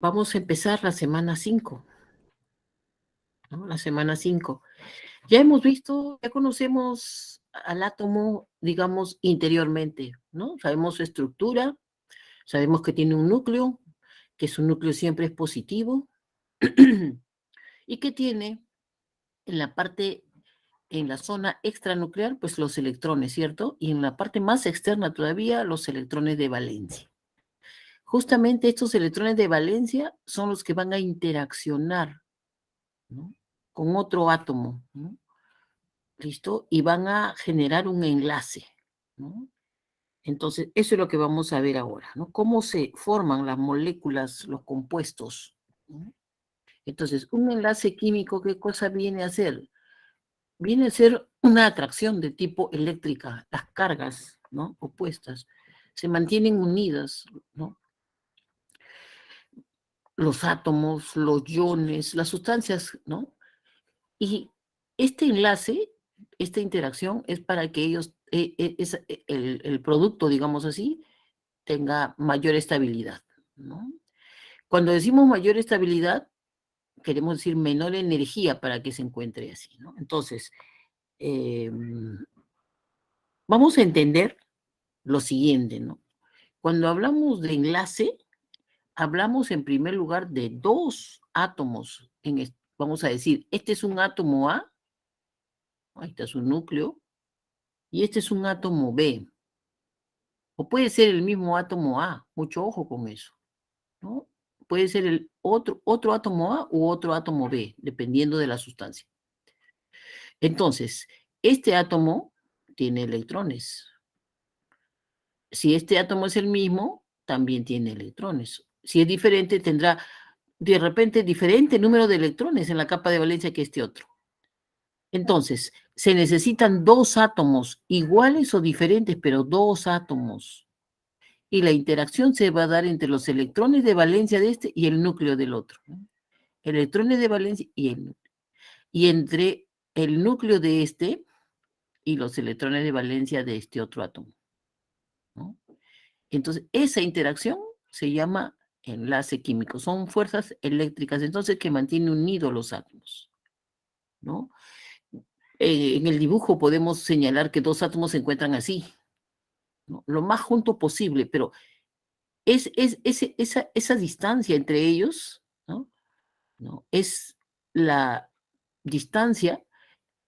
Vamos a empezar la semana 5, ¿no? La semana 5. Ya hemos visto, ya conocemos al átomo, digamos, interiormente, ¿no? Sabemos su estructura, sabemos que tiene un núcleo, que su núcleo siempre es positivo, y que tiene en la parte, en la zona extranuclear, pues los electrones, ¿cierto? Y en la parte más externa todavía, los electrones de valencia. Justamente estos electrones de valencia son los que van a interaccionar, ¿no? Con otro átomo, ¿no? ¿Listo? Y van a generar un enlace, ¿no? Entonces, eso es lo que vamos a ver ahora, ¿no? Cómo se forman las moléculas, los compuestos, ¿no? Entonces, un enlace químico, ¿qué cosa viene a hacer? Viene a ser una atracción de tipo eléctrica. Las cargas, ¿no? Opuestas se mantienen unidas, ¿no? Los átomos, los iones, las sustancias, ¿no? Y este enlace, esta interacción es para que ellos, el producto, digamos así, tenga mayor estabilidad, ¿no? Cuando decimos mayor estabilidad, queremos decir menor energía para que se encuentre así, ¿no? Entonces, eh, vamos a entender lo siguiente, ¿no? Cuando hablamos de enlace, hablamos en primer lugar de dos átomos. Vamos a decir, este es un átomo A, ahí está su núcleo, y este es un átomo B. O puede ser el mismo átomo A, mucho ojo con eso, ¿no? Puede ser el otro átomo A u otro átomo B, dependiendo de la sustancia. Entonces, este átomo tiene electrones. Si este átomo es el mismo, también tiene electrones. Si es diferente, tendrá de repente diferente número de electrones en la capa de valencia que este otro. Entonces, se necesitan dos átomos iguales o diferentes, pero dos átomos. Y la interacción se va a dar entre los electrones de valencia de este y el núcleo del otro, ¿no? Electrones de valencia y el núcleo. Y entre el núcleo de este y los electrones de valencia de este otro átomo, ¿no? Entonces, esa interacción se llama enlace químico. Son fuerzas eléctricas, entonces, que mantienen unidos los átomos, ¿no? En el dibujo podemos señalar que dos átomos se encuentran así, ¿no? Lo más junto posible, pero esa distancia entre ellos, ¿no? ¿No? Es la distancia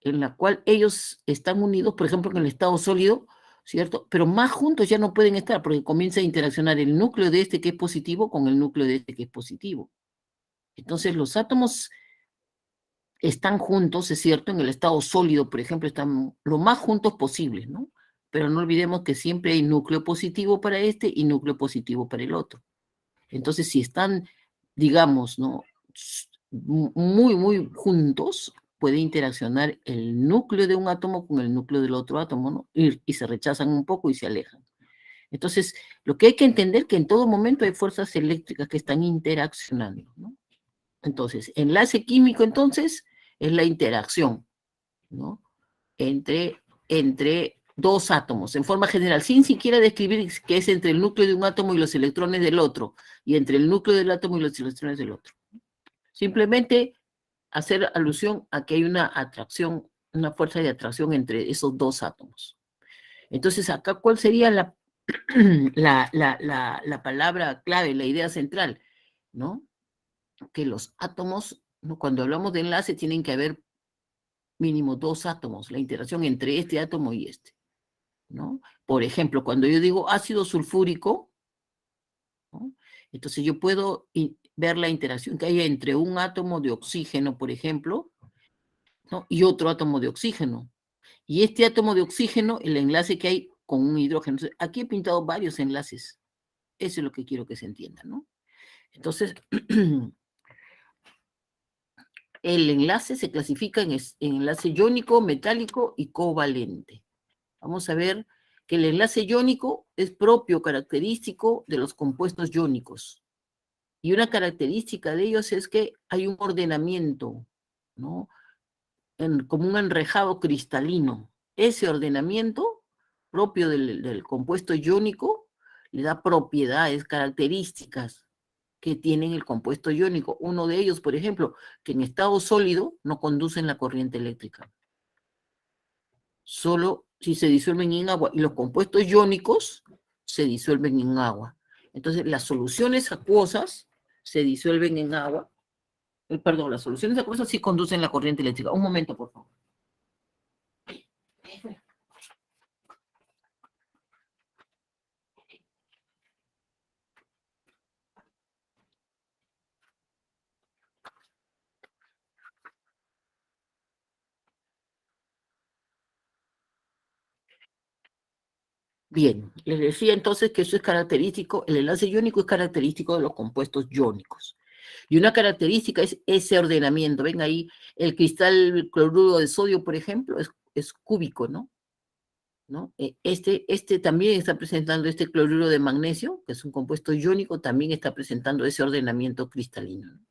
en la cual ellos están unidos, por ejemplo, en el estado sólido, ¿cierto? Pero más juntos ya no pueden estar porque comienza a interaccionar el núcleo de este que es positivo con el núcleo de este que es positivo. Entonces los átomos están juntos, es cierto, en el estado sólido, por ejemplo, están lo más juntos posible, ¿no? Pero no olvidemos que siempre hay núcleo positivo para este y núcleo positivo para el otro. Entonces, si están, digamos, ¿no? Muy juntos, puede interaccionar el núcleo de un átomo con el núcleo del otro átomo, ¿no? Y se rechazan un poco y se alejan. Entonces, lo que hay que entender es que en todo momento hay fuerzas eléctricas que están interaccionando, ¿no? Entonces, enlace químico, entonces, es la interacción, ¿no? Entre dos átomos, en forma general, sin siquiera describir que es entre el núcleo de un átomo y los electrones del otro, y entre el núcleo del átomo y los electrones del otro. Simplemente hacer alusión a que hay una atracción, una fuerza de atracción entre esos dos átomos. Entonces, acá, ¿cuál sería la palabra clave, la idea central? ¿No? Que los átomos, ¿no? Cuando hablamos de enlace, tienen que haber mínimo dos átomos, la interacción entre este átomo y este, ¿no? Por ejemplo, cuando yo digo ácido sulfúrico, ¿no? Entonces yo puedo ver la interacción que hay entre un átomo de oxígeno, por ejemplo, ¿no? Y otro átomo de oxígeno. Y este átomo de oxígeno, el enlace que hay con un hidrógeno. Entonces, aquí he pintado varios enlaces. Eso es lo que quiero que se entienda, ¿no? Entonces, el enlace se clasifica en enlace iónico, metálico y covalente. Vamos a ver que el enlace iónico es propio, característico de los compuestos iónicos. Y una característica de ellos es que hay un ordenamiento, ¿no? Como un enrejado cristalino. Ese ordenamiento propio del compuesto iónico le da propiedades, características, que tienen el compuesto iónico. Uno de ellos, por ejemplo, que en estado sólido no conducen la corriente eléctrica. Solo si se disuelven en agua. Y los compuestos iónicos se disuelven en agua. Entonces, las soluciones acuosas se disuelven en agua. Perdón, las soluciones acuosas sí conducen la corriente eléctrica. Un momento, por favor. Bien, les decía entonces que eso es característico, el enlace iónico es característico de los compuestos iónicos. Y una característica es ese ordenamiento. Ven ahí, el cristal cloruro de sodio, por ejemplo, es cúbico, ¿no? ¿No? Este también está presentando este cloruro de magnesio, que es un compuesto iónico, también está presentando ese ordenamiento cristalino.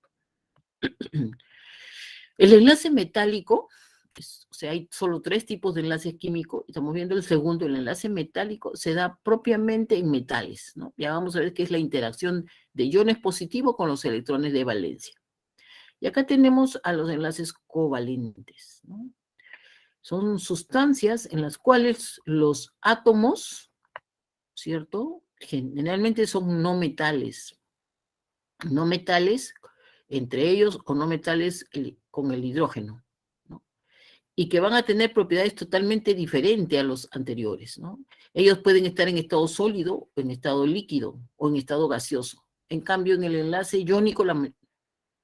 El enlace metálico, o sea, hay solo 3 tipos de enlaces químicos, estamos viendo el segundo, el enlace metálico se da propiamente en metales, ¿no? Ya vamos a ver qué es la interacción de iones positivos con los electrones de valencia. Y acá tenemos a los enlaces covalentes, ¿no? Son sustancias en las cuales los átomos, ¿cierto? Generalmente son no metales, entre ellos, o no metales con el hidrógeno, ¿no? Y que van a tener propiedades totalmente diferentes a los anteriores, ¿no? Ellos pueden estar en estado sólido, en estado líquido o en estado gaseoso. En cambio, en el enlace iónico,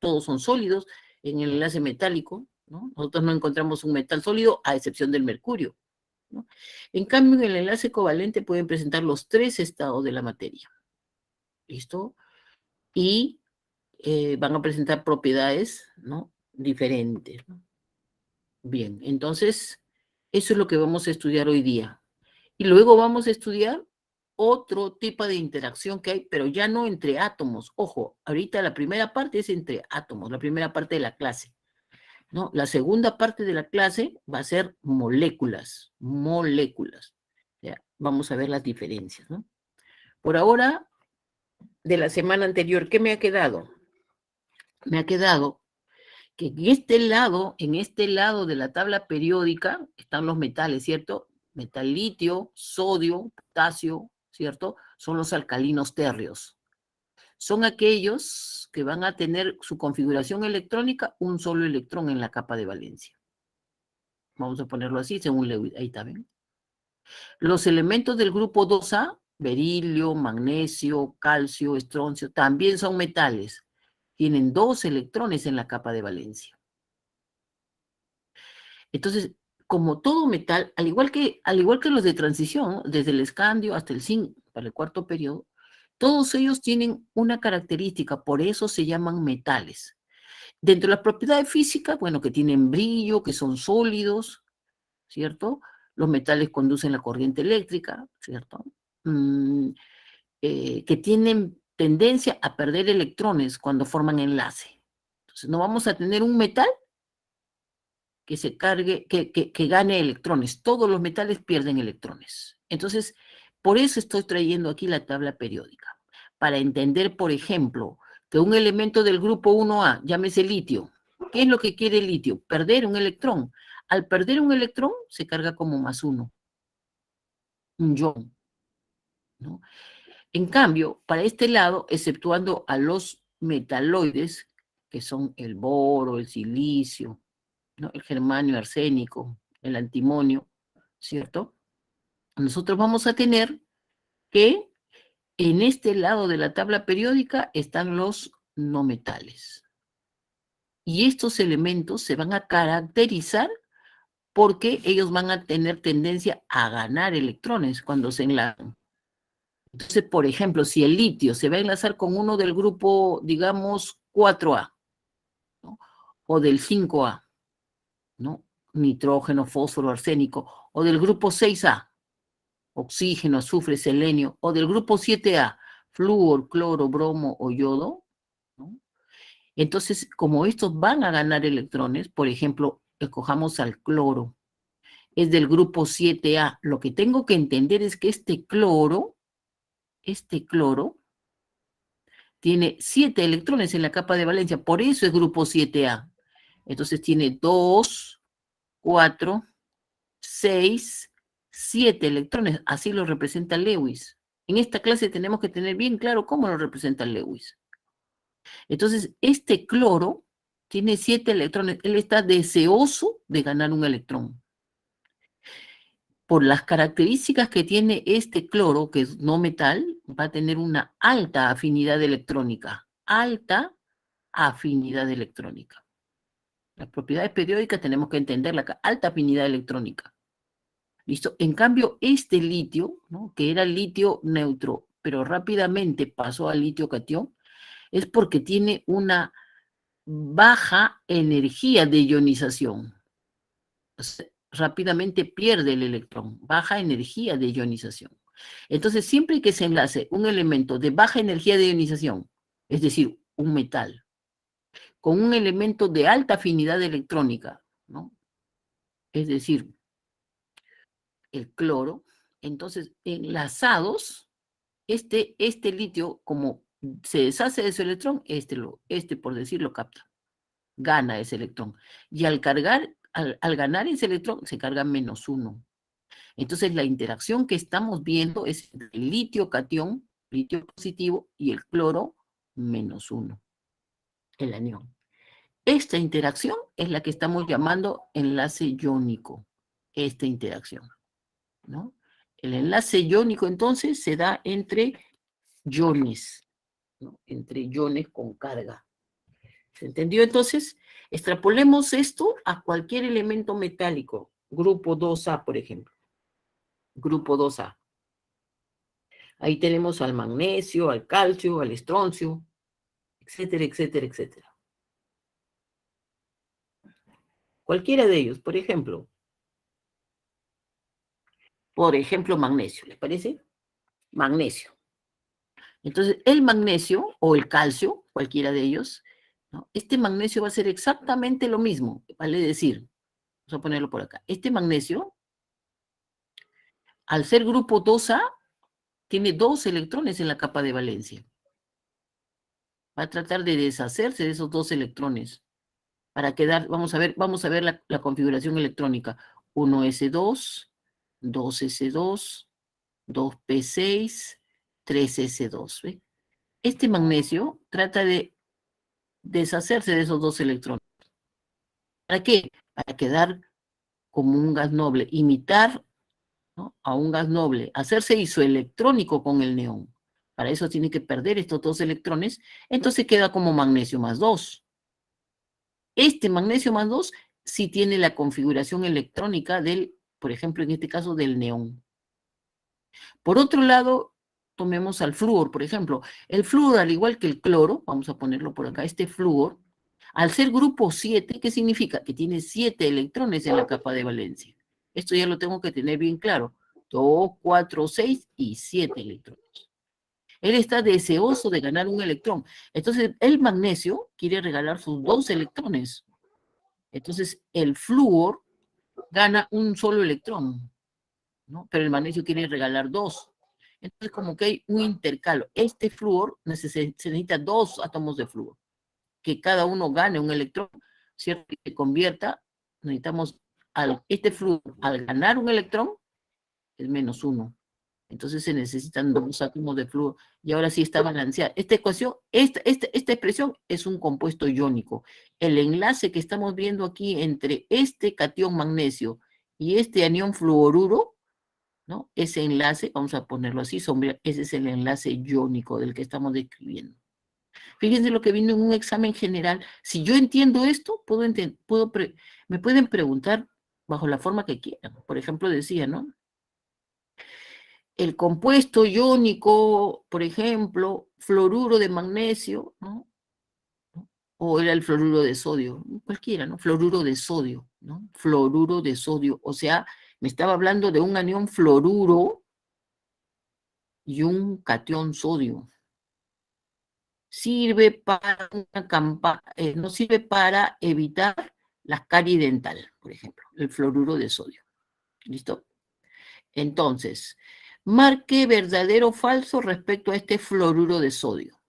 todos son sólidos. En el enlace metálico, ¿no? Nosotros no encontramos un metal sólido, a excepción del mercurio, ¿no? En cambio, en el enlace covalente pueden presentar los 3 estados de la materia. ¿Listo? Y van a presentar propiedades, ¿no? Diferentes, ¿no? Bien, entonces, eso es lo que vamos a estudiar hoy día. Y luego vamos a estudiar otro tipo de interacción que hay, pero ya no entre átomos. Ojo, ahorita la primera parte es entre átomos, la primera parte de la clase, ¿no? La segunda parte de la clase va a ser moléculas, moléculas. Ya, vamos a ver las diferencias, ¿no? Por ahora, de la semana anterior, ¿qué me ha quedado? Me ha quedado que en este lado de la tabla periódica están los metales, ¿cierto? Metal litio, sodio, potasio, ¿cierto? Son los alcalinos térreos. Son aquellos que van a tener su configuración electrónica un solo electrón en la capa de valencia. Vamos a ponerlo así, según Lewis. Ahí está, ¿ven? Los elementos del grupo 2A, berilio, magnesio, calcio, estroncio, también son metales. Tienen 2 electrones en la capa de valencia. Entonces, como todo metal, al igual que los de transición, desde el escandio hasta el zinc para el cuarto periodo, todos ellos tienen una característica, por eso se llaman metales. Dentro de las propiedades físicas, bueno, que tienen brillo, que son sólidos, ¿cierto? Los metales conducen la corriente eléctrica, ¿cierto? Que tienen tendencia a perder electrones cuando forman enlace. Entonces, no vamos a tener un metal que se cargue, que gane electrones. Todos los metales pierden electrones. Entonces, por eso estoy trayendo aquí la tabla periódica, para entender, por ejemplo, que un elemento del grupo 1A, llámese litio, ¿qué es lo que quiere el litio? Perder un electrón. Al perder un electrón, se carga como +1, un ion, ¿no? En cambio, para este lado, exceptuando a los metaloides, que son el boro, el silicio, ¿no? El germanio, arsénico, el antimonio, ¿cierto? Nosotros vamos a tener que en este lado de la tabla periódica están los no metales. Y estos elementos se van a caracterizar porque ellos van a tener tendencia a ganar electrones cuando se enlazan. Entonces, por ejemplo, si el litio se va a enlazar con uno del grupo, digamos, 4A, ¿no? O del 5A, ¿no? Nitrógeno, fósforo, arsénico, o del grupo 6A, oxígeno, azufre, selenio, o del grupo 7A, flúor, cloro, bromo o yodo, ¿no? Entonces, como estos van a ganar electrones, por ejemplo, escojamos al cloro, es del grupo 7A. Lo que tengo que entender es que este cloro tiene 7 electrones en la capa de valencia, por eso es grupo 7A. Entonces tiene 2, 4, 6, 7 electrones, así lo representa Lewis. En esta clase tenemos que tener bien claro cómo lo representa Lewis. Entonces, este cloro tiene 7 electrones, él está deseoso de ganar un electrón. Por las características que tiene este cloro, que es no metal, va a tener una alta afinidad electrónica. Alta afinidad electrónica. Las propiedades periódicas tenemos que entenderla acá. Alta afinidad electrónica. ¿Listo? En cambio, este litio, ¿no? Que era litio neutro, pero rápidamente pasó al litio catión, es porque tiene una baja energía de ionización. O sea, rápidamente pierde el electrón, baja energía de ionización. Entonces, siempre que se enlace un elemento de baja energía de ionización, es decir, un metal, con un elemento de alta afinidad electrónica, ¿no? Es decir, el cloro, entonces enlazados, este litio, como se deshace de su electrón, este por decirlo, capta, gana ese electrón. Y al ganar ese electrón, se carga -1. Entonces, la interacción que estamos viendo es el litio catión, litio positivo, y el cloro -1, el anión. Esta interacción es la que estamos llamando enlace iónico, esta interacción, ¿no? El enlace iónico, entonces, se da entre iones, ¿no? Entre iones con carga. ¿Se entendió? Entonces, extrapolemos esto a cualquier elemento metálico, grupo 2A, por ejemplo. Grupo 2A. Ahí tenemos al magnesio, al calcio, al estroncio, etcétera, etcétera, etcétera. Cualquiera de ellos, por ejemplo, magnesio, ¿les parece? Magnesio. Entonces, el magnesio o el calcio, cualquiera de ellos, ¿no? Este magnesio va a ser exactamente lo mismo, vale decir, vamos a ponerlo por acá. Este magnesio, al ser grupo 2A, tiene 2 electrones en la capa de valencia. Va a tratar de deshacerse de esos 2 electrones para quedar, vamos a ver la configuración electrónica. 1s2, 2s2, 2p6, 3s2. ¿Ve? Este magnesio trata de deshacerse de esos 2 electrones. ¿Para qué? Para quedar como un gas noble, imitar, ¿no?, a un gas noble, hacerse isoelectrónico con el neón. Para eso tiene que perder estos 2 electrones, entonces queda como magnesio más 2. Este magnesio más 2 sí tiene la configuración electrónica del, por ejemplo, en este caso, del neón. Por otro lado, tomemos al flúor, por ejemplo. El flúor, al igual que el cloro, vamos a ponerlo por acá, este flúor, al ser grupo 7, ¿qué significa? Que tiene 7 electrones en la capa de valencia. Esto ya lo tengo que tener bien claro. 2, 4, 6 y 7 electrones. Él está deseoso de ganar un electrón. Entonces, el magnesio quiere regalar sus 2 electrones. Entonces, el flúor gana un solo electrón, ¿no? Pero el magnesio quiere regalar 2. Entonces, como que hay un intercalo. Este flúor se necesita 2 átomos de flúor, que cada uno gane un electrón, ¿cierto? Y se convierta, necesitamos, este flúor, al ganar un electrón, es -1. Entonces se necesitan 2 átomos de flúor. Y ahora sí está balanceada. Esta ecuación, esta expresión es un compuesto iónico. El enlace que estamos viendo aquí entre este catión magnesio y este anión fluoruro, ¿no? Ese enlace, vamos a ponerlo así, ese es el enlace iónico del que estamos describiendo. Fíjense lo que vino en un examen general. Si yo entiendo esto, me pueden preguntar bajo la forma que quieran. Por ejemplo, decía, ¿no? El compuesto iónico, por ejemplo, fluoruro de magnesio, ¿no? O era el fluoruro de sodio, cualquiera, ¿no? Fluoruro de sodio, ¿no? Fluoruro de sodio. O sea, me estaba hablando de un anión fluoruro y un catión sodio. Sirve para no sirve para evitar la carie dental, por ejemplo, el fluoruro de sodio. ¿Listo? Entonces, marque verdadero o falso respecto a este fluoruro de sodio.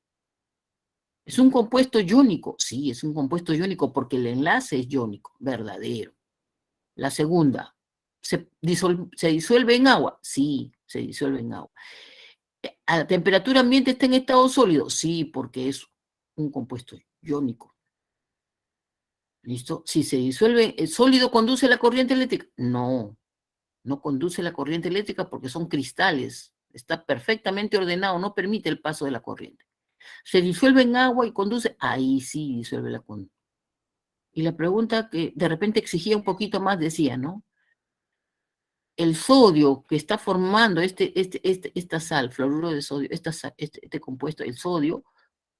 ¿Es un compuesto iónico? Sí, es un compuesto iónico porque el enlace es iónico, verdadero. La segunda, ¿se disuelve en agua? Sí, se disuelve en agua. ¿A la temperatura ambiente está en estado sólido? Sí, porque es un compuesto iónico. ¿Listo? Si se disuelve, ¿el sólido conduce la corriente eléctrica? No, no conduce la corriente eléctrica porque son cristales. Está perfectamente ordenado, no permite el paso de la corriente. Se disuelve en agua y conduce, ahí sí disuelve la corriente. Y la pregunta que de repente exigía un poquito más decía, ¿no? El sodio que está formando esta sal, fluoruro de sodio, este compuesto, el sodio,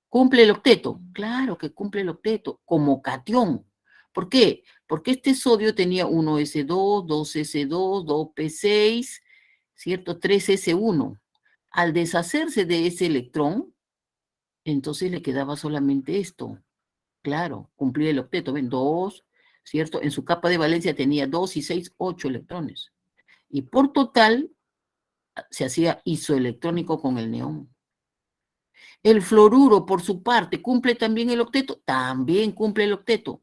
¿cumple el octeto? Claro que cumple el octeto, como catión. ¿Por qué? Porque este sodio tenía 1s2, 2s2, 2p6, ¿cierto? 3s1. Al deshacerse de ese electrón, entonces le quedaba solamente esto. Claro, cumplía el octeto, ¿ven? 2, ¿cierto? En su capa de valencia tenía 2 y 6, 8 electrones. Y por total se hacía isoelectrónico con el neón. El fluoruro, por su parte, ¿cumple también el octeto? También cumple el octeto,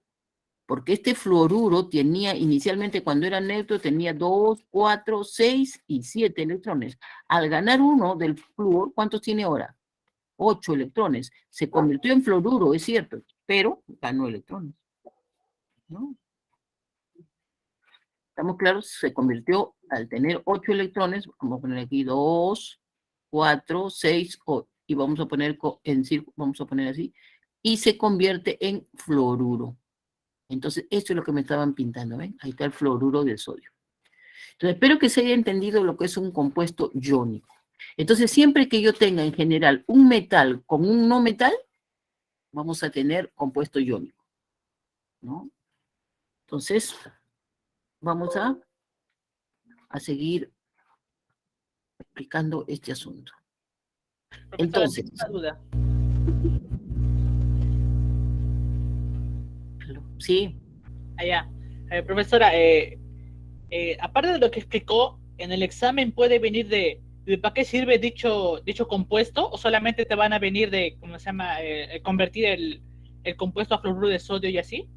porque este fluoruro tenía inicialmente, cuando era neutro, tenía 2, 4, 6 y 7 electrones. Al ganar uno del flúor, ¿cuántos tiene ahora? 8 electrones. Se convirtió en fluoruro, es cierto, pero ganó electrones, ¿no? ¿Estamos claros? Se convirtió, al tener 8 electrones, vamos a poner aquí 2, 4, 6, 8, y vamos a poner en círculo, vamos a poner así, y se convierte en fluoruro. Entonces, esto es lo que me estaban pintando, ¿ven? Ahí está el fluoruro de sodio. Entonces, espero que se haya entendido lo que es un compuesto iónico. Entonces, siempre que yo tenga en general un metal con un no metal, vamos a tener compuesto iónico, ¿no? Entonces, vamos a seguir explicando este asunto. Profesora, Entonces, tengo una duda. sí, Allá. Profesora, aparte de lo que explicó, en el examen puede venir de para qué sirve dicho compuesto, o solamente te van a venir de, ¿cómo se llama? Convertir el compuesto a fluoruro de sodio y así.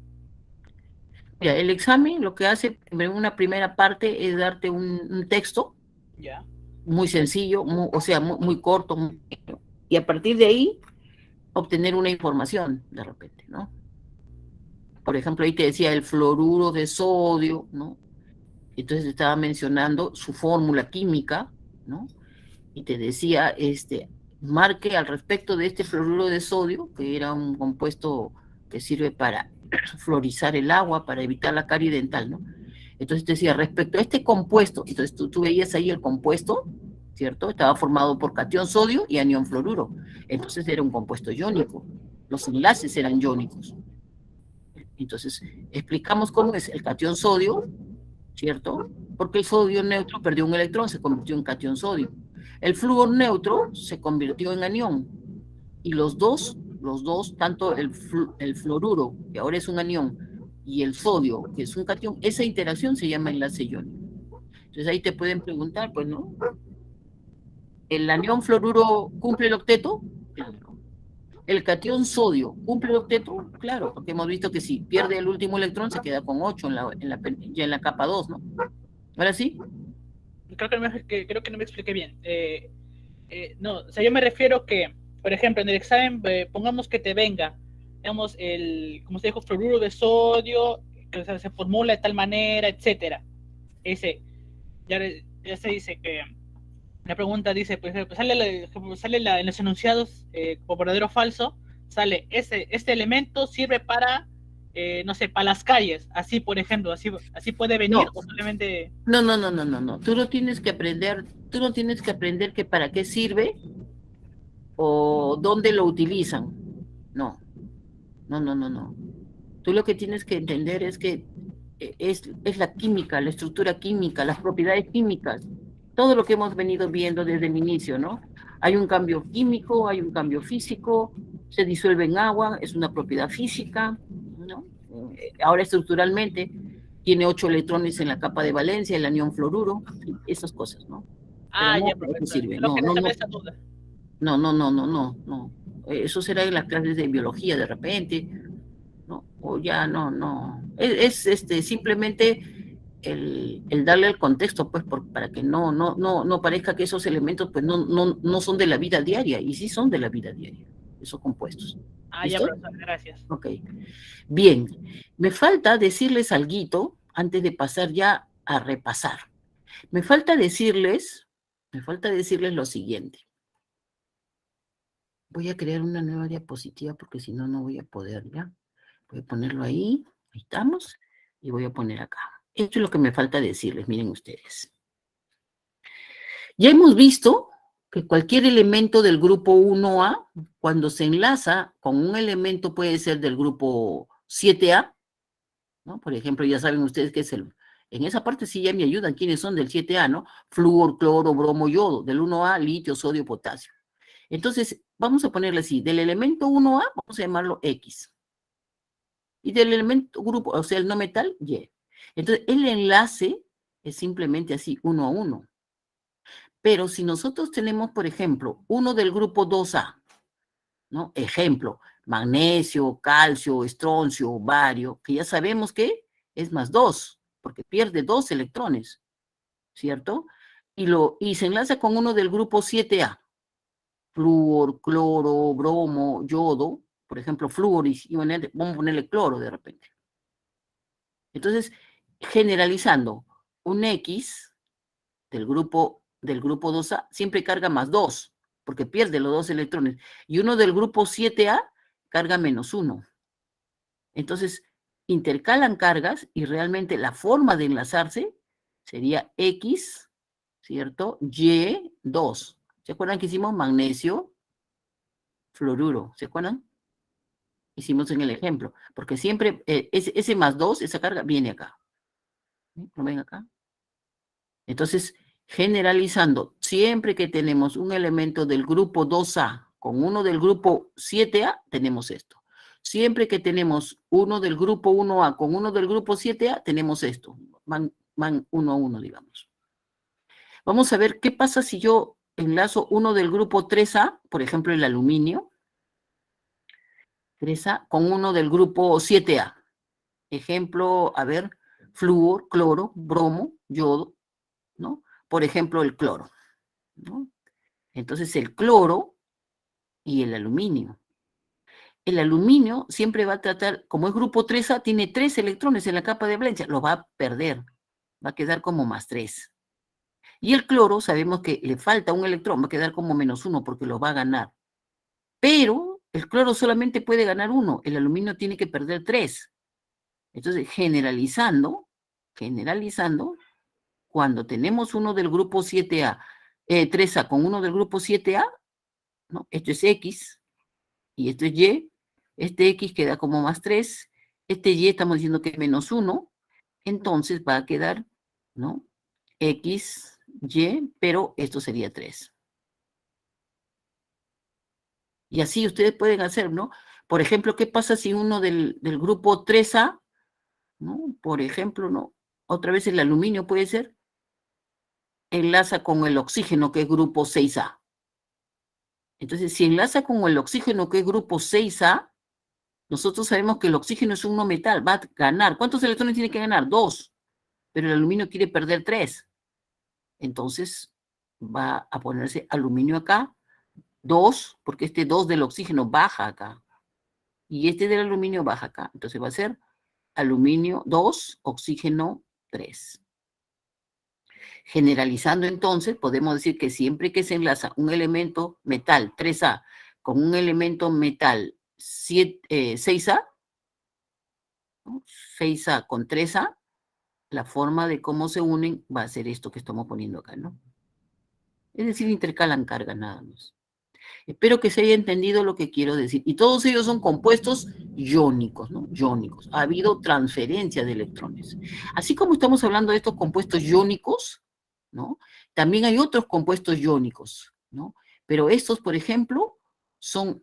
mira, el examen lo que hace en una primera parte es darte un texto Ya. muy sencillo, o sea, muy corto, y a partir de ahí obtener una información de repente, ¿no? Por ejemplo, ahí te decía el fluoruro de sodio, ¿no? Entonces estaba mencionando su fórmula química, ¿no? Y te decía, marque al respecto de este fluoruro de sodio, que era un compuesto que sirve para fluorizar el agua, para evitar la carie dental, ¿no? Entonces te decía, respecto a este compuesto, entonces tú veías ahí el compuesto, ¿cierto? Estaba formado por catión sodio y anión fluoruro. Entonces era un compuesto iónico. Los enlaces eran iónicos. Entonces, explicamos cómo es el catión sodio, ¿cierto? Porque el sodio neutro perdió un electrón, se convirtió en catión sodio. El flúor neutro se convirtió en anión. Y los dos, tanto el fluoruro, que ahora es un anión, y el sodio, que es un catión, esa interacción se llama enlace iónico. Entonces ahí te pueden preguntar, pues, ¿no? ¿El anión fluoruro cumple el octeto? Claro. ¿El catión sodio cumple el octeto? Claro, porque hemos visto que si pierde el último electrón se queda con 8 ya en la capa 2, ¿no? ¿Ahora sí? Creo que no me expliqué bien. No, o sea, yo me refiero que, por ejemplo, en el examen, pongamos que te venga, digamos, como se dijo, fluoruro de sodio, que se formula de tal manera, etcétera. Ese, ya se dice que la pregunta dice, pues en los enunciados como verdadero o falso, sale este elemento sirve para, no sé, para las calles, así por ejemplo, así puede venir No, o simplemente... no. Tú no tienes que aprender que para qué sirve o dónde lo utilizan. No, no. Tú lo que tienes que entender es que es la química, la estructura química, las propiedades químicas, todo lo que hemos venido viendo desde el inicio, ¿no? Hay un cambio químico, hay un cambio físico, se disuelve en agua, es una propiedad física, ¿no? Ahora estructuralmente tiene 8 electrones en la capa de valencia, el anión fluoruro, esas cosas, ¿no? Pero Ah, no, ya, ¿para qué profesor. sirve? Solo No, quería no, saber no, esa duda. no. Eso será en las clases de biología de repente, ¿no? O ya no. Simplemente el darle el contexto, pues, para que no parezca que esos elementos, pues, no son de la vida diaria, y sí son de la vida diaria, esos compuestos. Ah, ya, ¿Listo? profesor, gracias. Ok. Bien. Me falta decirles alguito antes de pasar ya a repasar. Me falta decirles lo siguiente. Voy a crear una nueva diapositiva porque si no, no voy a poder, ¿ya? Voy a ponerlo ahí estamos, y voy a poner acá. Esto es lo que me falta decirles, miren ustedes. Ya hemos visto que cualquier elemento del grupo 1A, cuando se enlaza con un elemento, puede ser del grupo 7A, ¿no? Por ejemplo, ya saben ustedes que es en esa parte sí ya me ayudan quiénes son del 7A, ¿no? Flúor, cloro, bromo, yodo, del 1A, litio, sodio, potasio. Entonces, vamos a ponerle así, del elemento 1A, vamos a llamarlo X. Y del elemento grupo, o sea, el no metal, Y. Entonces, el enlace es simplemente así, 1 a 1. Pero si nosotros tenemos, por ejemplo, uno del grupo 2A, ¿no? Ejemplo, magnesio, calcio, estroncio, bario, que ya sabemos que es más 2, porque pierde 2 electrones, ¿cierto? Y se enlaza con uno del grupo 7A, flúor, cloro, bromo, yodo, por ejemplo, flúor, y vamos a ponerle cloro de repente. Entonces, generalizando, un X del grupo 2A siempre carga más 2, porque pierde los 2 electrones. Y uno del grupo 7A carga menos 1. Entonces, intercalan cargas y realmente la forma de enlazarse sería X, ¿cierto? Y2. ¿Se acuerdan que hicimos magnesio, fluoruro? ¿Se acuerdan? Hicimos en el ejemplo, porque siempre ese más 2, esa carga, viene acá. ¿Lo ven acá? Entonces, generalizando, siempre que tenemos un elemento del grupo 2A con uno del grupo 7A, tenemos esto. Siempre que tenemos uno del grupo 1A con uno del grupo 7A, tenemos esto. Van 1 a 1, digamos. Vamos a ver qué pasa si yo enlazo uno del grupo 3A, por ejemplo, el aluminio, 3A, con uno del grupo 7A. Ejemplo, a ver, flúor, cloro, bromo, yodo, ¿no? Por ejemplo, el cloro, ¿no? Entonces, el cloro y el aluminio. El aluminio siempre va a tratar, como es grupo 3A, tiene 3 electrones en la capa de valencia, lo va a perder, va a quedar como más 3. Y el cloro, sabemos que le falta un electrón, va a quedar como menos 1 porque lo va a ganar. Pero el cloro solamente puede ganar 1, el aluminio tiene que perder 3. Entonces, generalizando, cuando tenemos uno del grupo 7A, 3A con uno del grupo 7A, ¿no? Esto es X y esto es Y, este X queda como más 3, este Y estamos diciendo que es menos 1, entonces va a quedar, ¿no? X, Y, pero esto sería 3. Y así ustedes pueden hacer, ¿no? Por ejemplo, ¿qué pasa si uno del grupo 3A, ¿no? Por ejemplo, ¿no? Otra vez el aluminio puede ser, enlaza con el oxígeno, que es grupo 6A. Entonces, si enlaza con el oxígeno, que es grupo 6A, nosotros sabemos que el oxígeno es un no metal, va a ganar. ¿Cuántos electrones tiene que ganar? 2. Pero el aluminio quiere perder 3. Entonces, va a ponerse aluminio acá, 2, porque este 2 del oxígeno baja acá. Y este del aluminio baja acá. Entonces va a ser aluminio 2, oxígeno 3. Generalizando entonces, podemos decir que siempre que se enlaza un elemento metal 3A con un elemento metal 6A, ¿no? 6A con 3A, la forma de cómo se unen va a ser esto que estamos poniendo acá, ¿no? Es decir, intercalan carga nada más. Espero que se haya entendido lo que quiero decir. Y todos ellos son compuestos iónicos, ¿no? Iónicos. Ha habido transferencia de electrones. Así como estamos hablando de estos compuestos iónicos, ¿no? También hay otros compuestos iónicos, ¿no? Pero estos, por ejemplo, son,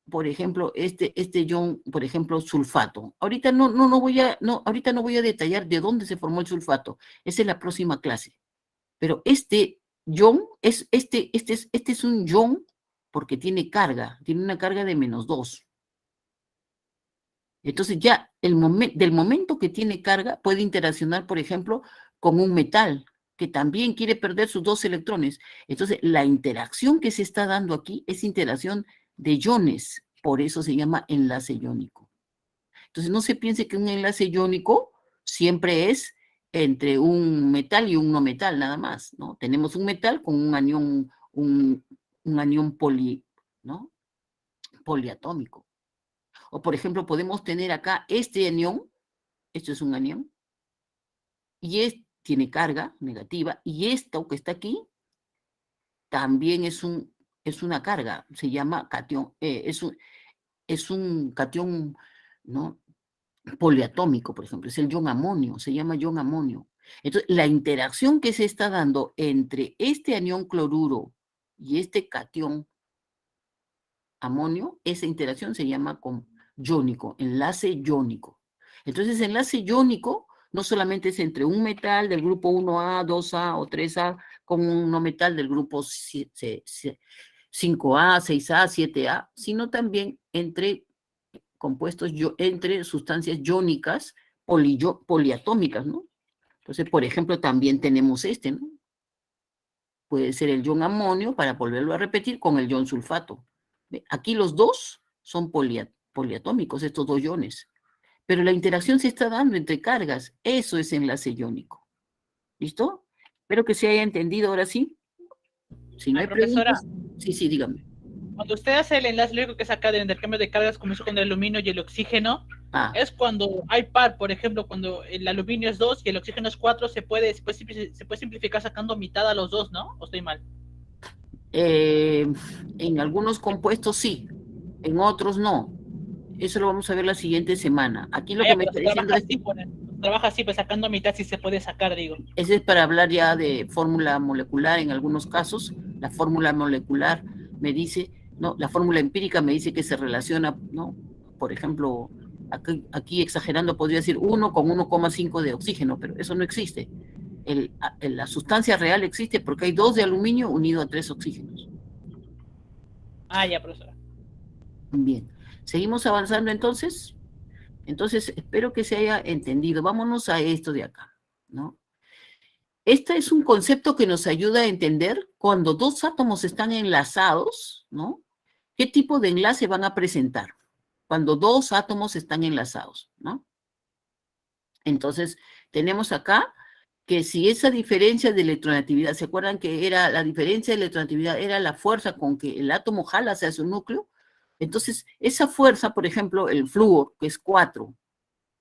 por ejemplo, este ion, por ejemplo, sulfato. Ahorita ahorita no voy a detallar de dónde se formó el sulfato. Esa es la próxima clase. Pero este ion este es un ion porque tiene una carga de -2. Entonces ya del momento que tiene carga puede interaccionar, por ejemplo, con un metal que también quiere perder sus 2 electrones. Entonces la interacción que se está dando aquí es interacción de iones, por eso se llama enlace iónico. Entonces no se piense que un enlace iónico siempre es entre un metal y un no metal, nada más, ¿no? Tenemos un metal con un anión, un anión ¿no? Poliatómico. O, por ejemplo, podemos tener acá este anión, esto es un anión, y tiene carga negativa, y esto que está aquí también es una carga, se llama catión, es un catión, ¿no? Poliatómico, por ejemplo, es el ion amonio, se llama ion amonio. Entonces, la interacción que se está dando entre este anión cloruro y este catión amonio, esa interacción se llama iónico, enlace iónico. Entonces, enlace iónico no solamente es entre un metal del grupo 1A, 2A o 3A con un no metal del grupo 5A, 6A, 7A, sino también entre compuestos, entre sustancias iónicas poliatómicas, ¿no? Entonces, por ejemplo, también tenemos ¿no? Puede ser el ion amonio, para volverlo a repetir, con el ion sulfato. Aquí los dos son poliatómicos, estos 2 iones. Pero la interacción se está dando entre cargas. Eso es enlace iónico. ¿Listo? Espero que se haya entendido ahora sí. Si no hay Profesora, preguntas, sí, dígame. cuando usted hace el enlace lógico que es acá del intercambio de cargas, como hizo con el aluminio y el oxígeno, es cuando hay par, por ejemplo, cuando el aluminio es 2 y el oxígeno es 4, se puede simplificar sacando mitad a los dos, ¿no? ¿O estoy mal? En algunos compuestos sí, en otros no. Eso lo vamos a ver la siguiente semana. Aquí lo que me está diciendo es... Trabaja así, pues sacando mitad si se puede sacar, digo. Ese es para hablar ya de fórmula molecular en algunos casos. La fórmula molecular me dice, ¿no? La fórmula empírica me dice que se relaciona, ¿no? Por ejemplo, aquí exagerando podría decir 1 con 1,5 de oxígeno, pero eso no existe. La sustancia real existe porque hay 2 de aluminio unido a 3 oxígenos. Ya, profesora. Bien. ¿Seguimos avanzando entonces? Entonces, espero que se haya entendido. Vámonos a esto de acá, ¿no? Este es un concepto que nos ayuda a entender cuando 2 átomos están enlazados, ¿no? ¿Qué tipo de enlace van a presentar? Cuando 2 átomos están enlazados, ¿no? Entonces, tenemos acá que si esa diferencia de electronegatividad, ¿se acuerdan que era la diferencia de electronegatividad? Era la fuerza con que el átomo jala hacia su núcleo. Entonces, esa fuerza, por ejemplo, el flúor, que es 4,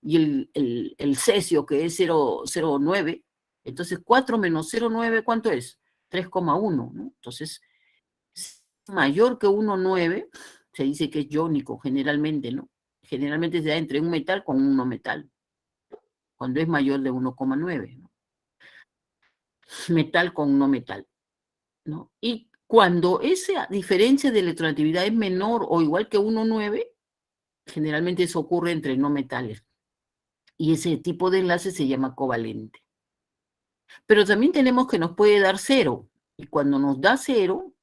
y el cesio, que es 0,9, entonces 4 menos 0,9, ¿cuánto es? 3,1, ¿no? Entonces, mayor que 1,9, se dice que es iónico generalmente, ¿no? Generalmente se da entre un metal con un no metal, cuando es mayor de 1,9, ¿no? Metal con no metal, ¿no? Y cuando esa diferencia de electronegatividad es menor o igual que 1,9, generalmente eso ocurre entre no metales. Y ese tipo de enlace se llama covalente. Pero también tenemos que nos puede dar 0. Y cuando nos da 0,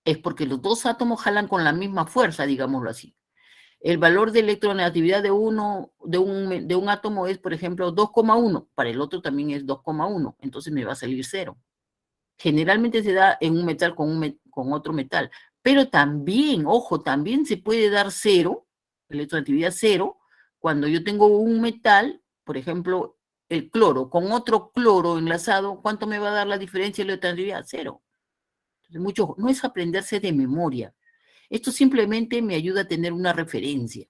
es porque los 2 átomos jalan con la misma fuerza, digámoslo así. El valor de electronegatividad de un átomo es, por ejemplo, 2,1. Para el otro también es 2,1. Entonces me va a salir 0. Generalmente se da en un metal con otro metal. Pero también, ojo, también se puede dar 0, electronegatividad 0, cuando yo tengo un metal, por ejemplo, el cloro, con otro cloro enlazado, ¿cuánto me va a dar la diferencia de electronegatividad? 0. Entonces, no es aprenderse de memoria. Esto simplemente me ayuda a tener una referencia.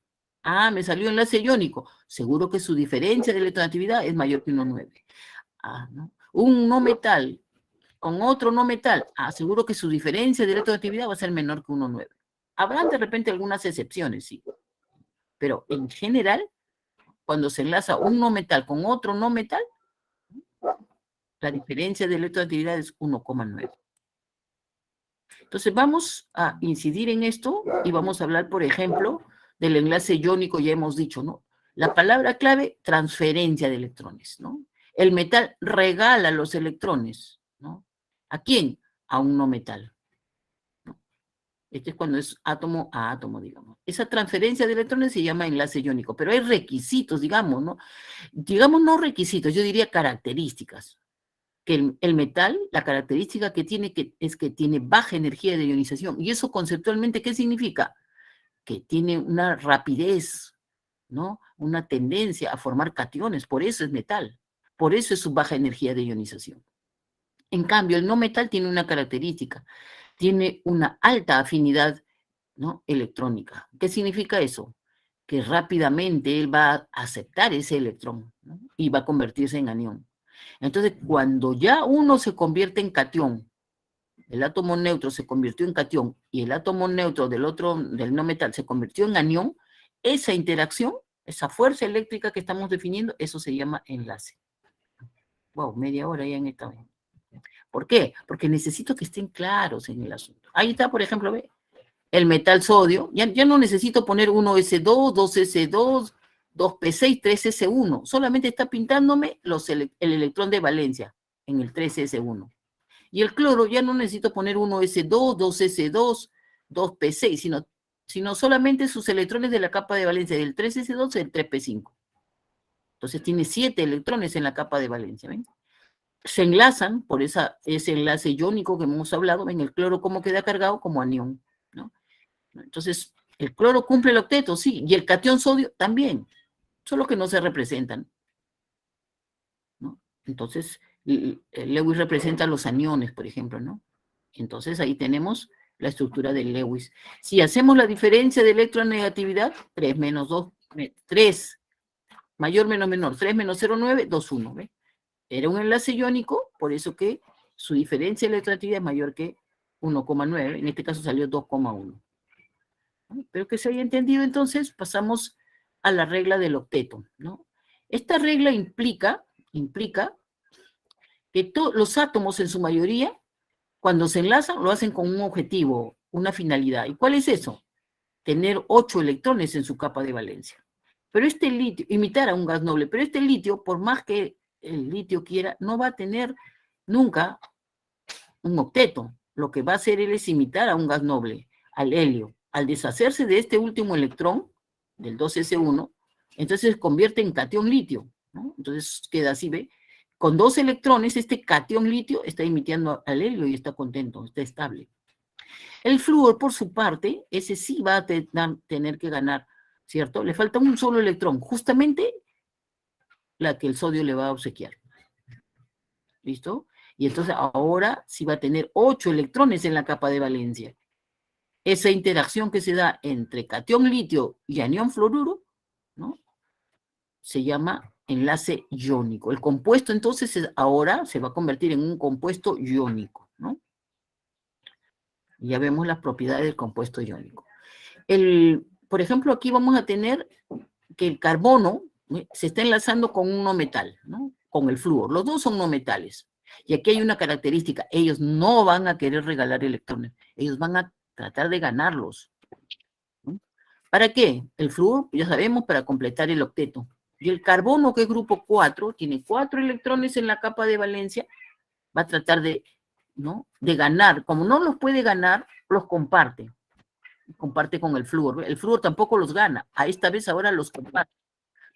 Me salió enlace iónico. Seguro que su diferencia de electronegatividad es mayor que 1,9. ¿No? Un no metal con otro no metal, seguro que su diferencia de electronegatividad va a ser menor que 1,9. Habrán de repente algunas excepciones, sí. Pero en general, cuando se enlaza un no metal con otro no metal, la diferencia de electronegatividad es 1,9. Entonces vamos a incidir en esto y vamos a hablar, por ejemplo, del enlace iónico, ya hemos dicho, ¿no? La palabra clave, transferencia de electrones, ¿no? El metal regala los electrones, ¿no? ¿A quién? A un no metal. Este es cuando es átomo a átomo, digamos. Esa transferencia de electrones se llama enlace iónico, pero hay requisitos, digamos, ¿no? Digamos no requisitos, yo diría características. Que el metal, la característica que tiene es que tiene baja energía de ionización. Y eso conceptualmente, ¿qué significa? Que tiene una rapidez, ¿no? Una tendencia a formar cationes, por eso es metal. Por eso es su baja energía de ionización. En cambio, el no metal tiene una característica, tiene una alta afinidad, ¿no? Electrónica. ¿Qué significa eso? Que rápidamente él va a aceptar ese electrón, ¿no? Y va a convertirse en anión. Entonces, cuando ya uno se convierte en catión, el átomo neutro se convirtió en catión y el átomo neutro del no metal se convirtió en anión, esa interacción, esa fuerza eléctrica que estamos definiendo, eso se llama enlace. Wow, media hora ya en esta vez. ¿Por qué? Porque necesito que estén claros en el asunto. Ahí está, por ejemplo, ¿ve? El metal sodio. Ya no necesito poner 1s2, 2s2, 2p6, 3s1. Solamente está pintándome el electrón de valencia en el 3s1. Y el cloro ya no necesito poner 1s2, 2s2, 2p6, sino solamente sus electrones de la capa de valencia del 3s2 y el 3p5. Entonces tiene 7 electrones en la capa de valencia, ¿ven? Se enlazan por ese enlace iónico que hemos hablado. ¿Ven? El cloro cómo queda cargado como anión, ¿no? Entonces, el cloro cumple el octeto, sí, y el catión sodio también, solo que no se representan, ¿no? Entonces, Lewis representa los aniones, por ejemplo, ¿no? Entonces, ahí tenemos la estructura de Lewis. Si hacemos la diferencia de electronegatividad, 3 menos 2, 3, mayor menos menor, 3 menos 0,9, 2, 1, ¿ve? Era un enlace iónico, por eso que su diferencia de electronegatividad es mayor que 1,9, en este caso salió 2,1. Pero que se haya entendido, entonces pasamos a la regla del octeto, ¿no? Esta regla implica que los átomos en su mayoría, cuando se enlazan, lo hacen con un objetivo, una finalidad. ¿Y cuál es eso? Tener 8 electrones en su capa de valencia. Pero este litio, imitar a un gas noble, pero este litio, por más que el litio quiera, no va a tener nunca un octeto. Lo que va a hacer él es imitar a un gas noble, al helio. Al deshacerse de este último electrón, del 2s1, entonces se convierte en catión litio, ¿no? Entonces queda así, ¿ve? Con 2 electrones, este catión litio está imitando al helio y está contento, está estable. El flúor, por su parte, ese sí va a tener que ganar, ¿cierto? Le falta un solo electrón, justamente la que el sodio le va a obsequiar. ¿Listo? Y entonces ahora sí va a tener 8 electrones en la capa de valencia. Esa interacción que se da entre catión litio y anión fluoruro, ¿no? Se llama enlace iónico. El compuesto entonces ahora se va a convertir en un compuesto iónico, ¿no? Ya vemos las propiedades del compuesto iónico. Por ejemplo, aquí vamos a tener que el carbono se está enlazando con un no metal, ¿no? Con el flúor. Los dos son no metales. Y aquí hay una característica. Ellos no van a querer regalar electrones. Ellos van a tratar de ganarlos. ¿No? ¿Para qué? El flúor, ya sabemos, para completar el octeto. Y el carbono, que es grupo 4, tiene 4 electrones en la capa de valencia, va a tratar de, ¿no? de ganar. Como no los puede ganar, los comparte. Comparte con el flúor. El flúor tampoco los gana. A esta vez ahora los comparte.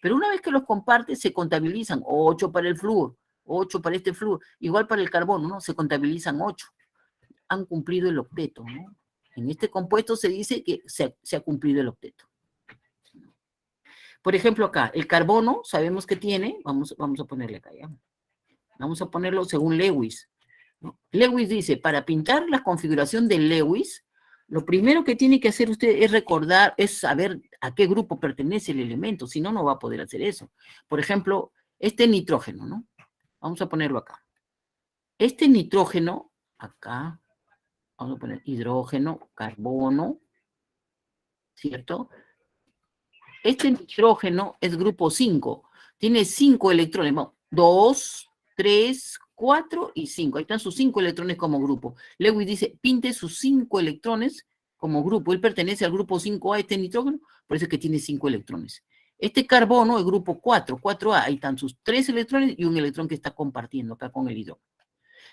Pero una vez que los comparte, se contabilizan 8 para el flúor, 8 para este flúor, igual para el carbono, ¿no? Se contabilizan 8. Han cumplido el octeto, ¿no? En este compuesto se dice que se ha cumplido el octeto. Por ejemplo, acá, el carbono, sabemos que tiene, vamos a ponerle acá, ¿ya? Vamos a ponerlo según Lewis, ¿no? Lewis dice, para pintar la configuración de Lewis, lo primero que tiene que hacer usted es recordar, es saber a qué grupo pertenece el elemento, si no, no va a poder hacer eso. Por ejemplo, este nitrógeno, ¿no? Vamos a ponerlo acá. Este nitrógeno, acá, vamos a poner hidrógeno, carbono, ¿cierto? Este nitrógeno es grupo 5, tiene 5 electrones, 2, 3, 4 y 5. Ahí están sus 5 electrones como grupo. Lewis dice, pinte sus 5 electrones como grupo. Él pertenece al grupo 5A, este nitrógeno, por eso es que tiene 5 electrones. Este carbono es grupo 4, 4A. Ahí están sus 3 electrones y un electrón que está compartiendo acá con el hidrógeno.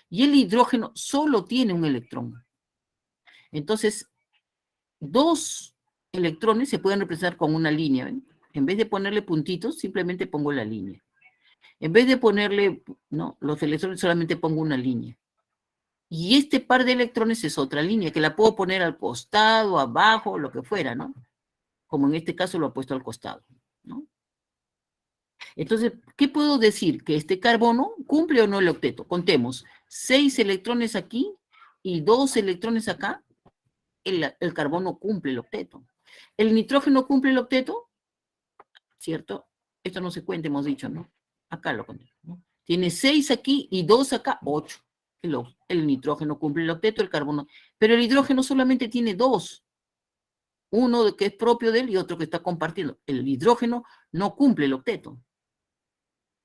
Y el hidrógeno solo tiene un electrón. Entonces, dos electrones se pueden representar con una línea, ¿ven? En vez de ponerle puntitos, simplemente pongo la línea. En vez de ponerle, ¿no?, los electrones, solamente pongo una línea. Y este par de electrones es otra línea, que la puedo poner al costado, abajo, lo que fuera, ¿no? Como en este caso lo he puesto al costado, ¿no? Entonces, ¿qué puedo decir? Que este carbono cumple o no el octeto. Contemos, 6 electrones aquí y 2 electrones acá. El carbono cumple el octeto. ¿El nitrógeno cumple el octeto? ¿Cierto? Esto no se cuenta, hemos dicho, ¿no? Acá lo contemos, ¿no? Tiene 6 aquí y 2 acá, 8. El nitrógeno cumple el octeto, el carbono. Pero el hidrógeno solamente tiene 2. Uno que es propio de él y otro que está compartiendo. El hidrógeno no cumple el octeto,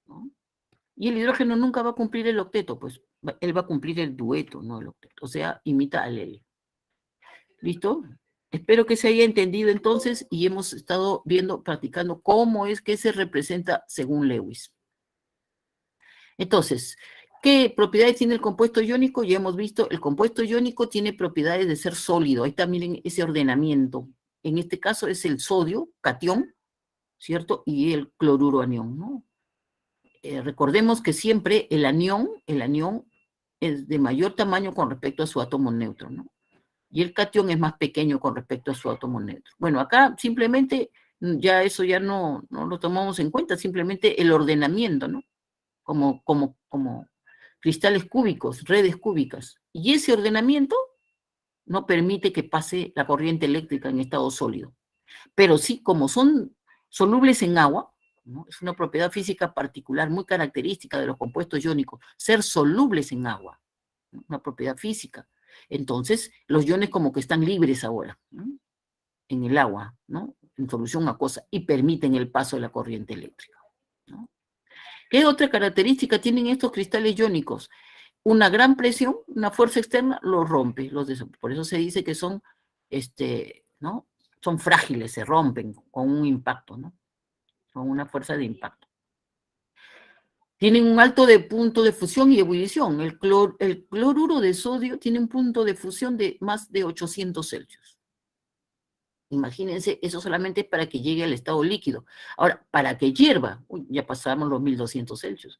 ¿no? Y el hidrógeno nunca va a cumplir el octeto, pues él va a cumplir el dueto, no el octeto. O sea, imita al helio. ¿Listo? Espero que se haya entendido entonces y hemos estado viendo, practicando cómo es que se representa según Lewis. Entonces, ¿qué propiedades tiene el compuesto iónico? Ya hemos visto, el compuesto iónico tiene propiedades de ser sólido. Ahí está, miren, ese ordenamiento. En este caso es el sodio, catión, ¿cierto? Y el cloruro anión, ¿no? Recordemos que siempre el anión es de mayor tamaño con respecto a su átomo neutro, ¿no? Y el catión es más pequeño con respecto a su átomo neutro. Bueno, acá simplemente ya eso ya no lo tomamos en cuenta, simplemente el ordenamiento, ¿no? Como cristales cúbicos, redes cúbicas. Y ese ordenamiento no permite que pase la corriente eléctrica en estado sólido. Pero sí, como son solubles en agua, ¿no? Es una propiedad física particular, muy característica de los compuestos iónicos, ser solubles en agua, ¿no? Una propiedad física. Entonces, los iones como que están libres ahora, ¿no?, en el agua, ¿no?, en solución acuosa, y permiten el paso de la corriente eléctrica, ¿no? ¿Qué otra característica tienen estos cristales iónicos? Una gran presión, una fuerza externa, los rompe. Por eso se dice que son, ¿no?, son frágiles, se rompen con un impacto, ¿no?, con una fuerza de impacto. Tienen un alto punto de fusión y ebullición. El cloruro de sodio tiene un punto de fusión de más de 800 Celsius. Imagínense, eso solamente es para que llegue al estado líquido. Ahora, para que hierva, ya pasamos los 1200 Celsius.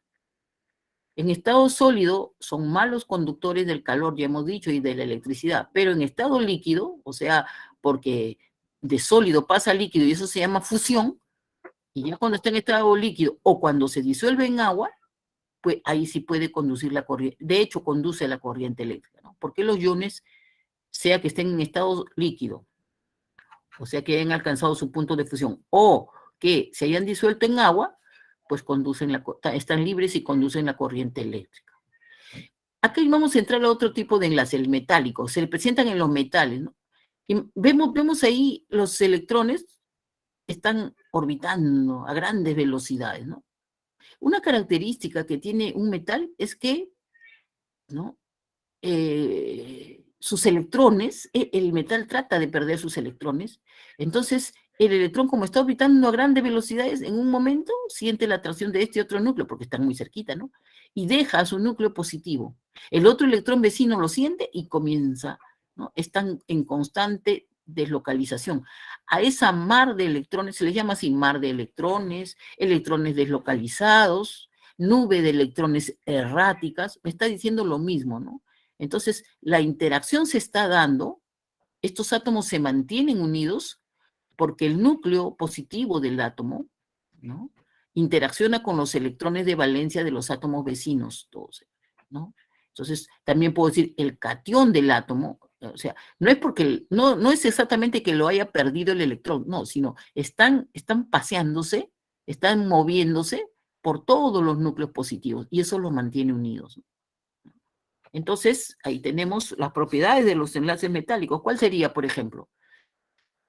En estado sólido son malos conductores del calor, ya hemos dicho, y de la electricidad, pero en estado líquido, o sea, porque de sólido pasa a líquido y eso se llama fusión, y ya cuando está en estado líquido o cuando se disuelve en agua, pues ahí sí puede conducir la corriente, de hecho conduce la corriente eléctrica, ¿no? Porque los iones, sea que estén en estado líquido, o sea que hayan alcanzado su punto de fusión, o que se hayan disuelto en agua, pues están libres y conducen la corriente eléctrica. Aquí vamos a entrar a otro tipo de enlace, el metálico. Se representan en los metales, ¿no? Y vemos ahí los electrones están orbitando a grandes velocidades, ¿no? Una característica que tiene un metal es que, ¿no?, sus electrones, el metal trata de perder sus electrones, entonces el electrón, como está orbitando a grandes velocidades, en un momento siente la atracción de este otro núcleo, porque están muy cerquita, ¿no?, y deja su núcleo positivo. El otro electrón vecino lo siente y comienza, ¿no?, están en constante deslocalización. A esa mar de electrones se le llama así, mar de electrones, electrones deslocalizados, nube de electrones erráticas, me está diciendo lo mismo, ¿no? Entonces, la interacción se está dando, estos átomos se mantienen unidos porque el núcleo positivo del átomo, ¿no?, interacciona con los electrones de valencia de los átomos vecinos, todos, ¿no? Entonces, también puedo decir el catión del átomo, o sea, no es porque, no es exactamente que lo haya perdido el electrón, no, sino están paseándose, están moviéndose por todos los núcleos positivos, y eso los mantiene unidos. Entonces, ahí tenemos las propiedades de los enlaces metálicos. ¿Cuál sería, por ejemplo?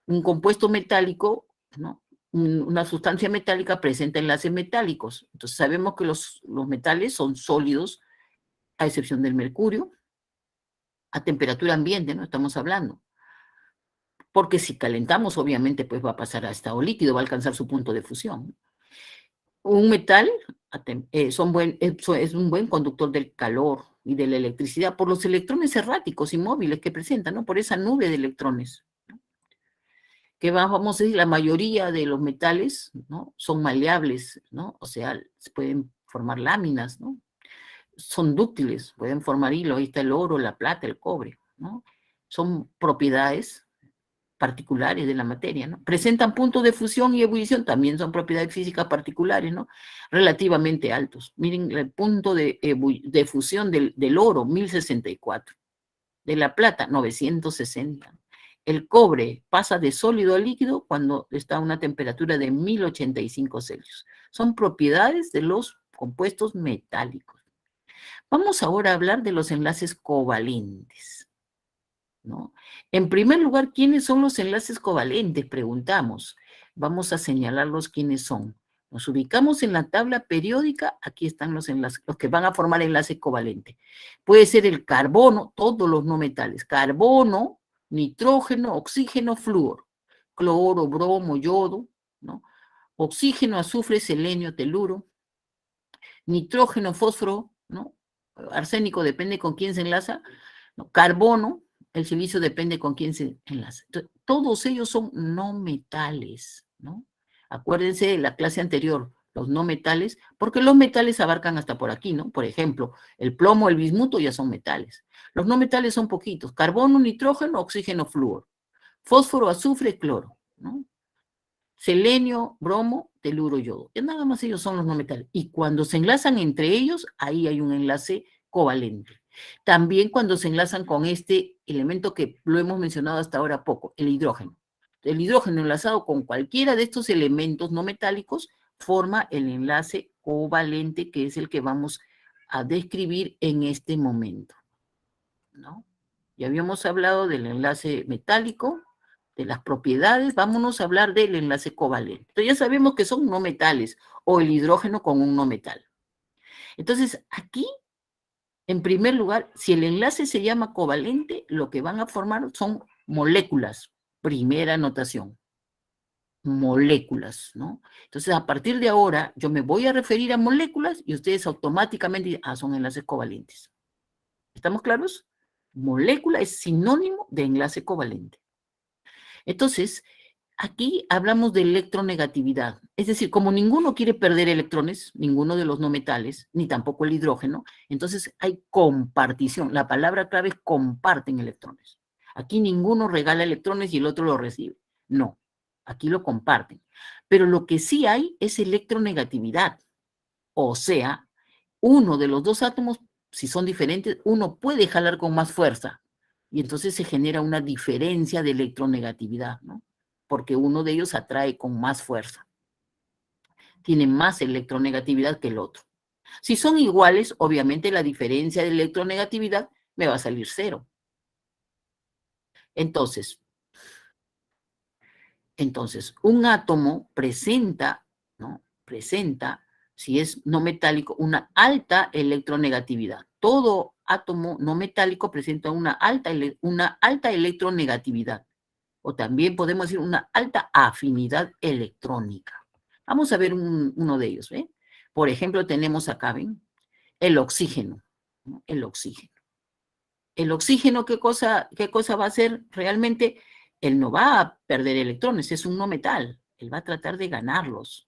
Un compuesto metálico, ¿no?, una sustancia metálica presenta enlaces metálicos. Entonces, sabemos que los metales son sólidos, a excepción del mercurio, a temperatura ambiente, ¿no?, estamos hablando. Porque si calentamos, obviamente, pues va a pasar a estado líquido, va a alcanzar su punto de fusión. Un metal es un buen conductor del calor y de la electricidad por los electrones erráticos y móviles que presenta, ¿no?, por esa nube de electrones. ¿Qué más vamos a decir? La mayoría de los metales, ¿no?, son maleables, ¿no? O sea, se pueden formar láminas, ¿no? Son dúctiles, pueden formar hilo. Ahí está el oro, la plata, el cobre, ¿no? Son propiedades particulares de la materia, ¿no? Presentan puntos de fusión y ebullición, también son propiedades físicas particulares, ¿no? Relativamente altos. Miren el punto de fusión del oro, 1064. De la plata, 960. El cobre pasa de sólido a líquido cuando está a una temperatura de 1085 Celsius. Son propiedades de los compuestos metálicos. Vamos ahora a hablar de los enlaces covalentes, ¿no? En primer lugar, ¿quiénes son los enlaces covalentes? Preguntamos. Vamos a señalarlos quiénes son. Nos ubicamos en la tabla periódica, aquí están los enlaces, los que van a formar enlace covalente. Puede ser el carbono, todos los no metales, carbono, nitrógeno, oxígeno, flúor, cloro, bromo, yodo, ¿no? Oxígeno, azufre, selenio, teluro, nitrógeno, fósforo, ¿no? Arsénico, depende con quién se enlaza, ¿no? Carbono, el silicio depende con quién se enlaza. Entonces, todos ellos son no metales, ¿no? Acuérdense de la clase anterior, los no metales, porque los metales abarcan hasta por aquí, ¿no? Por ejemplo, el plomo, el bismuto ya son metales. Los no metales son poquitos, carbono, nitrógeno, oxígeno, flúor, fósforo, azufre, cloro, ¿no? Selenio, bromo, teluro, yodo. Y nada más ellos son los no metales. Y cuando se enlazan entre ellos, ahí hay un enlace covalente. También cuando se enlazan con este elemento que lo hemos mencionado hasta ahora poco, el hidrógeno. El hidrógeno enlazado con cualquiera de estos elementos no metálicos forma el enlace covalente, que es el que vamos a describir en este momento, ¿no? Ya habíamos hablado del enlace metálico, de las propiedades. Vámonos a hablar del enlace covalente. Entonces ya sabemos que son no metales, o el hidrógeno con un no metal. Entonces, aquí, en primer lugar, si el enlace se llama covalente, lo que van a formar son moléculas. Primera notación. Moléculas, ¿no? Entonces, a partir de ahora, yo me voy a referir a moléculas y ustedes automáticamente dicen, son enlaces covalentes. ¿Estamos claros? Molécula es sinónimo de enlace covalente. Entonces, aquí hablamos de electronegatividad. Es decir, como ninguno quiere perder electrones, ninguno de los no metales, ni tampoco el hidrógeno, entonces hay compartición. La palabra clave es comparten electrones. Aquí ninguno regala electrones y el otro lo recibe. No, aquí lo comparten. Pero lo que sí hay es electronegatividad. O sea, uno de los dos átomos, si son diferentes, uno puede jalar con más fuerza. Y entonces se genera una diferencia de electronegatividad, ¿no? Porque uno de ellos atrae con más fuerza. Tiene más electronegatividad que el otro. Si son iguales, obviamente la diferencia de electronegatividad me va a salir cero. Entonces, un átomo presenta, ¿no? Presenta, si es no metálico, una alta electronegatividad. Todo átomo no metálico presenta una alta electronegatividad. O también podemos decir una alta afinidad electrónica. Vamos a ver uno de ellos, ¿eh? Por ejemplo, tenemos acá, ¿ven? El oxígeno, ¿no? El oxígeno. El oxígeno, ¿qué cosa va a hacer realmente? Él no va a perder electrones, es un no metal. Él va a tratar de ganarlos.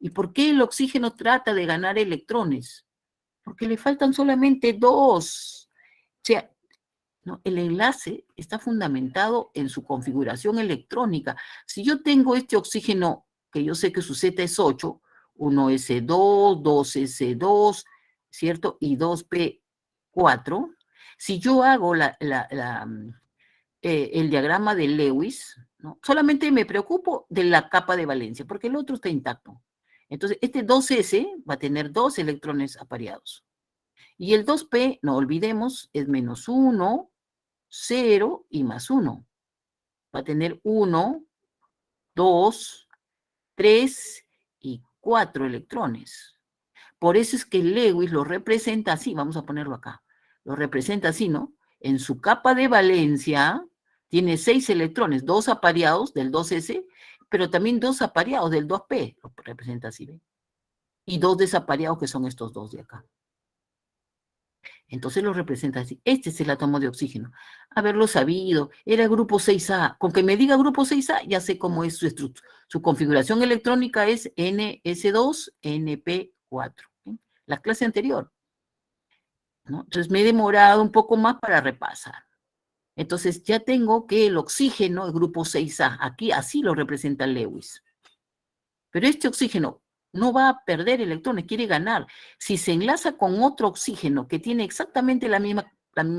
¿Y por qué el oxígeno trata de ganar electrones? Porque le faltan solamente dos. O sea, ¿no? El enlace está fundamentado en su configuración electrónica. Si yo tengo este oxígeno, que yo sé que su Z es 8, 1s2, 2s2, ¿cierto? Y 2p4. Si yo hago el diagrama de Lewis, ¿no? Solamente me preocupo de la capa de valencia, porque el otro está intacto. Entonces, este 2s va a tener 2 electrones apareados. Y el 2p, no olvidemos, es menos 1, 0 y más 1. Va a tener 1, 2, 3 y 4 electrones. Por eso es que Lewis lo representa así, vamos a ponerlo acá. Lo representa así, ¿no? En su capa de valencia tiene 6 electrones, 2 apareados del 2s, pero también 2 apareados del 2p, lo representa así, ¿ven? Y 2 desapareados que son estos dos de acá. Entonces lo representa así. Este es el átomo de oxígeno. Haberlo sabido. Era grupo 6A. Con que me diga grupo 6A, ya sé cómo es su configuración electrónica es NS2NP4. ¿Sí? La clase anterior, ¿no? Entonces me he demorado un poco más para repasar. Entonces ya tengo que el oxígeno es grupo 6A. Aquí así lo representa Lewis. Pero este oxígeno no va a perder electrones, quiere ganar. Si se enlaza con otro oxígeno que tiene exactamente la misma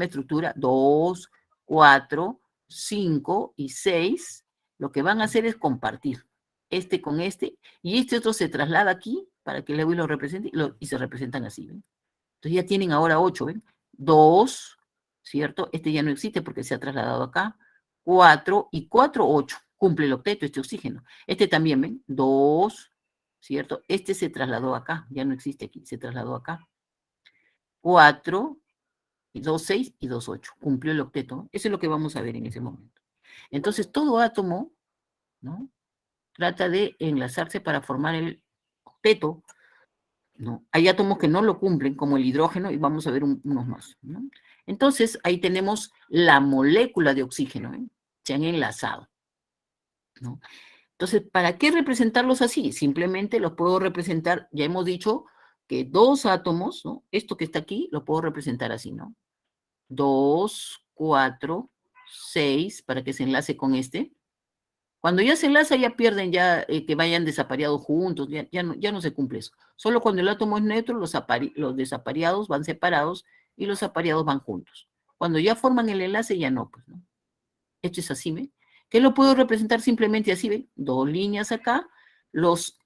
estructura, 2, 4, 5 y 6, lo que van a hacer es compartir este con este, y este otro se traslada aquí para que Lewis lo represente y se representan así. ¿Ven? Entonces ya tienen ahora 8, ¿ven? 2, ¿cierto? Este ya no existe porque se ha trasladado acá. 4 y 4, 8. Cumple el octeto este oxígeno. Este también, ¿ven? 2, ¿cierto? Este se trasladó acá, ya no existe aquí, se trasladó acá. 4, y 2, 6 y 2, 8. Cumplió el octeto. Eso es lo que vamos a ver en ese momento. Entonces, todo átomo, ¿no? Trata de enlazarse para formar el octeto, ¿no? Hay átomos que no lo cumplen, como el hidrógeno, y vamos a ver unos más, ¿no? Entonces, ahí tenemos la molécula de oxígeno, ¿eh? Se han enlazado, ¿no? Entonces, ¿para qué representarlos así? Simplemente los puedo representar, ya hemos dicho que dos átomos, ¿no? Esto que está aquí, lo puedo representar así, ¿no? 2, 4, 6, para que se enlace con este. Cuando ya se enlaza, ya pierden ya que vayan desapareados juntos, ya no se cumple eso. Solo cuando el átomo es neutro, los desapareados van separados y los apareados van juntos. Cuando ya forman el enlace, ya no, pues, ¿no? Esto es así, ¿ven? ¿Qué lo puedo representar simplemente así, ven? Dos líneas acá,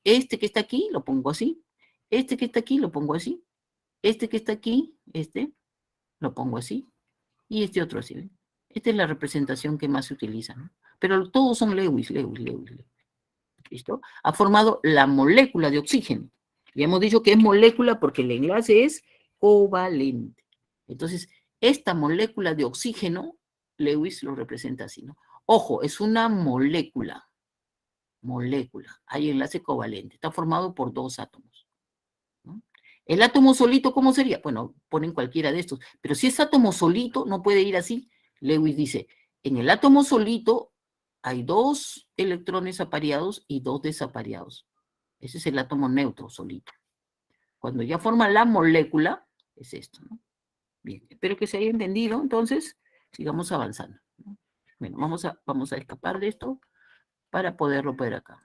este que está aquí, lo pongo así, este que está aquí, lo pongo así, este que está aquí, lo pongo así, y este otro así, ¿ven? Esta es la representación que más se utiliza, ¿no? Pero todos son Lewis. ¿Listo? Ha formado la molécula de oxígeno. Ya hemos dicho que es molécula porque el enlace es covalente. Entonces, esta molécula de oxígeno, Lewis lo representa así, ¿no? Ojo, es una molécula. Hay enlace covalente. Está formado por dos átomos, ¿no? El átomo solito, ¿cómo sería? Bueno, ponen cualquiera de estos. Pero si es átomo solito, no puede ir así. Lewis dice, en el átomo solito hay dos electrones apareados y dos desapareados. Ese es el átomo neutro solito. Cuando ya forma la molécula, es esto, ¿no? Bien, espero que se haya entendido. Entonces, sigamos avanzando, ¿no? Bueno, vamos a escapar de esto para poderlo ver acá.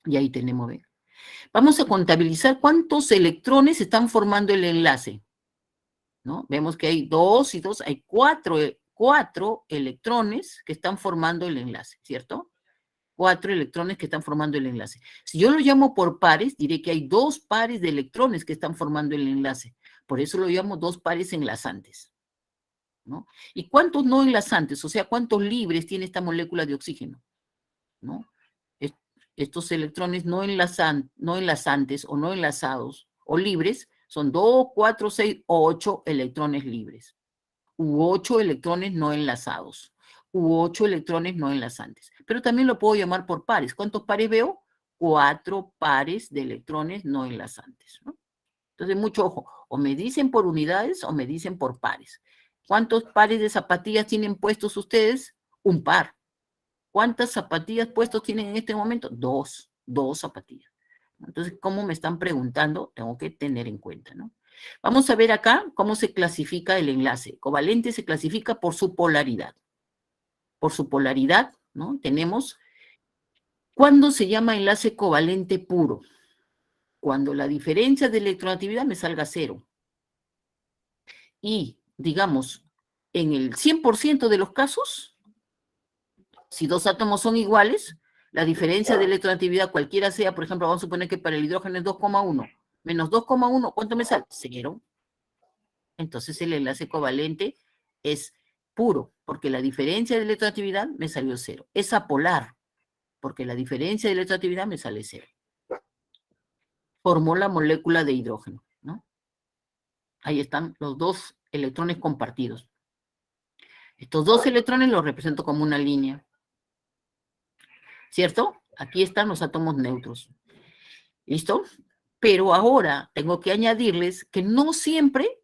Y ahí tenemos, ¿ven? Vamos a contabilizar cuántos electrones están formando el enlace, ¿no? Vemos que hay 2 y 2, hay 4 electrones que están formando el enlace, ¿cierto? 4 electrones que están formando el enlace. Si yo lo llamo por pares, diré que hay 2 pares de electrones que están formando el enlace. Por eso lo llamo 2 pares enlazantes, ¿no? ¿Y cuántos no enlazantes? O sea, ¿cuántos libres tiene esta molécula de oxígeno? ¿No? Estos electrones no enlazantes o no enlazados o libres son 2, 4, 6, 8 electrones libres. U 8 electrones no enlazados. U 8 electrones no enlazantes. Pero también lo puedo llamar por pares. ¿Cuántos pares veo? 4 pares de electrones no enlazantes, ¿no? Entonces, mucho ojo. O me dicen por unidades o me dicen por pares. ¿Cuántos pares de zapatillas tienen puestos ustedes? Un par. ¿Cuántas zapatillas puestos tienen en este momento? Dos zapatillas. Entonces, ¿cómo me están preguntando? Tengo que tener en cuenta, ¿no? Vamos a ver acá cómo se clasifica el enlace. Covalente se clasifica por su polaridad. Por su polaridad, ¿no? Tenemos, ¿cuándo se llama enlace covalente puro? Cuando la diferencia de electronegatividad me salga cero. Y, digamos, en el 100% de los casos, si dos átomos son iguales, la diferencia de electronegatividad, cualquiera sea, por ejemplo, vamos a suponer que para el hidrógeno es 2,1. Menos 2,1, ¿cuánto me sale? 0. Entonces el enlace covalente es puro, porque la diferencia de electronegatividad me salió 0. Es apolar, porque la diferencia de electronegatividad me sale 0. Formó la molécula de hidrógeno, ¿no? Ahí están los dos electrones compartidos. Estos dos electrones los represento como una línea, ¿cierto? Aquí están los átomos neutros. ¿Listo? Pero ahora tengo que añadirles que no siempre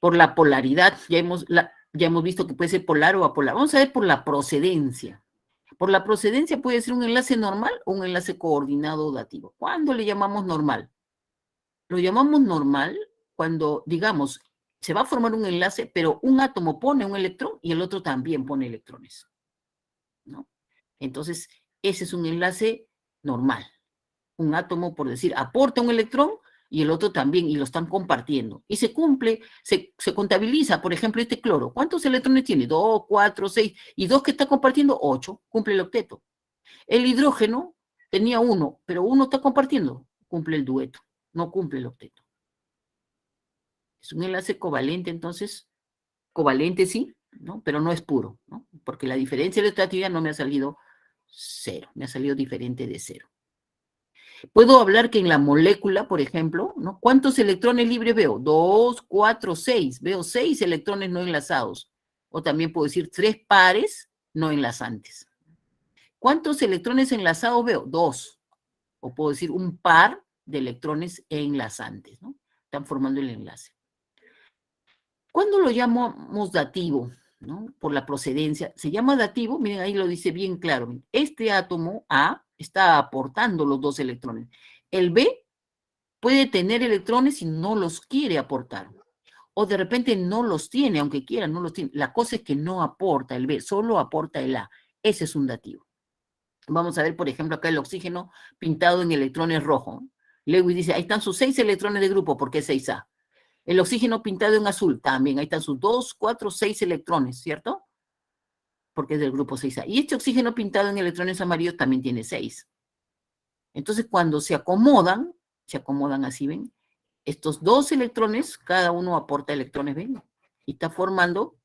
Por la polaridad, ya hemos visto que puede ser polar o apolar. Vamos a ver por la procedencia. Por la procedencia puede ser un enlace normal o un enlace coordinado dativo. ¿Cuándo le llamamos normal? Lo llamamos normal cuando, digamos, se va a formar un enlace, pero un átomo pone un electrón y el otro también pone electrones, ¿no? Entonces, ese es un enlace normal. Un átomo, por decir, aporta un electrón y el otro también, y lo están compartiendo. Y se cumple, se contabiliza, por ejemplo, este cloro. ¿Cuántos electrones tiene? 2, 4, 6, y 2 que está compartiendo, 8, cumple el octeto. El hidrógeno tenía 1, pero 1 está compartiendo, cumple el dueto, no cumple el octeto. Es un enlace covalente, entonces, covalente sí, ¿no? Pero no es puro, ¿no? Porque la diferencia de electroactividad no me ha salido 0, me ha salido diferente de 0. Puedo hablar que en la molécula, por ejemplo, ¿no? ¿Cuántos electrones libres veo? 2, 4, 6. Veo 6 electrones no enlazados. O también puedo decir 3 pares no enlazantes. ¿Cuántos electrones enlazados veo? 2. O puedo decir un par de electrones enlazantes, ¿no? Están formando el enlace. ¿Cuándo lo llamamos dativo? ¿No? Por la procedencia. Se llama dativo, miren, ahí lo dice bien claro. Este átomo A está aportando los 2 electrones. El B puede tener electrones y no los quiere aportar. O de repente no los tiene, aunque quiera, no los tiene. La cosa es que no aporta el B, solo aporta el A. Ese es un dativo. Vamos a ver, por ejemplo, acá el oxígeno pintado en electrones rojos. Lewis dice, ahí están sus 6 electrones de grupo, porque es 6A. El oxígeno pintado en azul, también, ahí están sus 2, 4, 6 electrones, ¿cierto? Porque es del grupo 6A. Y este oxígeno pintado en electrones amarillos también tiene 6. Entonces, cuando se acomodan así, ¿ven? Estos 2 electrones, cada uno aporta electrones, ¿ven? Y está formando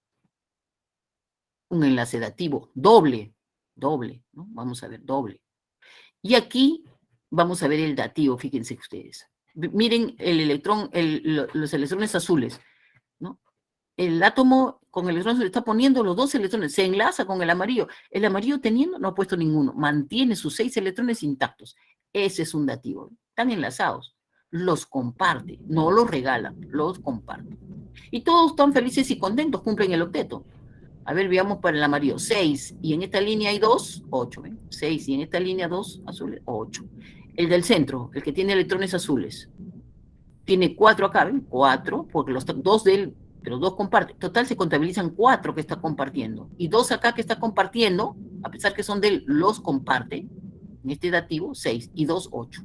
un enlace dativo, doble, ¿no? Vamos a ver, doble. Y aquí vamos a ver el dativo, fíjense ustedes. Miren el electrón, los electrones azules, ¿no? El átomo con el electrón azul está poniendo los 2 electrones, se enlaza con el amarillo. El amarillo teniendo, no ha puesto ninguno, mantiene sus 6 electrones intactos. Ese es un dativo. Están enlazados. Los comparte, no los regala, los comparte. Y todos están felices y contentos, cumplen el octeto. A ver, veamos para el amarillo. 6, y en esta línea hay 2, 8. ¿ven? 6, y en esta línea 2 azules, 8. El del centro, el que tiene electrones azules, tiene 4 acá, ¿ven? 4, porque los 2 de él, pero 2 comparten. Total se contabilizan 4 que está compartiendo. Y 2 acá que está compartiendo, a pesar que son de él, los comparte. En este dativo, 6, y 2, 8.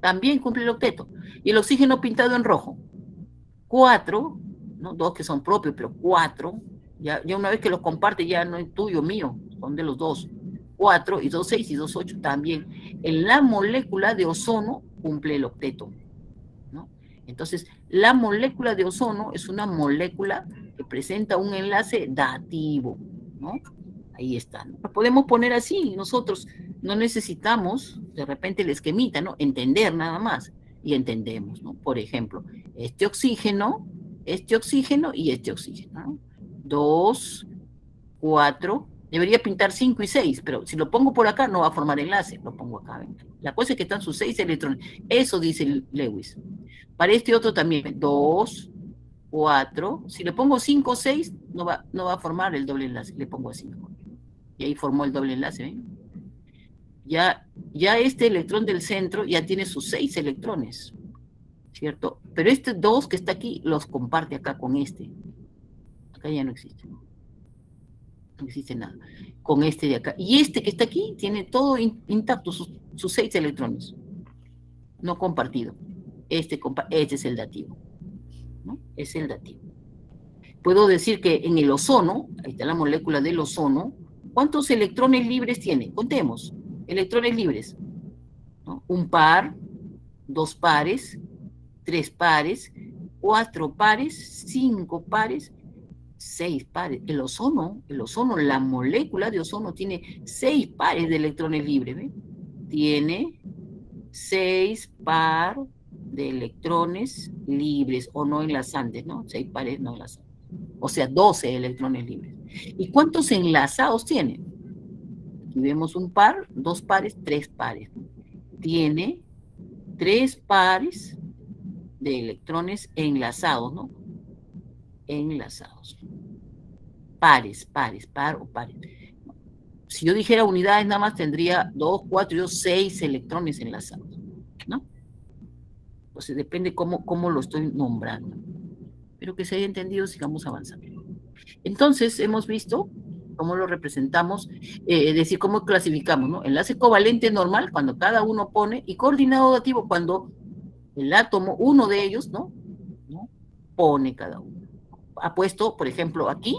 También cumple el octeto. Y el oxígeno pintado en rojo, 4, ¿no? 2 que son propios, pero 4, ya una vez que los comparte ya no es tuyo, mío, son de los 2. 4 y 2, 6 y 2, 8 también. En la molécula de ozono cumple el octeto, ¿no? Entonces, la molécula de ozono es una molécula que presenta un enlace dativo, ¿no? Ahí está, ¿no? Lo podemos poner así, nosotros no necesitamos de repente el esquemita, ¿no? Entender nada más, y entendemos, ¿no? Por ejemplo, este oxígeno y este oxígeno, ¿no? 2, 4, debería pintar 5 y 6, pero si lo pongo por acá no va a formar enlace, lo pongo acá, ¿ven? La cosa es que están sus 6 electrones, eso dice Lewis. Para este otro también, 2, 4, si le pongo 5 o 6, no va a formar el doble enlace, le pongo 5. Y ahí formó el doble enlace, ¿ven? Ya este electrón del centro ya tiene sus 6 electrones, ¿cierto? Pero este 2 que está aquí los comparte acá con este. Acá ya no existe. No existe nada. Con este de acá. Y este que está aquí tiene todo intacto, sus 6 electrones. No compartido. Este es el dativo, ¿no? Es el dativo. Puedo decir que en el ozono, ahí está la molécula del ozono, ¿cuántos electrones libres tiene? Contemos. Electrones libres, ¿no? Un par, 2 pares, 3 pares, 4 pares, 5 pares, 6 pares. El ozono, la molécula de ozono tiene 6 pares de electrones libres, ¿ven? Tiene 6 par de electrones libres o no enlazantes, ¿no? 6 pares no enlazantes. O sea, 12 electrones libres. ¿Y cuántos enlazados tiene? Aquí vemos un par, 2 pares, 3 pares. Tiene 3 pares de electrones enlazados, ¿no? enlazados. Pares, par o pares. Si yo dijera unidades, nada más tendría 2, 4 y 2, 6 electrones enlazados, ¿no? Entonces depende cómo lo estoy nombrando. Espero que se haya entendido, sigamos avanzando. Entonces, hemos visto cómo lo representamos, es decir, cómo clasificamos, ¿no? Enlace covalente normal, cuando cada uno pone, y coordinado dativo, cuando el átomo, uno de ellos, ¿no? Pone cada uno. Ha puesto, por ejemplo, aquí,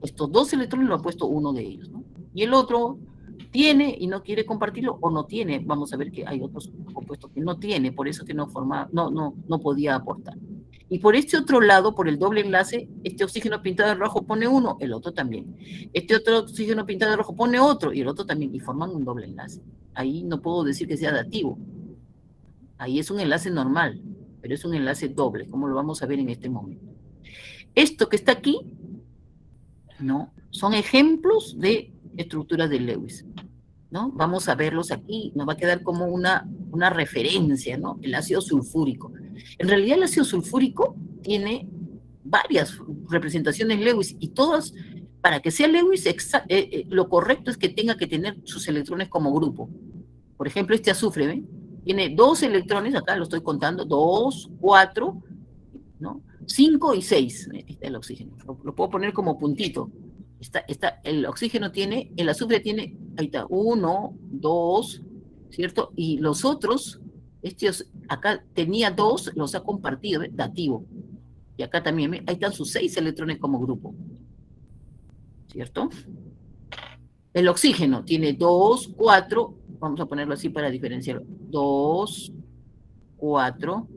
estos 2 electrones lo ha puesto uno de ellos, ¿no? Y el otro tiene y no quiere compartirlo, o no tiene. Vamos a ver que hay otros compuestos que no tiene, por eso que no podía aportar. Y por este otro lado, por el doble enlace, este oxígeno pintado de rojo pone uno, el otro también. Este otro oxígeno pintado de rojo pone otro, y el otro también, y forman un doble enlace. Ahí no puedo decir que sea dativo. Ahí es un enlace normal, pero es un enlace doble, como lo vamos a ver en este momento. Esto que está aquí, ¿no? Son ejemplos de estructuras de Lewis, ¿no? Vamos a verlos aquí, nos va a quedar como una referencia, ¿no? El ácido sulfúrico. En realidad el ácido sulfúrico tiene varias representaciones Lewis y todas, para que sea Lewis, lo correcto es que tenga que tener sus electrones como grupo. Por ejemplo, este azufre, ¿ven? Tiene 2 electrones, acá lo estoy contando, 2, 4, ¿no? 5 y 6. Ahí está el oxígeno. Lo puedo poner como puntito. El oxígeno tiene, el azufre tiene, ahí está, 1, 2, ¿cierto? Y los otros, acá tenía 2, los ha compartido, ¿ves? Dativo. Y acá también, ¿ves? Ahí están sus 6 electrones como grupo. ¿Cierto? El oxígeno tiene 2, 4, vamos a ponerlo así para diferenciarlo. 2, 4,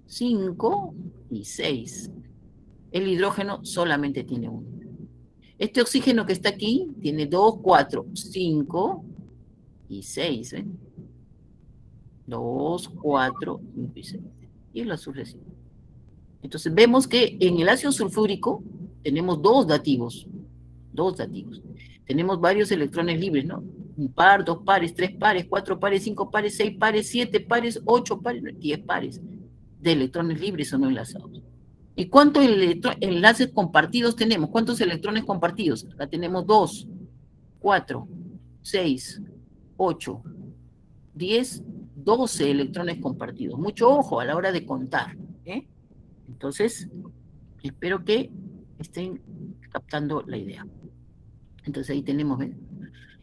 5 y 6. El hidrógeno solamente tiene 1. Este oxígeno que está aquí tiene 2, 4, 5 y 6. ¿eh? 2, 4, 5 y 6. Y el azufre 5. Entonces vemos que en el ácido sulfúrico tenemos 2 dativos. 2 dativos. Tenemos varios electrones libres, ¿no? Un par, 2 pares, 3 pares, 4 pares, 5 pares, 6 pares, 7 pares, 8 pares, 10 pares de electrones libres o no enlazados. ¿Y cuántos enlaces compartidos tenemos? ¿Cuántos electrones compartidos? Acá tenemos 2, 4, 6, 8, 10, 12 electrones compartidos. Mucho ojo a la hora de contar. ¿eh? Entonces, espero que estén captando la idea. Entonces ahí tenemos, ¿ven?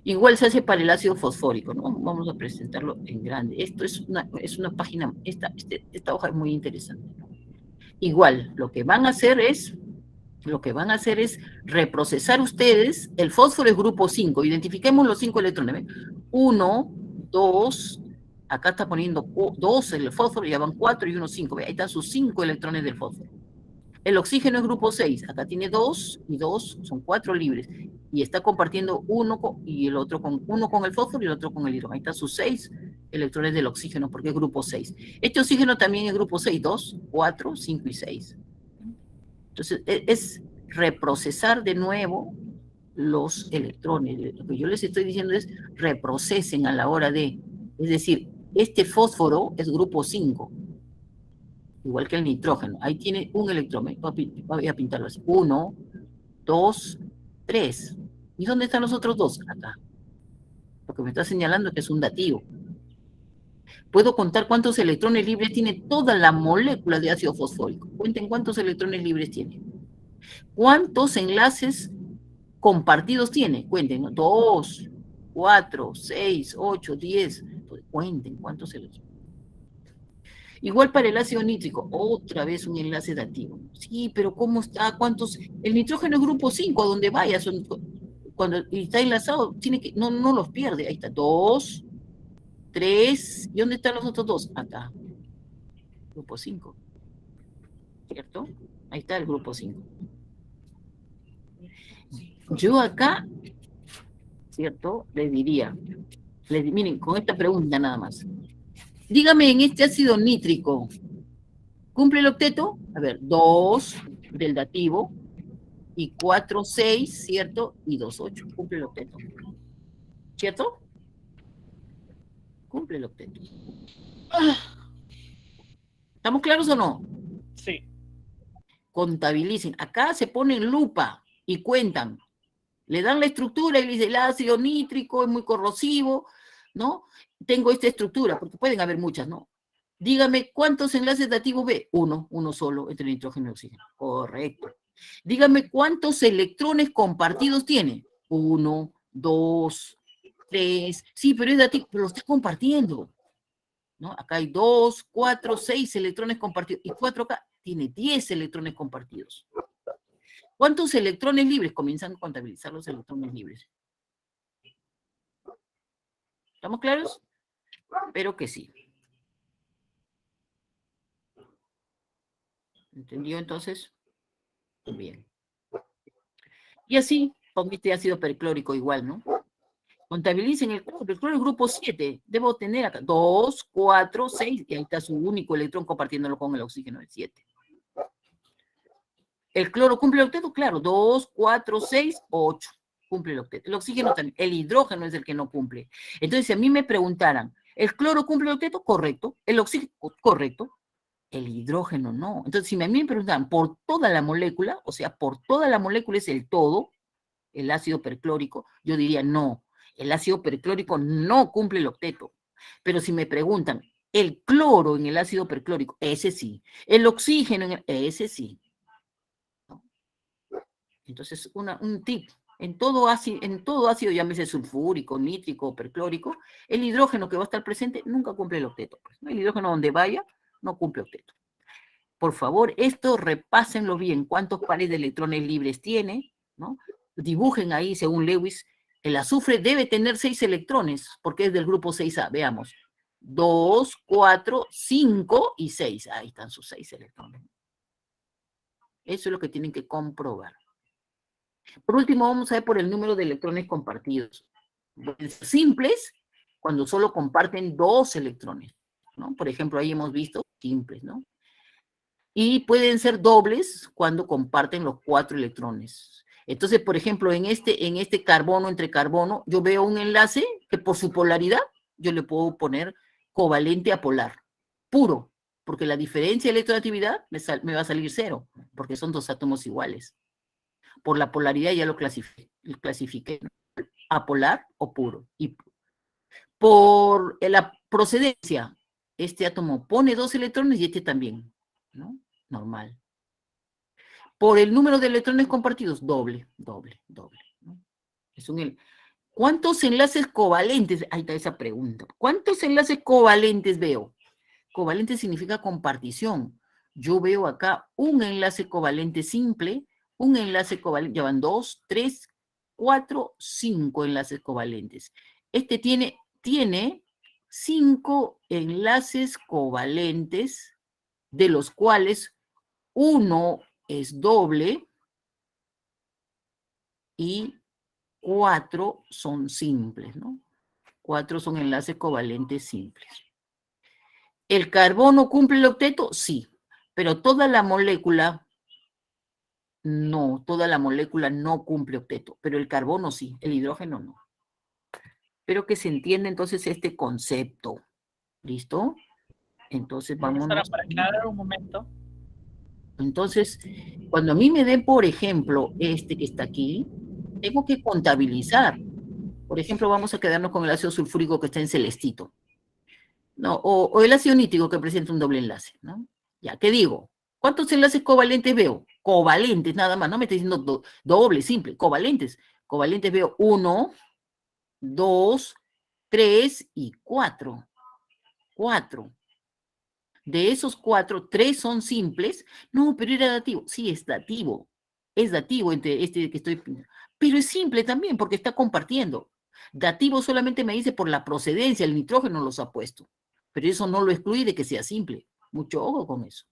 Igual se hace para el ácido fosfórico, ¿no? Vamos a presentarlo en grande. Esto es una página, esta hoja es muy interesante. Igual, lo que van a hacer es reprocesar ustedes, el fósforo es grupo 5, identifiquemos los 5 electrones, ¿ven? 1, 2, acá está poniendo 2 el fósforo, ya van 4 y 1, 5, ahí están sus 5 electrones del fósforo. El oxígeno es grupo 6, acá tiene 2 y 2, son 4 libres, y está compartiendo uno con el fósforo y el otro con el hidrógeno. Ahí están sus 6 electrones del oxígeno, porque es grupo 6. Este oxígeno también es grupo 6, 2, 4, 5 y 6. Entonces, es reprocesar de nuevo los electrones. Lo que yo les estoy diciendo es reprocesen a la hora de, es decir, este fósforo es grupo 5, igual que el nitrógeno. Ahí tiene un electrón. Voy a pintarlo así. 1, 2, 3. ¿Y dónde están los otros 2? Acá. Lo que me está señalando es que es un dativo. Puedo contar cuántos electrones libres tiene toda la molécula de ácido fosfórico. Cuenten cuántos electrones libres tiene. ¿Cuántos enlaces compartidos tiene? Cuenten, ¿no? 2, 4, 6, 8, 10. Pues cuenten cuántos electrones. Igual para el ácido nítrico, otra vez un enlace dativo. Sí, pero ¿cómo está? ¿Cuántos? El nitrógeno es grupo 5, a donde vaya. Cuando está enlazado, no los pierde. Ahí está, 2, 3. ¿Y dónde están los otros 2? Acá. Grupo 5. ¿Cierto? Ahí está el grupo 5. Yo acá, ¿cierto? Les diría, miren, con esta pregunta nada más. Dígame, en este ácido nítrico, ¿cumple el octeto? A ver, 2 del dativo y 4, 6, ¿cierto? Y 2, 8. Cumple el octeto. ¿Cierto? Cumple el octeto. ¿Estamos claros o no? Sí. contabilicen. Acá se ponen lupa y cuentan. Le dan la estructura y le dicen, el ácido nítrico es muy corrosivo, ¿no? Tengo esta estructura, porque pueden haber muchas, ¿no? Dígame, ¿cuántos enlaces dativos ve? Uno solo, entre nitrógeno y oxígeno. Correcto. Dígame, ¿cuántos electrones compartidos tiene? 1, 2, 3. Sí, pero es dativo, pero lo está compartiendo, ¿no? Acá hay 2, 4, 6 electrones compartidos. Y 4 acá tiene 10 electrones compartidos. ¿Cuántos electrones libres? Comienzan a contabilizar los electrones libres. ¿Estamos claros? Espero que sí. ¿Entendió entonces? Bien. Y así, con este ácido perclórico igual, ¿no? Contabilicen el cloro. El cloro es grupo 7. Debo tener acá 2, 4, 6. Y ahí está su único electrón compartiéndolo con el oxígeno de 7. ¿El cloro cumple el octeto? Claro. 2, 4, 6, 8. Cumple el octeto. El oxígeno también. El hidrógeno es el que no cumple. Entonces, si a mí me preguntaran, ¿el cloro cumple el octeto? Correcto. ¿El oxígeno? Correcto. El hidrógeno no. Entonces, si a mí me preguntan por toda la molécula, o sea, por toda la molécula es el todo, el ácido perclórico, yo diría no. El ácido perclórico no cumple el octeto. Pero si me preguntan, el cloro en el ácido perclórico, ese sí. El oxígeno, ese sí. ¿No? Entonces, un tip. En todo ácido, llámese sulfúrico, nítrico, perclórico, el hidrógeno que va a estar presente nunca cumple el octeto. Pues, ¿no? El hidrógeno donde vaya no cumple octeto. Por favor, esto repásenlo bien. ¿Cuántos pares de electrones libres tiene? ¿No? Dibujen ahí, según Lewis, el azufre debe tener 6 electrones, porque es del grupo 6A. Veamos. 2, 4, 5 y 6. Ahí están sus 6 electrones. Eso es lo que tienen que comprobar. Por último, vamos a ver por el número de electrones compartidos. Simples, cuando solo comparten 2 electrones, ¿no? Por ejemplo, ahí hemos visto simples, ¿no? Y pueden ser dobles cuando comparten los 4 electrones. Entonces, por ejemplo, en este carbono entre carbono, yo veo un enlace que por su polaridad yo le puedo poner covalente a polar, puro, porque la diferencia de electronegatividad me va a salir 0, porque son 2 átomos iguales. Por la polaridad ya lo clasifiqué, ¿no? Apolar o puro. Y por la procedencia, este átomo pone 2 electrones y este también, ¿no? Normal. Por el número de electrones compartidos, doble. ¿No? ¿Cuántos enlaces covalentes? Ahí está esa pregunta. ¿Cuántos enlaces covalentes veo? Covalente significa compartición. Yo veo acá un enlace covalente simple, un enlace covalente, ya van 2, 3, 4, 5 enlaces covalentes. Este tiene 5 enlaces covalentes, de los cuales uno es doble y 4 son simples, ¿no? 4 son enlaces covalentes simples. ¿El carbono cumple el octeto? Sí, pero toda la molécula no cumple octeto, pero el carbono sí, el hidrógeno no. Espero que se entienda entonces este concepto. ¿Listo? Entonces vámonos. Para aclarar un momento. Entonces, cuando a mí me den, por ejemplo, este que está aquí, tengo que contabilizar. Por ejemplo, vamos a quedarnos con el ácido sulfúrico que está en celestito. No, o el ácido nítrico que presenta un doble enlace, ¿no? Ya, ¿qué digo? ¿Cuántos enlaces covalentes veo? Covalentes, nada más, no me estoy diciendo doble, simple, covalentes. Covalentes veo 1, 2, 3 y 4. 4. De esos 4, 3 son simples. No, pero era dativo. Sí, es dativo. Es dativo entre este que estoy... Pero es simple también porque está compartiendo. Dativo solamente me dice por la procedencia, el nitrógeno los ha puesto. Pero eso no lo excluye de que sea simple. Mucho ojo con eso.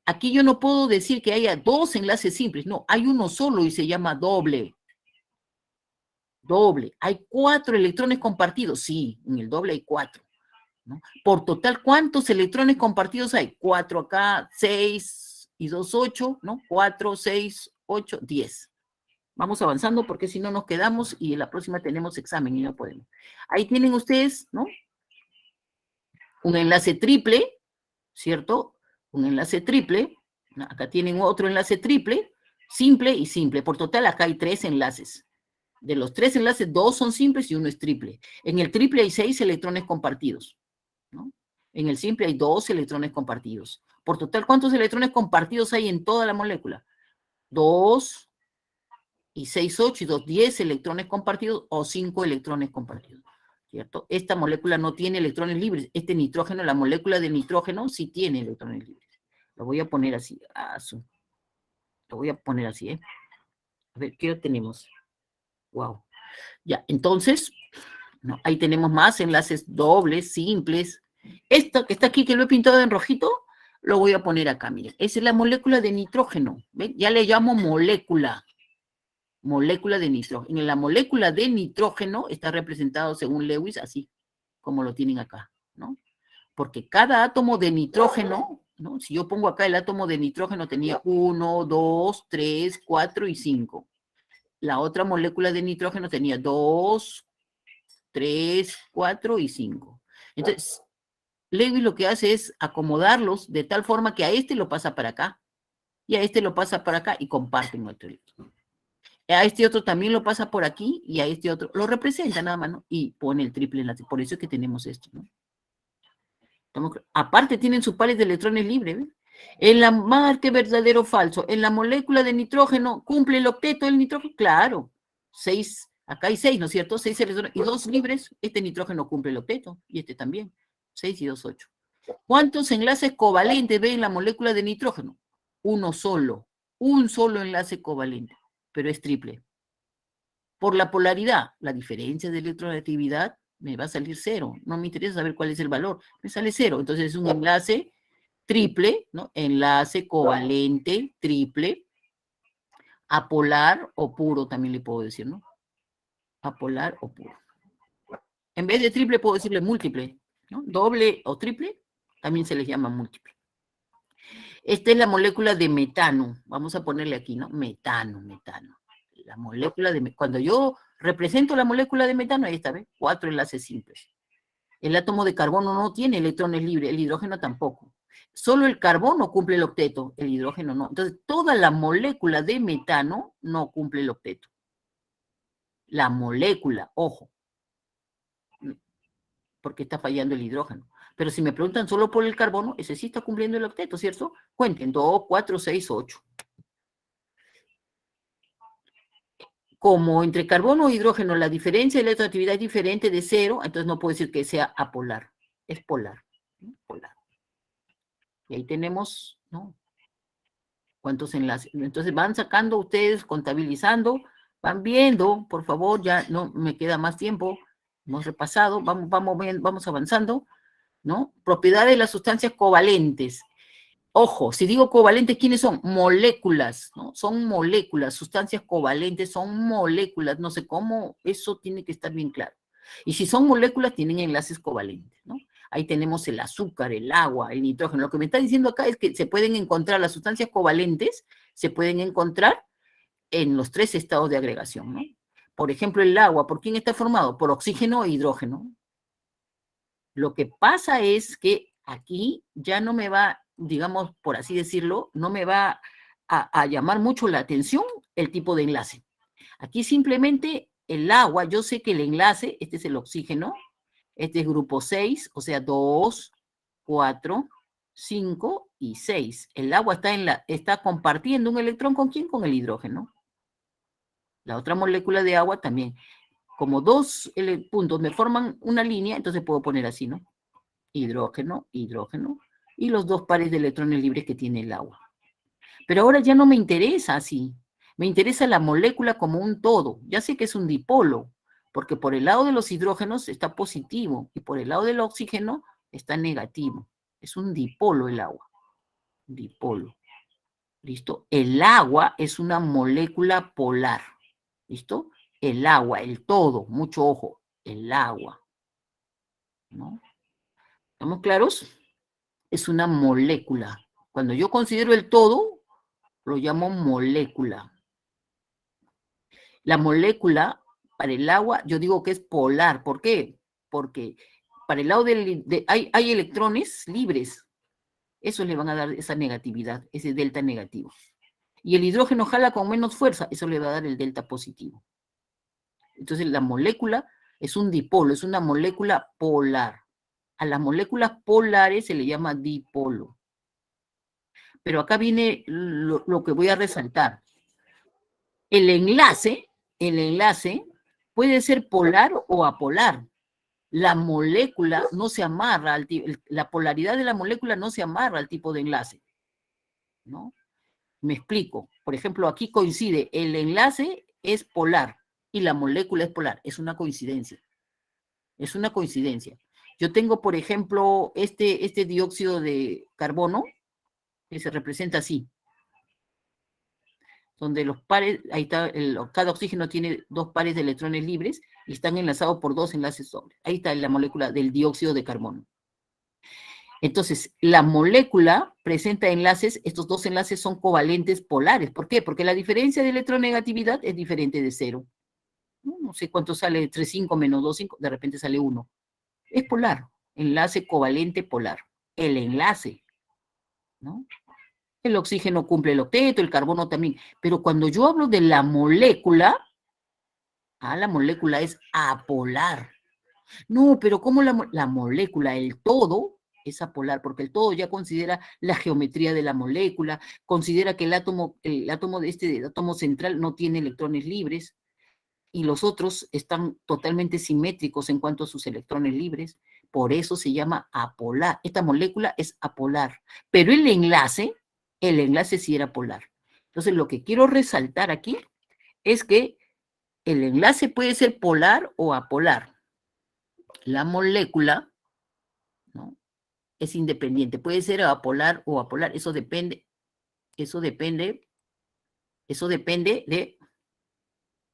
Aquí yo no puedo decir que haya 2 enlaces simples. No, hay uno solo y se llama doble. Doble. ¿Hay 4 electrones compartidos? Sí, en el doble hay 4. ¿No? Por total, ¿cuántos electrones compartidos hay? 4 acá, 6 y 2, 8, ¿no? 4, 6, 8, 10. Vamos avanzando porque si no nos quedamos y en la próxima tenemos examen y no podemos. Ahí tienen ustedes, ¿no? Un enlace triple, ¿cierto? Un enlace triple Acá tienen otro enlace triple, simple y simple. Por total, acá hay 3 enlaces. De los 3 enlaces, 2 son simples y 1 es triple. En el triple hay 6 electrones compartidos, ¿no? En el simple hay 2 electrones compartidos. Por total, ¿cuántos electrones compartidos hay en toda la molécula? 2 y 6, 8 y 2, 10 electrones compartidos o 5 electrones compartidos, ¿cierto? Esta molécula no tiene electrones libres. Este nitrógeno, la molécula de nitrógeno, sí tiene electrones libres. Lo voy a poner así. Lo voy a poner así, ¿eh? A ver, ¿qué tenemos? Wow. Ya, entonces, no, ahí tenemos más enlaces dobles, simples. Esto que está aquí, que lo he pintado en rojito, lo voy a poner acá, miren. Esa es la molécula de nitrógeno. ¿Ven? Ya le llamo molécula. Molécula de nitrógeno. En la molécula de nitrógeno está representado, según Lewis, así como lo tienen acá, ¿no? Porque cada átomo de nitrógeno, ¿no? Si yo pongo acá el átomo de nitrógeno, tenía 1, 2, 3, 4 y 5. La otra molécula de nitrógeno tenía 2, 3, 4 y 5. Entonces, Lewis lo que hace es acomodarlos de tal forma que a este lo pasa para acá, y a este lo pasa para acá, y comparten nuestro electrón. A este otro también lo pasa por aquí, y a este otro lo representa nada más, ¿no? Y pone el triple enlace. Por eso es que tenemos esto, ¿no? Aparte tienen sus pares de electrones libres, ¿ves? En la marque verdadero o falso, en la molécula de nitrógeno, ¿cumple el octeto del nitrógeno? Claro, 6, acá hay 6, ¿no es cierto? 6 electrones y 2 libres, este nitrógeno cumple el octeto, y este también, 6 y 2, 8. ¿Cuántos enlaces covalentes ve en la molécula de nitrógeno? Uno solo, un solo enlace covalente, pero es triple. Por la polaridad, la diferencia de electronegatividad me va a salir 0. No me interesa saber cuál es el valor, me sale 0. Entonces es un enlace triple, ¿no? Enlace covalente triple, apolar o puro también le puedo decir, ¿no? Apolar o puro. En vez de triple puedo decirle múltiple, ¿no? Doble o triple también se les llama múltiple. Esta es la molécula de metano. Vamos a ponerle aquí, ¿no? Metano. La molécula de... Cuando yo represento la molécula de metano, ahí está, ¿ves? 4 enlaces simples. El átomo de carbono no tiene electrones libres, el hidrógeno tampoco. Solo el carbono cumple el octeto, el hidrógeno no. Entonces, toda la molécula de metano no cumple el octeto. La molécula, ojo, porque está fallando el hidrógeno. Pero si me preguntan solo por el carbono, ese sí está cumpliendo el octeto, ¿cierto? Cuenten, 2, 4, 6, 8. Como entre carbono e hidrógeno la diferencia de electroactividad es diferente de 0, entonces no puedo decir que sea apolar, es polar, ¿no? Polar. Y ahí tenemos, ¿no? ¿Cuántos enlaces? Entonces van sacando ustedes, contabilizando, van viendo, por favor, ya no me queda más tiempo, hemos repasado, vamos avanzando, ¿no? Propiedades de las sustancias covalentes. Ojo, si digo covalentes, ¿quiénes son? Moléculas, ¿no? Son moléculas, sustancias covalentes son moléculas, no sé cómo, eso tiene que estar bien claro. Y si son moléculas, tienen enlaces covalentes, ¿no? Ahí tenemos el azúcar, el agua, el nitrógeno. Lo que me está diciendo acá es que se pueden encontrar las sustancias covalentes, se pueden encontrar en los 3 estados de agregación, ¿no? Por ejemplo, el agua, ¿por quién está formado? Por oxígeno e hidrógeno. Lo que pasa es que aquí ya no me va, digamos, por así decirlo, no me va a llamar mucho la atención el tipo de enlace. Aquí simplemente el agua, yo sé que el enlace, este es el oxígeno, este es grupo 6, o sea, 2, 4, 5 y 6. El agua está compartiendo un electrón ¿con quién? Con el hidrógeno. La otra molécula de agua también. Como 2 puntos me forman una línea, entonces puedo poner así, ¿no? Hidrógeno, hidrógeno, y los 2 pares de electrones libres que tiene el agua. Pero ahora ya no me interesa así. Me interesa la molécula como un todo. Ya sé que es un dipolo, porque por el lado de los hidrógenos está positivo y por el lado del oxígeno está negativo. Es un dipolo el agua. Dipolo. ¿Listo? El agua es una molécula polar. ¿Listo? El agua, el todo, mucho ojo, el agua. ¿No? ¿Estamos claros? Es una molécula. Cuando yo considero el todo, lo llamo molécula. La molécula para el agua, yo digo que es polar. ¿Por qué? Porque para el lado hay electrones libres. eso le van a dar esa negatividad, ese delta negativo. Y el hidrógeno jala con menos fuerza, eso le va a dar el delta positivo. Entonces la molécula es un dipolo, es una molécula polar. A las moléculas polares se le llama dipolo. Pero acá viene lo que voy a resaltar. El enlace puede ser polar o apolar. La molécula no se amarra, la polaridad de la molécula no se amarra al tipo de enlace, ¿no? Me explico. Por ejemplo, aquí coincide, el enlace es polar y la molécula es polar. Es una coincidencia. Es una coincidencia. Yo tengo, por ejemplo, este dióxido de carbono, que se representa así, donde los pares, ahí está, cada oxígeno tiene 2 pares de electrones libres y están enlazados por 2 enlaces dobles. Ahí está la molécula del dióxido de carbono. Entonces, la molécula presenta enlaces, estos 2 enlaces son covalentes polares. ¿Por qué? Porque la diferencia de electronegatividad es diferente de 0. No sé cuánto sale, 3,5 menos 2,5, de repente sale 1. Es polar, enlace covalente polar. El enlace, ¿no? El oxígeno cumple el octeto, el carbono también. Pero cuando yo hablo de la molécula es apolar. No, pero ¿cómo la molécula, el todo, es apolar? Porque el todo ya considera la geometría de la molécula, considera que el átomo el átomo central no tiene electrones libres y los otros están totalmente simétricos en cuanto a sus electrones libres. Por eso se llama apolar. Esta molécula es apolar. Pero el enlace sí era polar. Entonces, lo que quiero resaltar aquí es que el enlace puede ser polar o apolar. La molécula, ¿no?, es independiente. Puede ser apolar o apolar. Eso depende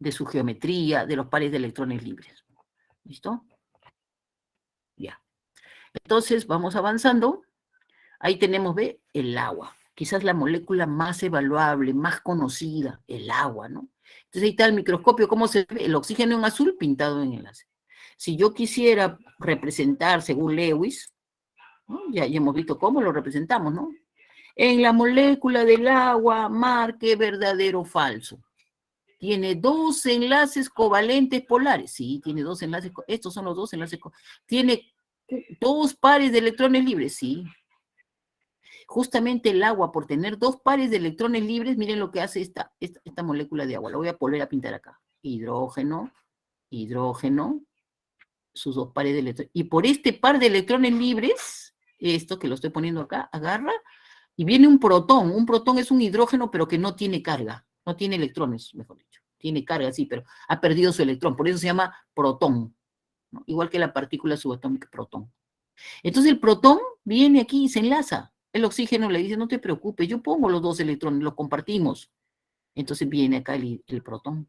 de su geometría, de los pares de electrones libres. ¿Listo? Ya. Entonces, vamos avanzando. Ahí tenemos, ¿ve? El agua. Quizás la molécula más evaluable, más conocida, el agua, ¿no? Entonces ahí está el microscopio, ¿cómo se ve? El oxígeno en azul pintado en enlace. Si yo quisiera representar, según Lewis, ¿no?, ya hemos visto cómo lo representamos, ¿no? En la molécula del agua, marque verdadero o falso. Tiene 2 enlaces covalentes polares. Sí, tiene 2 enlaces. Estos son los 2 enlaces. Tiene 2 pares de electrones libres. Sí. Justamente el agua, por tener 2 pares de electrones libres, miren lo que hace esta molécula de agua. La voy a volver a pintar acá. Hidrógeno, hidrógeno, sus 2 pares de electrones. Y por este par de electrones libres, esto que lo estoy poniendo acá, agarra, y viene un protón. Un protón es un hidrógeno, pero que no tiene carga. No tiene electrones, mejor dicho. Tiene carga, sí, pero ha perdido su electrón. Por eso se llama protón, ¿no? Igual que la partícula subatómica protón. Entonces el protón viene aquí y se enlaza. El oxígeno le dice, no te preocupes, yo pongo los 2 electrones, los compartimos. Entonces viene acá el protón.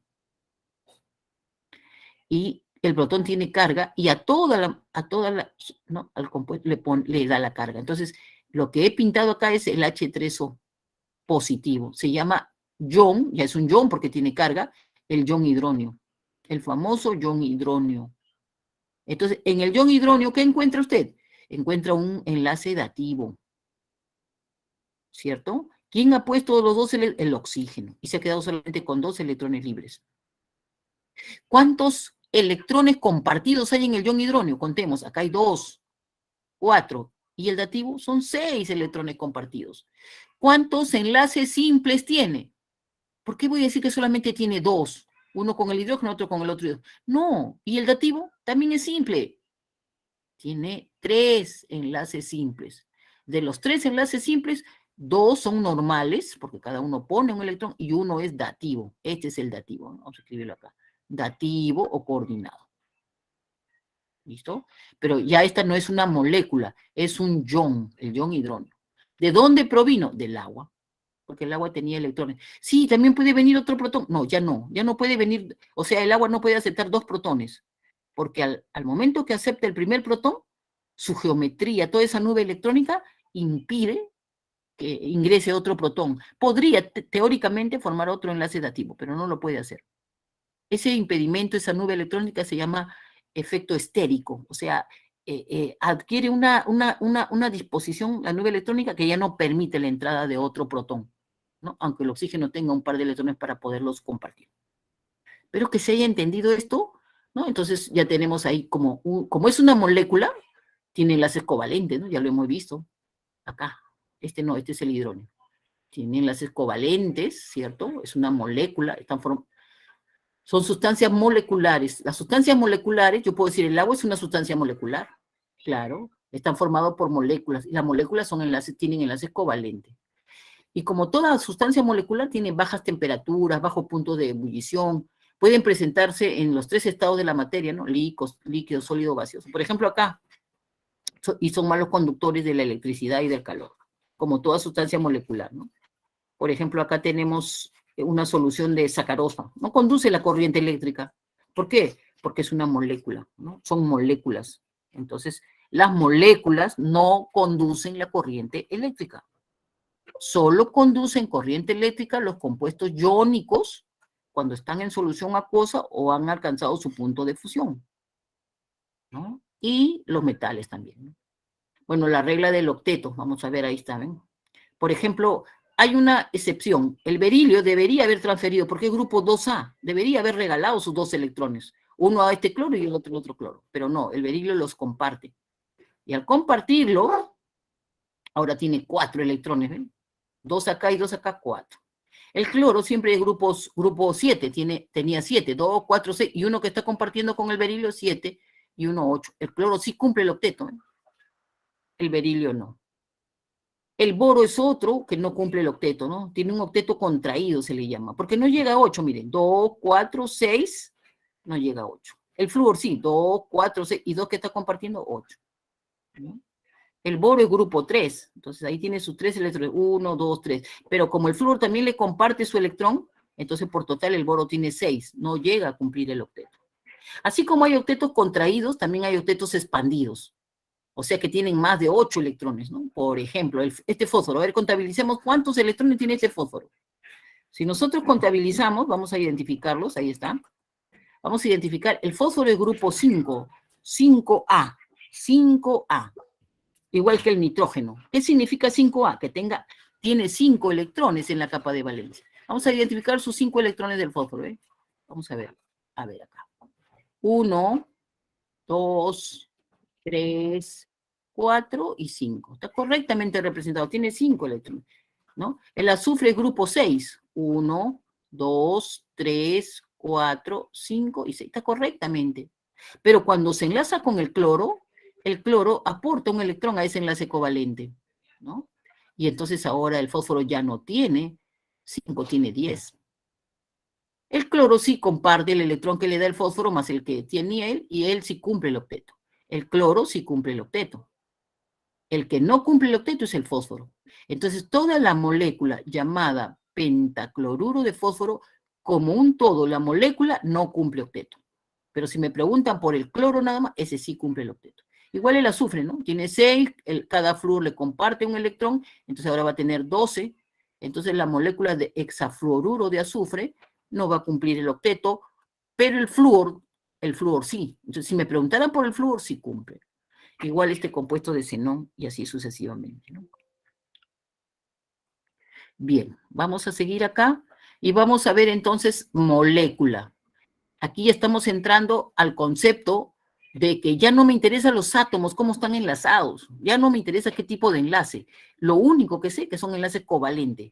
Y el protón tiene carga y a toda la ¿no?, al compuesto le da la carga. Entonces, lo que he pintado acá es el H3O positivo. Se llama ion, ya es un ion porque tiene carga, el ion hidronio. El famoso ion hidronio. Entonces, en el ion hidronio, ¿qué encuentra usted? Encuentra un enlace dativo, ¿cierto? ¿Quién ha puesto los 2 electrones? El oxígeno. Y se ha quedado solamente con 2 electrones libres. ¿Cuántos electrones compartidos hay en el ion hidronio? Contemos, acá hay 2, 4. ¿Y el dativo? Son 6 electrones compartidos. ¿Cuántos enlaces simples tiene? ¿Por qué voy a decir que solamente tiene 2? Uno con el hidrógeno, otro con el otro. No. ¿Y el dativo? También es simple. Tiene 3 enlaces simples. De los 3 enlaces simples, 2 son normales, porque cada uno pone un electrón, y uno es dativo. Este es el dativo. Vamos a escribirlo acá. Dativo o coordinado. ¿Listo? Pero ya esta no es una molécula, es un ion, el ion hidrógeno. ¿De dónde provino? Del agua, porque el agua tenía electrones. Sí, también puede venir otro protón. No, ya no puede venir, o sea, el agua no puede aceptar 2 protones, porque al momento que acepta el primer protón, su geometría, toda esa nube electrónica, impide que ingrese otro protón. Podría teóricamente formar otro enlace dativo, pero no lo puede hacer. Ese impedimento, esa nube electrónica se llama efecto estérico, o sea, adquiere una disposición, la nube electrónica, que ya no permite la entrada de otro protón, ¿no? Aunque el oxígeno tenga un par de electrones para poderlos compartir. Pero que se haya entendido esto, ¿no? Entonces ya tenemos ahí como es una molécula, tiene enlaces covalentes, ¿no? Ya lo hemos visto acá. Este no, este es el hidrógeno. Tiene enlaces covalentes, ¿cierto? Es una molécula, son sustancias moleculares. Las sustancias moleculares, yo puedo decir, el agua es una sustancia molecular, claro, están formados por moléculas, y las moléculas tienen enlaces covalentes. Y como toda sustancia molecular tiene bajas temperaturas, bajo punto de ebullición, pueden presentarse en los 3 estados de la materia, ¿no? Líquido, sólido, gaseoso. Por ejemplo, acá, y son malos conductores de la electricidad y del calor, como toda sustancia molecular, ¿no? Por ejemplo, acá tenemos una solución de sacarosa, no conduce la corriente eléctrica. ¿Por qué? Porque es una molécula, ¿no? Son moléculas. Entonces, las moléculas no conducen la corriente eléctrica. Solo conducen corriente eléctrica los compuestos iónicos cuando están en solución acuosa o han alcanzado su punto de fusión, ¿no? Y los metales también, ¿no? Bueno, la regla del octeto, vamos a ver, ahí está, ¿ven? Por ejemplo, hay una excepción. El berilio debería haber transferido, porque es grupo 2A, debería haber regalado sus 2 electrones, uno a este cloro y el otro al otro cloro, pero no, el berilio los comparte. Y al compartirlo, ahora tiene 4 electrones, ¿ven? 2 acá y 2 acá, 4. El cloro siempre es grupo 7, tenía 7, 2, 4, 6, y uno que está compartiendo con el berilio 7 y uno 8. El cloro sí cumple el octeto, ¿eh? El berilio no. El boro es otro que no cumple el octeto, ¿no? Tiene un octeto contraído, se le llama, porque no llega a 8, miren, 2, 4, 6, no llega a 8. El flúor sí, 2, 4, 6, y 2 que está compartiendo, 8. ¿No? El boro es grupo 3, entonces ahí tiene sus 3 electrones, 1, 2, 3. Pero como el flúor también le comparte su electrón, entonces por total el boro tiene 6, no llega a cumplir el octeto. Así como hay octetos contraídos, también hay octetos expandidos. O sea que tienen más de 8 electrones, ¿no? Por ejemplo, este fósforo, a ver, contabilicemos cuántos electrones tiene este fósforo. Si nosotros contabilizamos, vamos a identificarlos, ahí está. Vamos a identificar, el fósforo es grupo 5, 5A, 5A, igual que el nitrógeno. ¿Qué significa 5A? Que tiene 5 electrones en la capa de valencia. Vamos a identificar sus 5 electrones del fósforo, ¿eh? Vamos a ver acá. 1, 2, 3, 4 y 5. Está correctamente representado. Tiene 5 electrones, ¿no? El azufre es grupo 6. 1, 2, 3, 4, 5 y 6. Está correctamente. Pero cuando se enlaza con el cloro aporta un electrón a ese enlace covalente, ¿no? Y entonces ahora el fósforo ya no tiene 5, tiene 10. El cloro sí comparte el electrón que le da el fósforo más el que tiene él, y él sí cumple el octeto. El cloro sí cumple el octeto. El que no cumple el octeto es el fósforo. Entonces, toda la molécula llamada pentacloruro de fósforo, como un todo, la molécula no cumple octeto. Pero si me preguntan por el cloro nada más, ese sí cumple el octeto. Igual el azufre, ¿no? Tiene 6, cada flúor le comparte un electrón, entonces ahora va a tener 12. Entonces la molécula de hexafluoruro de azufre no va a cumplir el octeto, pero el flúor sí. Entonces, si me preguntaran por el flúor, sí cumple. Igual este compuesto de xenón y así sucesivamente, ¿no? Bien, vamos a seguir acá y vamos a ver entonces molécula. Aquí ya estamos entrando al concepto de que ya no me interesan los átomos, cómo están enlazados, ya no me interesa qué tipo de enlace. Lo único que sé que son enlaces covalentes,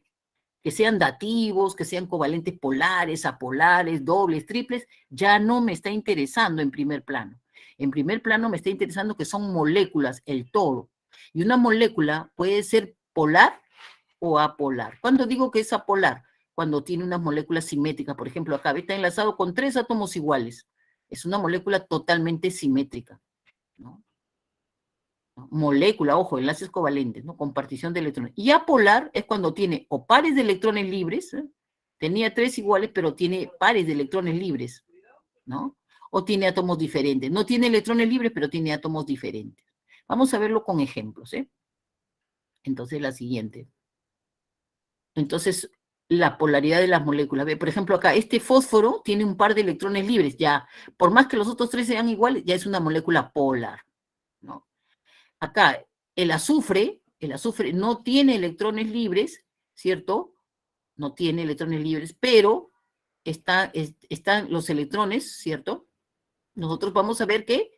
que sean dativos, que sean covalentes polares, apolares, dobles, triples, ya no me está interesando en primer plano. En primer plano me está interesando que son moléculas, el todo. Y una molécula puede ser polar o apolar. ¿Cuándo digo que es apolar? Cuando tiene unas moléculas simétricas. Por ejemplo, acá está enlazado con 3 átomos iguales. Es una molécula totalmente simétrica, ¿no? Molécula, ojo, enlaces covalentes, ¿no? Compartición de electrones. Y apolar es cuando tiene o pares de electrones libres, ¿eh? Tenía 3 iguales, pero tiene pares de electrones libres, ¿no? O tiene átomos diferentes. No tiene electrones libres, pero tiene átomos diferentes. Vamos a verlo con ejemplos, ¿eh? Entonces, la siguiente. Entonces, la polaridad de las moléculas. Por ejemplo, acá, este fósforo tiene un par de electrones libres, ya, por más que los otros 3 sean iguales, ya es una molécula polar, ¿no? acá, el azufre no tiene electrones libres, ¿cierto? No tiene electrones libres, pero están los electrones, ¿cierto? Nosotros vamos a ver que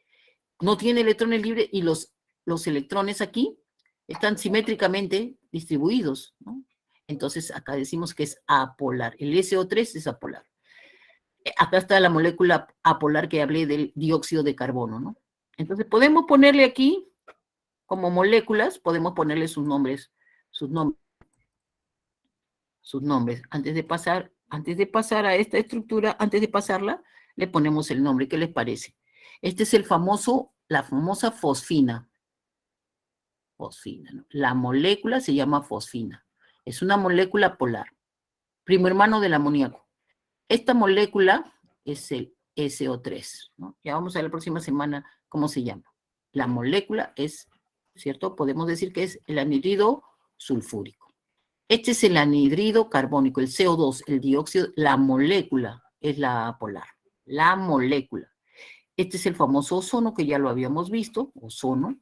no tiene electrones libres y los electrones aquí están simétricamente distribuidos, ¿no? Entonces, acá decimos que es apolar. El SO3 es apolar. Acá está la molécula apolar que hablé del dióxido de carbono, ¿no? Entonces, podemos ponerle aquí, como moléculas, podemos ponerle sus nombres, sus nombres, sus nombres. Antes de pasar a esta estructura, antes de pasarla, le ponemos el nombre. ¿Qué les parece? Este es la famosa fosfina. Fosfina, ¿no? La molécula se llama fosfina. Es una molécula polar. Primo hermano del amoníaco. Esta molécula es el SO3, ¿no? Ya vamos a ver la próxima semana cómo se llama. La molécula es, ¿cierto? Podemos decir que es el anhidrido sulfúrico. Este es el anhidrido carbónico, el CO2, el dióxido, la molécula es la polar. La molécula. Este es el famoso ozono que ya lo habíamos visto, ozono,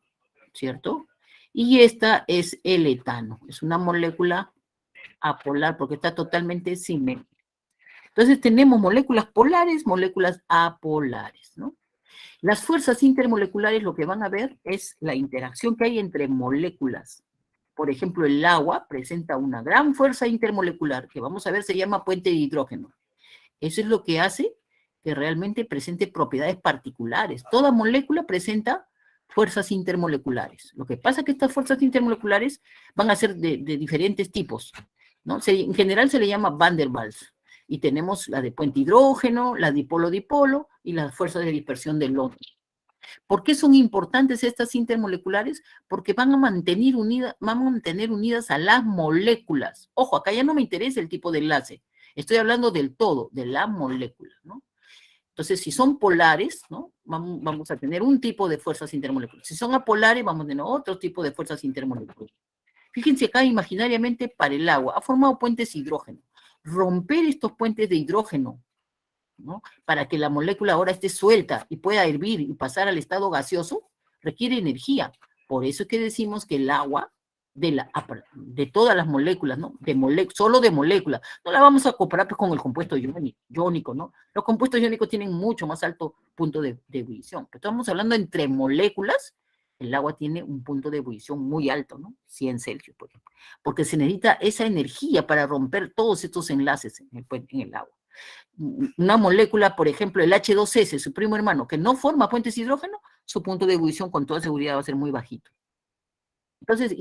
¿cierto? Y esta es el etano, es una molécula apolar porque está totalmente simétrica. Entonces tenemos moléculas polares, moléculas apolares, ¿no? Las fuerzas intermoleculares lo que van a ver es la interacción que hay entre moléculas. Por ejemplo, el agua presenta una gran fuerza intermolecular que vamos a ver se llama puente de hidrógeno. Eso es lo que hace que realmente presente propiedades particulares. Toda molécula presenta fuerzas intermoleculares. Lo que pasa es que estas fuerzas intermoleculares van a ser de diferentes tipos, ¿no? En general se le llama Van der Waals. Y tenemos la de puente hidrógeno, la dipolo-dipolo y las fuerzas de dispersión de London. ¿Por qué son importantes estas intermoleculares? Porque van a mantener unidas a las moléculas. Ojo, acá ya no me interesa el tipo de enlace. Estoy hablando del todo, de la molécula, ¿no? Entonces, si son polares, ¿no? Vamos a tener un tipo de fuerzas intermoleculares. Si son apolares, vamos a tener otro tipo de fuerzas intermoleculares. Fíjense acá imaginariamente para el agua, ha formado puentes hidrógeno. Romper estos puentes de hidrógeno, ¿no? Para que la molécula ahora esté suelta y pueda hervir y pasar al estado gaseoso, requiere energía. Por eso es que decimos que el agua, de todas las moléculas, ¿no? Solo de moléculas, no la vamos a comparar pues, con el compuesto iónico, ¿no? Los compuestos iónicos tienen mucho más alto punto de ebullición. Pero estamos hablando entre moléculas, el agua tiene un punto de ebullición muy alto, ¿no? 100 Celsius, por ejemplo. Porque se necesita esa energía para romper todos estos enlaces en el agua. Una molécula, por ejemplo, el H2S, su primo hermano, que no forma puentes de hidrógeno, su punto de ebullición con toda seguridad va a ser muy bajito. Entonces,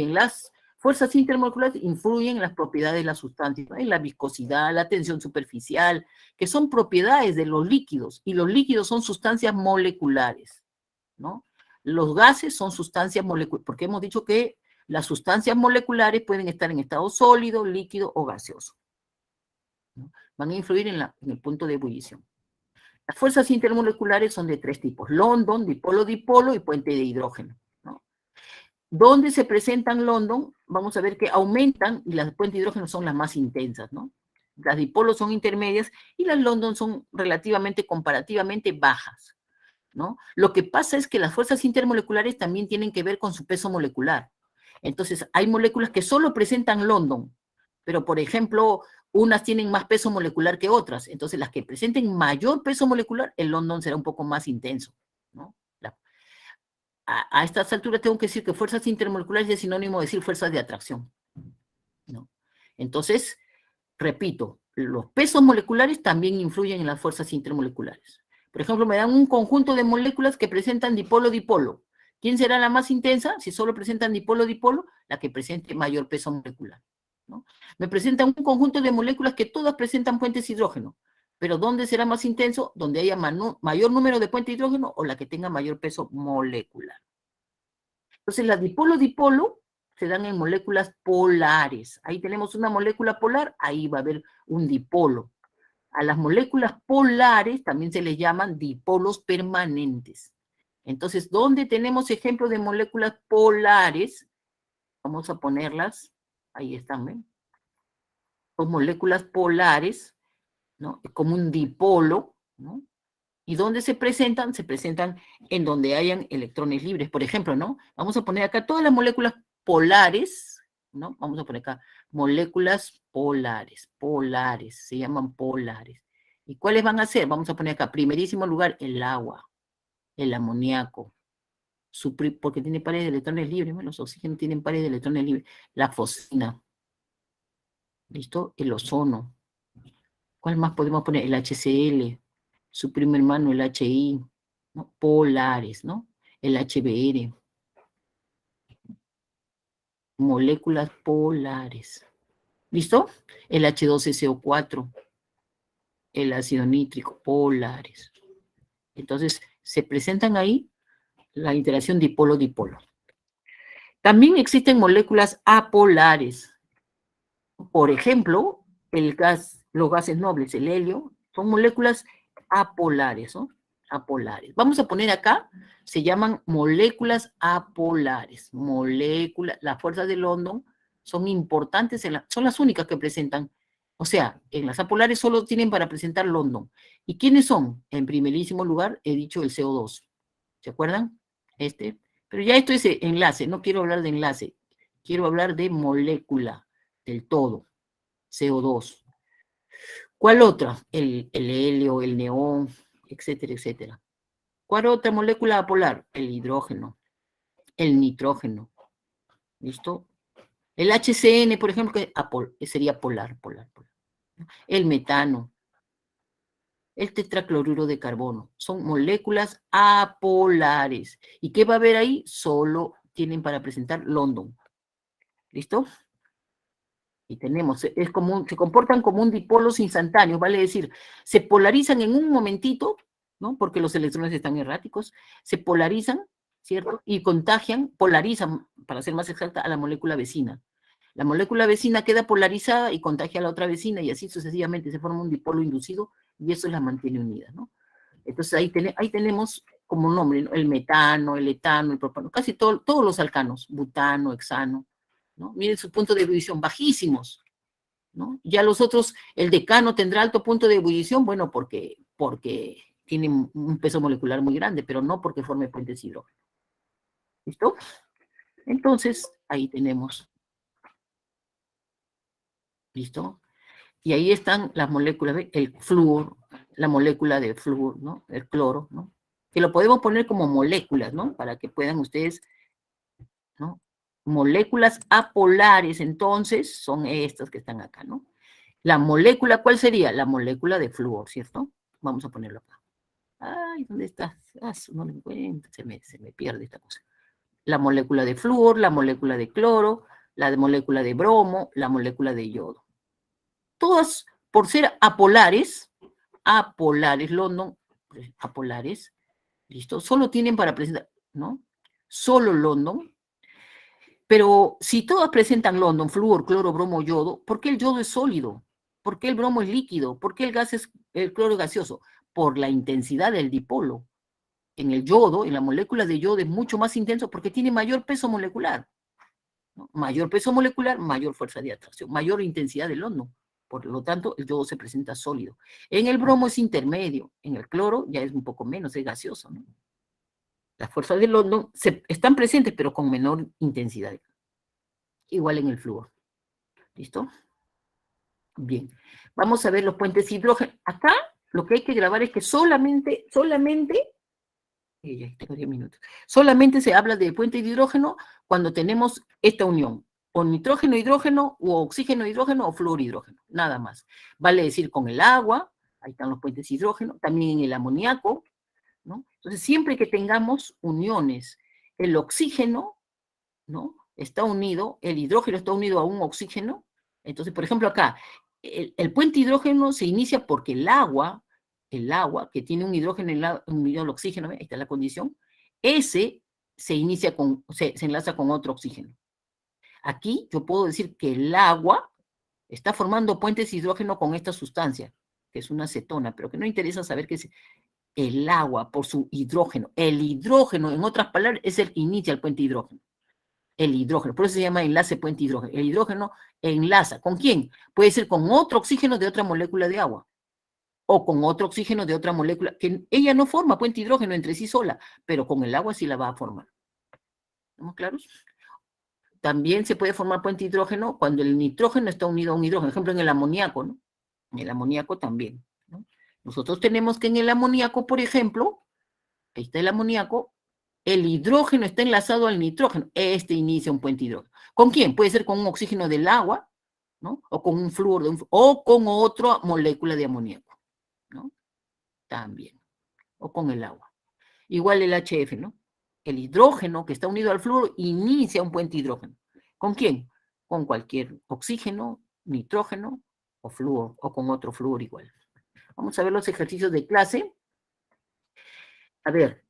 las fuerzas intermoleculares influyen en las propiedades de las sustancias, ¿no? En la viscosidad, la tensión superficial, que son propiedades de los líquidos, y los líquidos son sustancias moleculares, ¿no? Los gases son sustancias moleculares, porque hemos dicho que las sustancias moleculares pueden estar en estado sólido, líquido o gaseoso, ¿no? Van a influir en el punto de ebullición. Las fuerzas intermoleculares son de tres tipos: London, dipolo-dipolo y puente de hidrógeno, ¿no? ¿Dónde se presentan London? Vamos a ver que aumentan y las puentes de hidrógeno son las más intensas, ¿no? Las dipolos son intermedias y las London son comparativamente bajas, ¿no? Lo que pasa es que las fuerzas intermoleculares también tienen que ver con su peso molecular. Entonces, hay moléculas que solo presentan London, pero por ejemplo, unas tienen más peso molecular que otras. Entonces, las que presenten mayor peso molecular, el London será un poco más intenso, ¿no? A estas alturas tengo que decir que fuerzas intermoleculares es sinónimo de decir fuerzas de atracción, ¿no? Entonces, repito, los pesos moleculares también influyen en las fuerzas intermoleculares. Por ejemplo, me dan un conjunto de moléculas que presentan dipolo-dipolo. ¿Quién será la más intensa? Si solo presentan dipolo-dipolo, la que presente mayor peso molecular, ¿no? Me presentan un conjunto de moléculas que todas presentan puentes de hidrógeno. Pero ¿dónde será más intenso? Donde haya mayor número de puentes de hidrógeno o la que tenga mayor peso molecular. Entonces, las dipolo-dipolo se dan en moléculas polares. Ahí tenemos una molécula polar, ahí va a haber un dipolo. A las moléculas polares también se les llaman dipolos permanentes. Entonces, ¿dónde tenemos ejemplos de moléculas polares? Vamos a ponerlas, ahí están, ¿ven? Son moléculas polares, ¿no? Como un dipolo, ¿no? ¿Y dónde se presentan? Se presentan en donde hayan electrones libres. Por ejemplo, ¿no? Vamos a poner acá todas las moléculas polares, ¿no? Vamos a poner acá moléculas polares, se llaman polares. ¿Y cuáles van a ser? Vamos a poner acá, primerísimo lugar, el agua, el amoníaco, porque tiene pares de electrones libres, ¿no? Los oxígenos tienen pares de electrones libres, la fosfina, ¿listo? El ozono. ¿Cuál más podemos poner? El HCl, su primo hermano, el HI, ¿no? Polares, ¿no? El HBr, moléculas polares. ¿Listo? El H2SO4, el ácido nítrico, polares. Entonces, se presentan ahí la interacción dipolo-dipolo. También existen moléculas apolares. Por ejemplo, los gases nobles, el helio, son moléculas apolares, ¿no? Apolares. Vamos a poner acá, se llaman moléculas apolares. Las fuerzas de London son importantes, son las únicas que presentan. O sea, en las apolares solo tienen para presentar London. ¿Y quiénes son? En primerísimo lugar, he dicho el CO2. ¿Se acuerdan? Pero ya esto es enlace, no quiero hablar de enlace, quiero hablar de molécula, del todo, CO2. ¿Cuál otra? El helio, el neón, etcétera, etcétera. ¿Cuál otra molécula apolar? El hidrógeno, el nitrógeno, ¿listo? El HCN, por ejemplo, que sería polar. El metano, el tetracloruro de carbono, son moléculas apolares. ¿Y qué va a haber ahí? Solo tienen para presentar London. ¿Listo? Y tenemos, se comportan como un dipolos instantáneos, vale decir, se polarizan en un momentito, ¿no? Porque los electrones están erráticos, se polarizan, ¿cierto? Y polarizan, para ser más exacta, a la molécula vecina. La molécula vecina queda polarizada y contagia a la otra vecina y así sucesivamente se forma un dipolo inducido y eso las mantiene unidas, ¿no? Entonces ahí tenemos como nombre, ¿no? El metano, el etano, el propano, casi todos los alcanos, butano, hexano, ¿no? Miren sus puntos de ebullición, bajísimos, ¿no? Ya los otros, el decano tendrá alto punto de ebullición, bueno, porque tienen un peso molecular muy grande, pero no porque forme puentes hidrógeno. ¿Listo? Entonces, ahí tenemos. ¿Listo? Y ahí están las moléculas, el flúor, la molécula de flúor, ¿no? El cloro, ¿no? Que lo podemos poner como moléculas, ¿no? Para que puedan ustedes, ¿no? Moléculas apolares, entonces, son estas que están acá, ¿no? La molécula, ¿cuál sería? La molécula de flúor, ¿cierto? Vamos a ponerlo acá. Ay, ¿dónde está? No lo encuentro, se me pierde esta cosa. La molécula de flúor, la molécula de cloro, la molécula de bromo, la molécula de yodo. Todas, por ser apolares, London, apolares, ¿listo? Solo tienen para presentar, ¿no? Solo London. Pero si todas presentan London, flúor, cloro, bromo, yodo, ¿por qué el yodo es sólido? ¿Por qué el bromo es líquido? ¿Por qué el cloro es gaseoso? Por la intensidad del dipolo. En el yodo, en la molécula de yodo es mucho más intenso porque tiene mayor peso molecular, ¿no? Mayor peso molecular, mayor fuerza de atracción, mayor intensidad del London. Por lo tanto, el yodo se presenta sólido. En el bromo es intermedio, en el cloro ya es un poco menos, es gaseoso, ¿no? Las fuerzas del London están presentes, pero con menor intensidad. Igual en el flúor. ¿Listo? Bien. Vamos a ver los puentes hidrógeno. Acá lo que hay que grabar es que solamente se habla de puente de hidrógeno cuando tenemos esta unión, o nitrógeno-hidrógeno, o oxígeno-hidrógeno, o flúor-hidrógeno, nada más. Vale decir con el agua, ahí están los puentes de hidrógeno, también en el amoníaco, ¿no? Entonces, siempre que tengamos uniones, el oxígeno, ¿no? Está unido, el hidrógeno está unido a un oxígeno, entonces, por ejemplo, acá, el puente hidrógeno se inicia porque el agua, que tiene un hidrógeno unido al oxígeno, ahí está la condición, ese se enlaza con otro oxígeno. Aquí yo puedo decir que el agua está formando puentes de hidrógeno con esta sustancia, que es una acetona, pero que no interesa saber qué es el agua por su hidrógeno. El hidrógeno, en otras palabras, es el que inicia el puente de hidrógeno. El hidrógeno, por eso se llama enlace puente hidrógeno. El hidrógeno enlaza, ¿con quién? Puede ser con otro oxígeno de otra molécula de agua. o con otro oxígeno de otra molécula, que ella no forma puente hidrógeno entre sí sola, pero con el agua sí la va a formar. ¿Estamos claros? También se puede formar puente hidrógeno cuando el nitrógeno está unido a un hidrógeno, por ejemplo, en el amoníaco, ¿no? En el amoníaco también, ¿no? Nosotros tenemos que en el amoníaco, por ejemplo, ahí está el amoníaco, el hidrógeno está enlazado al nitrógeno, este inicia un puente hidrógeno. ¿Con quién? Puede ser con un oxígeno del agua, ¿no? O con un flúor, o con otra molécula de amoníaco, ¿no? También, o con el agua. Igual el HF, ¿no? El hidrógeno que está unido al flúor inicia un puente hidrógeno. ¿Con quién? Con cualquier oxígeno, nitrógeno o flúor, o con otro flúor igual. Vamos a ver los ejercicios de clase. A ver,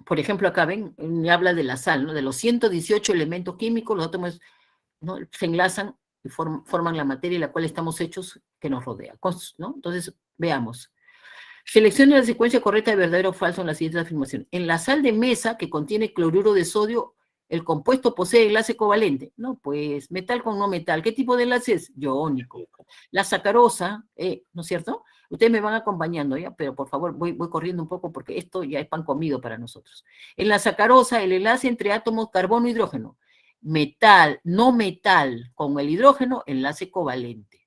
por ejemplo, acá ven, me habla de la sal, ¿no? De los 118 elementos químicos, los átomos, ¿no? Se enlazan y forman la materia en la cual estamos hechos que nos rodea, ¿no? Entonces, veamos. Seleccione la secuencia correcta de verdadero o falso en la siguiente afirmación. En la sal de mesa que contiene cloruro de sodio, el compuesto posee enlace covalente. No, pues, metal con no metal. ¿Qué tipo de enlace es? Iónico. La sacarosa, ¿no es cierto? Ustedes me van acompañando, ¿ya? Pero por favor, voy corriendo un poco porque esto ya es pan comido para nosotros. En la sacarosa, el enlace entre átomos carbono-hidrógeno. Metal, no metal con el hidrógeno, enlace covalente.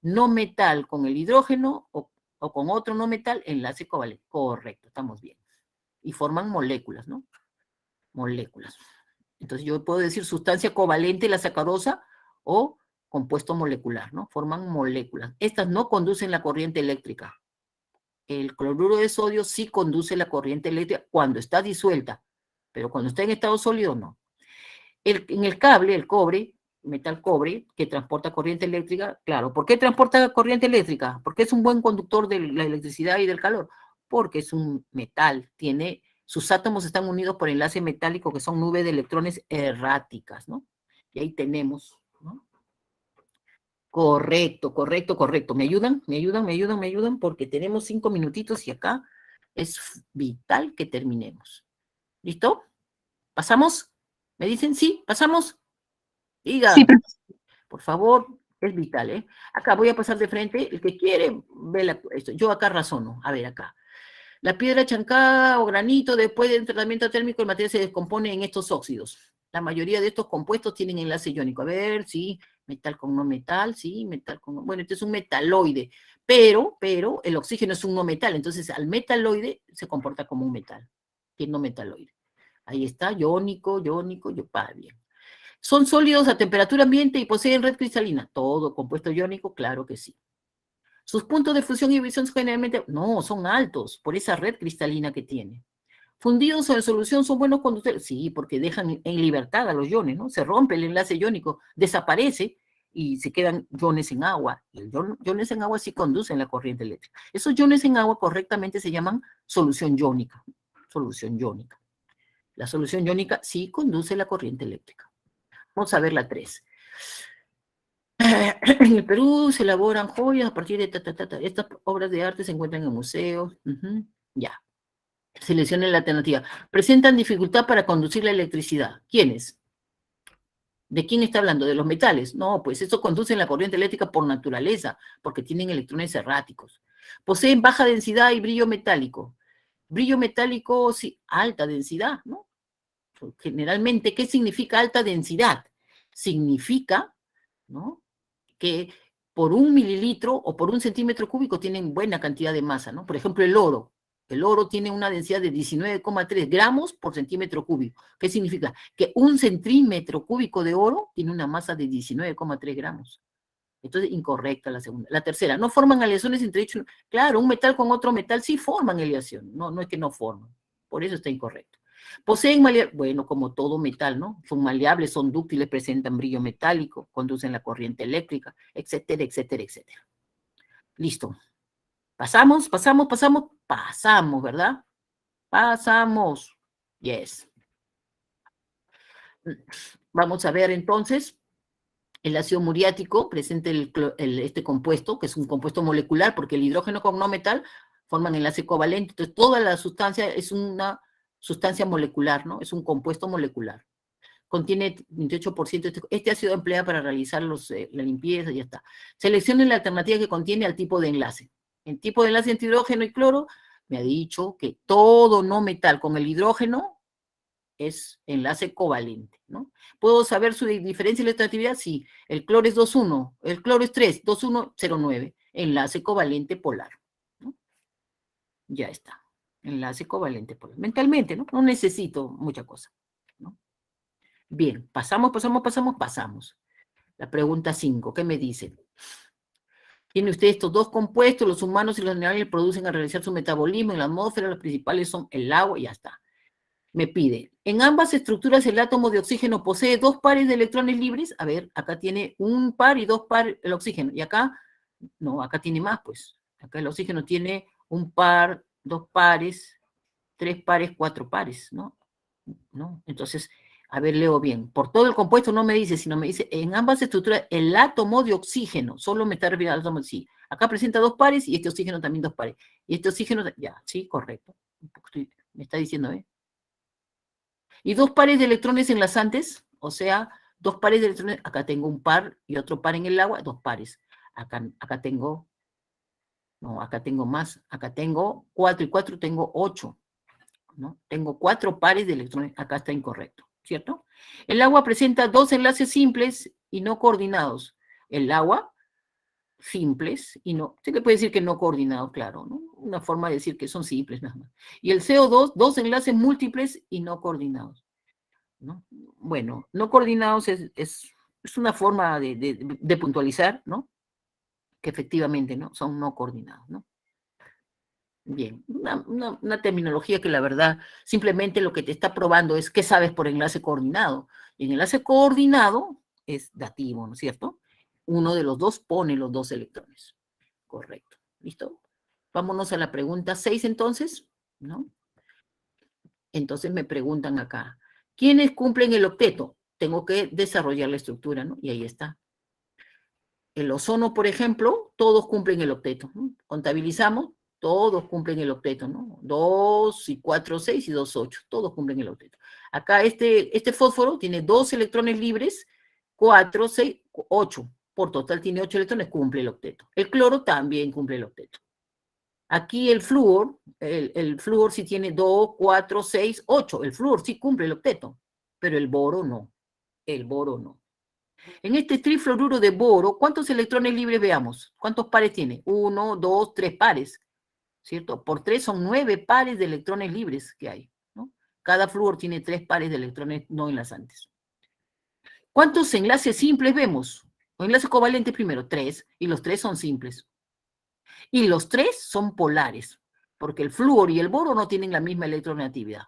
No metal con el hidrógeno o con otro no metal, enlace covalente. Correcto, estamos bien. Y forman moléculas, ¿no? Moléculas. Entonces yo puedo decir sustancia covalente, la sacarosa, o compuesto molecular, ¿no? Forman moléculas. Estas no conducen la corriente eléctrica. El cloruro de sodio sí conduce la corriente eléctrica cuando está disuelta, pero cuando está en estado sólido, no. En el cable, el cobre, metal cobre, que transporta corriente eléctrica, claro. ¿Por qué transporta corriente eléctrica? Porque es un buen conductor de la electricidad y del calor. Porque es un metal, sus átomos están unidos por enlace metálico, que son nubes de electrones erráticas, ¿no? Y ahí tenemos, ¿no? Correcto, correcto, correcto. ¿Me ayudan? ¿Me ayudan? ¿Me ayudan? ¿Me ayudan? Porque tenemos 5 minutitos y acá es vital que terminemos. ¿Listo? ¿Pasamos? ¿Me dicen sí? ¿Pasamos? Diga. Sí, Por favor, es vital, ¿eh? Acá voy a pasar de frente. El que quiere, ve esto. Yo acá razono. A ver, acá. La piedra chancada o granito, después del tratamiento térmico, el material se descompone en estos óxidos. La mayoría de estos compuestos tienen enlace iónico. A ver, sí, metal con no metal, sí, metal con no. Bueno, este es un metaloide, pero el oxígeno es un no metal, entonces al metaloide se comporta como un metal, que es no metaloide. Ahí está, iónico, bien. ¿Son sólidos a temperatura ambiente y poseen red cristalina? Todo compuesto iónico, claro que sí. Sus puntos de fusión y visión generalmente, no, son altos por esa red cristalina que tiene. ¿Fundidos o en solución son buenos conductores? Sí, porque dejan en libertad a los iones, ¿no? Se rompe el enlace iónico, desaparece y se quedan iones en agua. Y los iones en agua sí conducen la corriente eléctrica. Esos iones en agua correctamente se llaman solución iónica. Solución iónica. La solución iónica sí conduce la corriente eléctrica. Vamos a ver la 3. En el Perú se elaboran joyas a partir de Estas obras de arte se encuentran en museos. Ya. Seleccionen la alternativa. Presentan dificultad para conducir la electricidad. ¿Quiénes? ¿De quién está hablando? ¿De los metales? No, pues eso conduce la corriente eléctrica por naturaleza, porque tienen electrones erráticos. Poseen baja densidad y brillo metálico. Brillo metálico, sí, alta densidad, ¿no? Generalmente, ¿qué significa alta densidad? Significa, ¿no?, que por 1 mililitro o por 1 centímetro cúbico tienen buena cantidad de masa, ¿no? Por ejemplo, el oro. El oro tiene una densidad de 19,3 gramos por centímetro cúbico. ¿Qué significa? Que 1 centímetro cúbico de oro tiene una masa de 19,3 gramos. Entonces, incorrecta la segunda. La tercera, no forman aleaciones entre ellos. Claro, un metal con otro metal sí forman aleación. No es que no forman. Por eso está incorrecto. Poseen maleables, bueno, como todo metal, ¿no? Son maleables, son dúctiles, presentan brillo metálico, conducen la corriente eléctrica, etcétera, etcétera, etcétera. Listo. Pasamos, ¿verdad? Pasamos. Yes. Vamos a ver entonces el ácido muriático, presenta este compuesto, que es un compuesto molecular, porque el hidrógeno con no metal forman enlace covalente. Entonces, toda la sustancia es una sustancia molecular, ¿no? Es un compuesto molecular. contiene 28%. Este ácido emplea para realizar la limpieza y ya está. Seleccione la alternativa que contiene al tipo de enlace. El tipo de enlace entre hidrógeno y cloro me ha dicho que todo no metal con el hidrógeno es enlace covalente, ¿no? ¿Puedo saber su diferencia de electronegatividad? Sí. El cloro es 2,1, el cloro es 3, 2,1,0,9. Enlace covalente polar, ¿no? Ya está. Enlace covalente polar. Mentalmente, ¿no? No necesito mucha cosa, ¿no? Bien, pasamos. La pregunta 5, ¿qué me dice? Tiene usted estos dos compuestos, los humanos y los animales producen al realizar su metabolismo en la atmósfera, los principales son el agua y ya está. Me pide, en ambas estructuras el átomo de oxígeno posee dos pares de electrones libres. A ver, acá tiene un par y dos pares el oxígeno. Y acá, no, acá tiene más, pues. Acá el oxígeno tiene un par, dos pares, tres pares, cuatro pares, ¿no? ¿No? Entonces, a ver, leo bien. Por todo el compuesto no me dice, sino me dice, en ambas estructuras, el átomo de oxígeno, solo me está refiriendo al átomo, sí. Acá presenta dos pares y este oxígeno también dos pares. Y este oxígeno, ya, sí, correcto. Me está diciendo, ¿eh? Y dos pares de electrones enlazantes, o sea, dos pares de electrones, acá tengo un par y otro par en el agua, dos pares. Acá tengo, no, acá tengo más, acá tengo 4 y 4 tengo 8, ¿no? Tengo 4 pares de electrones, acá está incorrecto, ¿cierto? El agua presenta dos enlaces simples y no coordinados. El agua, simples y no, se le puede decir que no coordinados, claro, ¿no? Una forma de decir que son simples nada más. Y el CO2, dos enlaces múltiples y no coordinados, ¿no? Bueno, no coordinados es una forma de puntualizar, ¿no? Que efectivamente, ¿no? Son no coordinados, ¿no? Bien, una terminología que la verdad simplemente lo que te está probando es qué sabes por enlace coordinado. Y en enlace coordinado es dativo, ¿no es cierto? Uno de los dos pone los dos electrones. Correcto. ¿Listo? Vámonos a la pregunta 6 entonces, ¿no? Entonces me preguntan acá, ¿quiénes cumplen el octeto? Tengo que desarrollar la estructura, ¿no? Y ahí está. El ozono, por ejemplo, todos cumplen el octeto, ¿no? Contabilizamos, todos cumplen el octeto, ¿no? 2 y 4, 6 y 2, 8, todos cumplen el octeto. Acá este fósforo tiene 2 electrones libres, 4, 6, 8. Por total tiene 8 electrones, cumple el octeto. El cloro también cumple el octeto. Aquí el flúor sí tiene 2, 4, 6, 8. El flúor sí cumple el octeto, pero el boro no. El boro no. En este trifluoruro de boro, ¿cuántos electrones libres veamos? ¿Cuántos pares tiene? 1, 2, 3 pares, ¿cierto? Por 3 son 9 pares de electrones libres que hay, ¿no? Cada flúor tiene 3 pares de electrones no enlazantes. ¿Cuántos enlaces simples vemos? O enlaces covalentes primero, 3, y los 3 son simples. Y los 3 son polares, porque el flúor y el boro no tienen la misma electronegatividad.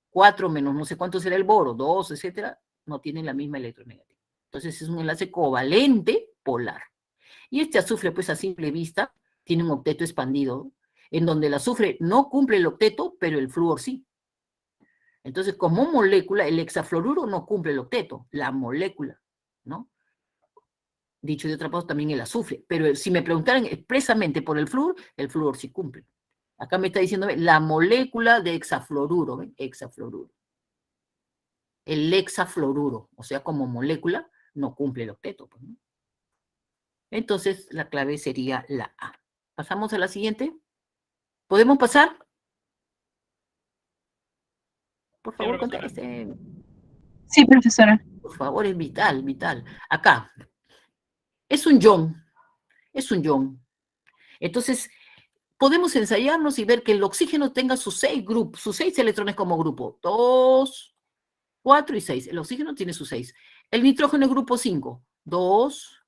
4 menos no sé cuánto será el boro, 2, etcétera, no tienen la misma electronegatividad. Entonces es un enlace covalente polar. Y este azufre, pues a simple vista, tiene un octeto expandido, en donde el azufre no cumple el octeto, pero el flúor sí. Entonces, como molécula, el hexafluoruro no cumple el octeto, la molécula, ¿no? Dicho de otra forma, también el azufre. Pero si me preguntaran expresamente por el flúor sí cumple. Acá me está diciendo la molécula de hexafluoruro, ¿ven? Hexafluoruro. El hexafluoruro, o sea, como molécula, no cumple el octeto, pues, ¿no? Entonces, la clave sería la A. ¿Pasamos a la siguiente? ¿Podemos pasar? Por Sí, favor, profesora. contesten. Sí, profesora. Por favor, es vital, vital. Acá, es un ion, es un ion. Entonces, podemos ensayarnos y ver que el oxígeno tenga sus 6 grupos, sus 6 electrones como grupo. 2, 4 y 6. El oxígeno tiene sus 6. El nitrógeno es grupo 5. 2,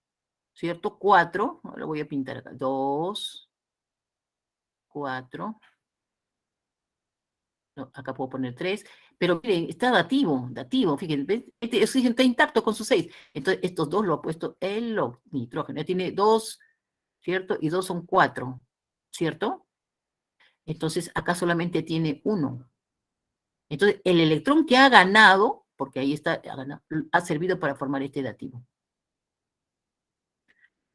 ¿cierto? 4. Lo voy a pintar acá. 2, 4. No, acá puedo poner 3. Pero miren, está dativo, fíjense. Este oxígeno está intacto con sus 6. Entonces, estos dos lo ha puesto el nitrógeno. Ya tiene 2, ¿cierto? Y 2 son 4, ¿cierto? Entonces, acá solamente tiene 1. Entonces, el electrón que ha ganado, porque ahí está, ha servido para formar este dativo,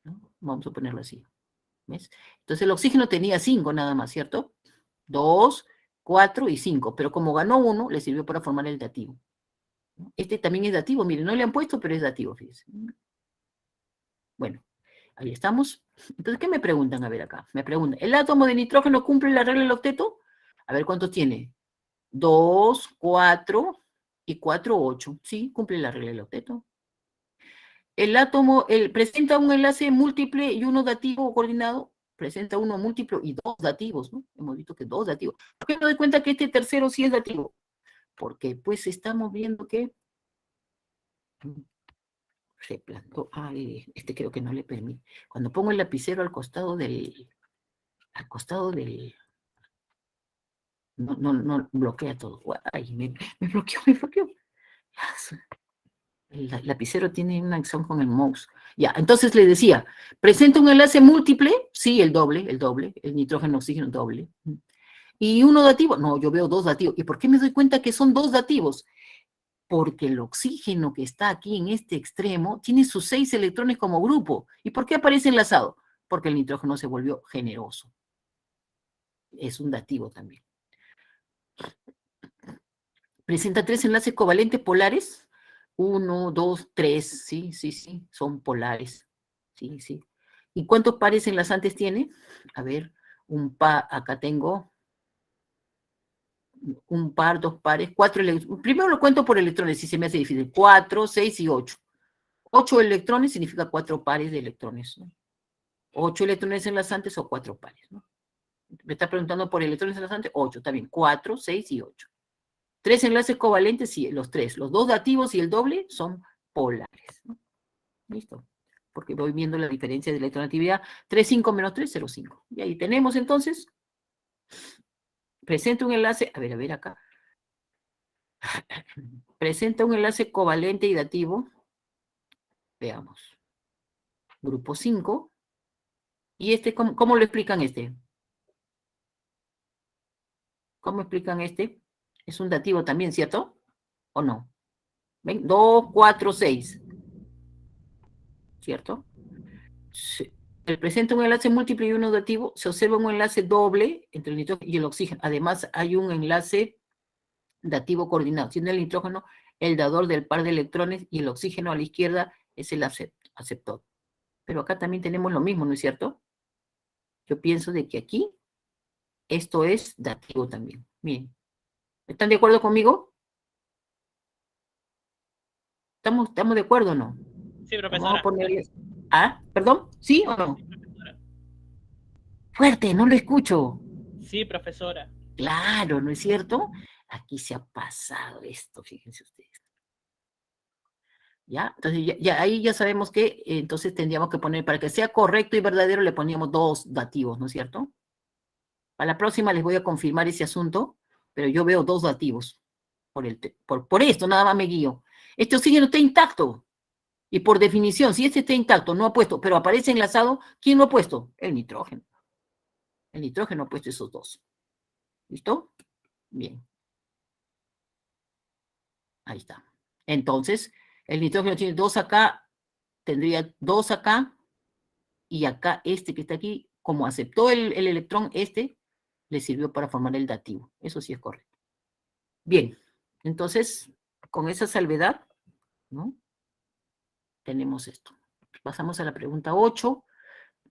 ¿no? Vamos a ponerlo así. ¿Ves? Entonces, el oxígeno tenía 5 nada más, ¿cierto? 2, 4 y 5. Pero como ganó 1, le sirvió para formar el dativo. Este también es dativo, miren, no le han puesto, pero es dativo, fíjense. Bueno, ahí estamos. Entonces, ¿qué me preguntan? A ver acá, me preguntan, ¿el átomo de nitrógeno cumple la regla del octeto? A ver, ¿cuántos tiene? 2, 4 y 4, 8. Sí, cumple la regla del octeto. El átomo presenta un enlace múltiple y uno dativo coordinado, presenta uno múltiplo y dos dativos, ¿no? Hemos visto que dos dativos. ¿Por qué me doy cuenta que este tercero sí es dativo? Porque pues estamos viendo que replantó, este creo que no le permite. Cuando pongo el lapicero al costado del, no bloquea todo. Ay, me bloqueó, me bloqueó. El lapicero tiene una acción con el mouse. Ya, entonces le decía, ¿presenta un enlace múltiple? Sí, el doble, el nitrógeno, oxígeno doble. ¿Y uno dativo? No, yo veo dos dativos. ¿Y por qué me doy cuenta que son dos dativos? Porque el oxígeno que está aquí en este extremo tiene sus 6 electrones como grupo. ¿Y por qué aparece enlazado? Porque el nitrógeno se volvió generoso. Es un dativo también. Presenta 3 enlaces covalentes polares. 1, 2, 3. Sí, sí, sí, son polares. Sí, sí. ¿Y cuántos pares enlazantes tiene? A ver, acá tengo un par, dos pares, 4 electrones. Primero lo cuento por electrones, si se me hace difícil. 4, 6 y 8. 8 electrones significa 4 pares de electrones, ¿no? 8 electrones enlazantes o 4 pares, ¿no? Me está preguntando por electrones enlazantes, 8, está bien, 4, 6 y 8. 3 enlaces covalentes, sí, los 3. Los 2 dativos y el doble son polares, ¿no? Listo. Porque voy viendo la diferencia de electronegatividad. 3, 5 menos 3, 0, 5. Y ahí tenemos entonces, presenta un enlace, a ver acá. Presenta un enlace covalente y dativo. Veamos. Grupo 5. ¿Y este cómo lo explican este? ¿Cómo explican este? Es un dativo también, ¿cierto? ¿O no? ¿Ven? 2, 4, 6. ¿Cierto? Sí. El presenta un enlace múltiple y uno dativo. Se observa un enlace doble entre el nitrógeno y el oxígeno. Además, hay un enlace dativo coordinado. Siendo el nitrógeno el dador del par de electrones y el oxígeno a la izquierda es el aceptor. Pero acá también tenemos lo mismo, ¿no es cierto? Yo pienso de que aquí esto es dativo también. Miren. ¿Están de acuerdo conmigo? ¿Estamos de acuerdo o no? Sí, Vamos a profesora. ponerles... ¿Ah? ¿Perdón? ¿Sí o no? Sí, profesora. Fuerte, no lo escucho. Sí, profesora. Claro, ¿no es cierto? Aquí se ha pasado esto, fíjense ustedes. ¿Ya? Entonces, ahí ya sabemos que entonces tendríamos que poner, para que sea correcto y verdadero, le poníamos dos dativos, ¿no es cierto? Para la próxima les voy a confirmar ese asunto, pero yo veo dos dativos. Por esto nada más me guío. Este oxígeno está intacto. Y por definición, si este está intacto, no ha puesto, pero aparece enlazado, ¿quién lo ha puesto? El nitrógeno. El nitrógeno ha puesto esos dos. ¿Listo? Bien. Ahí está. Entonces, el nitrógeno tiene dos acá, tendría dos acá, y acá este que está aquí, como aceptó el electrón, este le sirvió para formar el dativo. Eso sí es correcto. Bien, entonces, con esa salvedad, ¿no? Tenemos esto. Pasamos a la pregunta 8.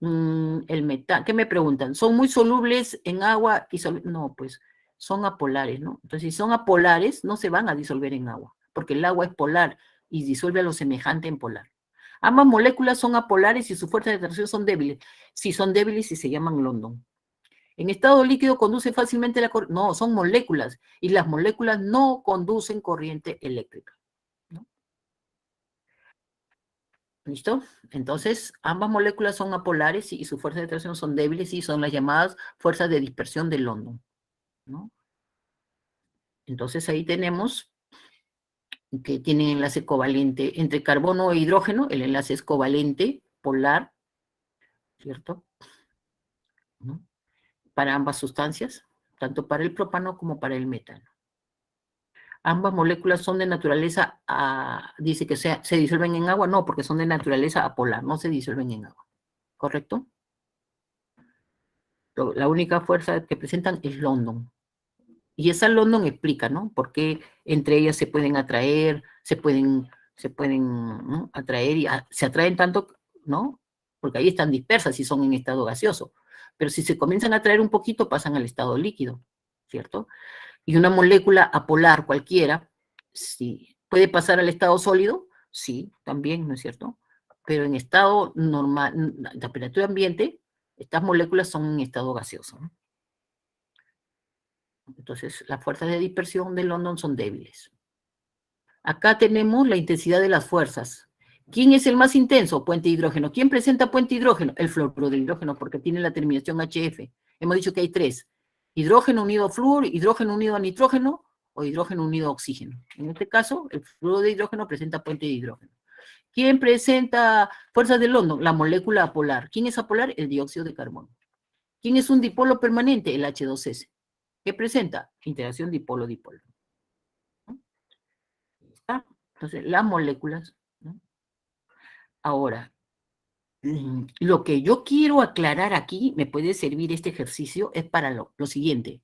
El metal, ¿qué me preguntan? ¿Son muy solubles en agua? No, pues son apolares, ¿no? Entonces, si son apolares, no se van a disolver en agua, porque el agua es polar y disuelve a lo semejante en polar. Ambas moléculas son apolares y sus fuerzas de atracción son débiles. Si son débiles y se llaman London. En estado líquido conduce fácilmente la corriente. No, son moléculas y las moléculas no conducen corriente eléctrica, ¿no? ¿Listo? Entonces, ambas moléculas son apolares y sus fuerzas de atracción son débiles y son las llamadas fuerzas de dispersión de London, ¿no? Entonces ahí tenemos que tienen enlace covalente entre carbono e hidrógeno, el enlace es covalente, polar, ¿cierto? ¿No? Para ambas sustancias, tanto para el propano como para el metano. Ambas moléculas son de naturaleza, dice que se disuelven en agua, no, porque son de naturaleza apolar, no se disuelven en agua, ¿correcto? La única fuerza que presentan es London. Y esa London explica, ¿no? Por qué entre ellas se pueden atraer, se pueden ¿no? atraer y se atraen tanto, ¿no? Porque ahí están dispersas y son en estado gaseoso. Pero si se comienzan a atraer un poquito, pasan al estado líquido, ¿cierto? Y una molécula apolar cualquiera, sí, puede pasar al estado sólido, sí, también, ¿no es cierto? Pero en estado normal, temperatura ambiente, estas moléculas son en estado gaseoso, ¿no? Entonces, las fuerzas de dispersión de London son débiles. Acá tenemos la intensidad de las fuerzas. ¿Quién es el más intenso? Puente de hidrógeno. ¿Quién presenta puente de hidrógeno? El fluoruro de hidrógeno, porque tiene la terminación HF. Hemos dicho que hay tres. Hidrógeno unido a flúor, hidrógeno unido a nitrógeno o hidrógeno unido a oxígeno. En este caso, el fluoruro de hidrógeno presenta puente de hidrógeno. ¿Quién presenta fuerzas de London? La molécula apolar. ¿Quién es apolar? El dióxido de carbono. ¿Quién es un dipolo permanente? El H2S. ¿Qué presenta? Interacción dipolo-dipolo. Entonces, las moléculas, ¿no? Ahora, lo que yo quiero aclarar aquí, me puede servir este ejercicio, es para lo siguiente.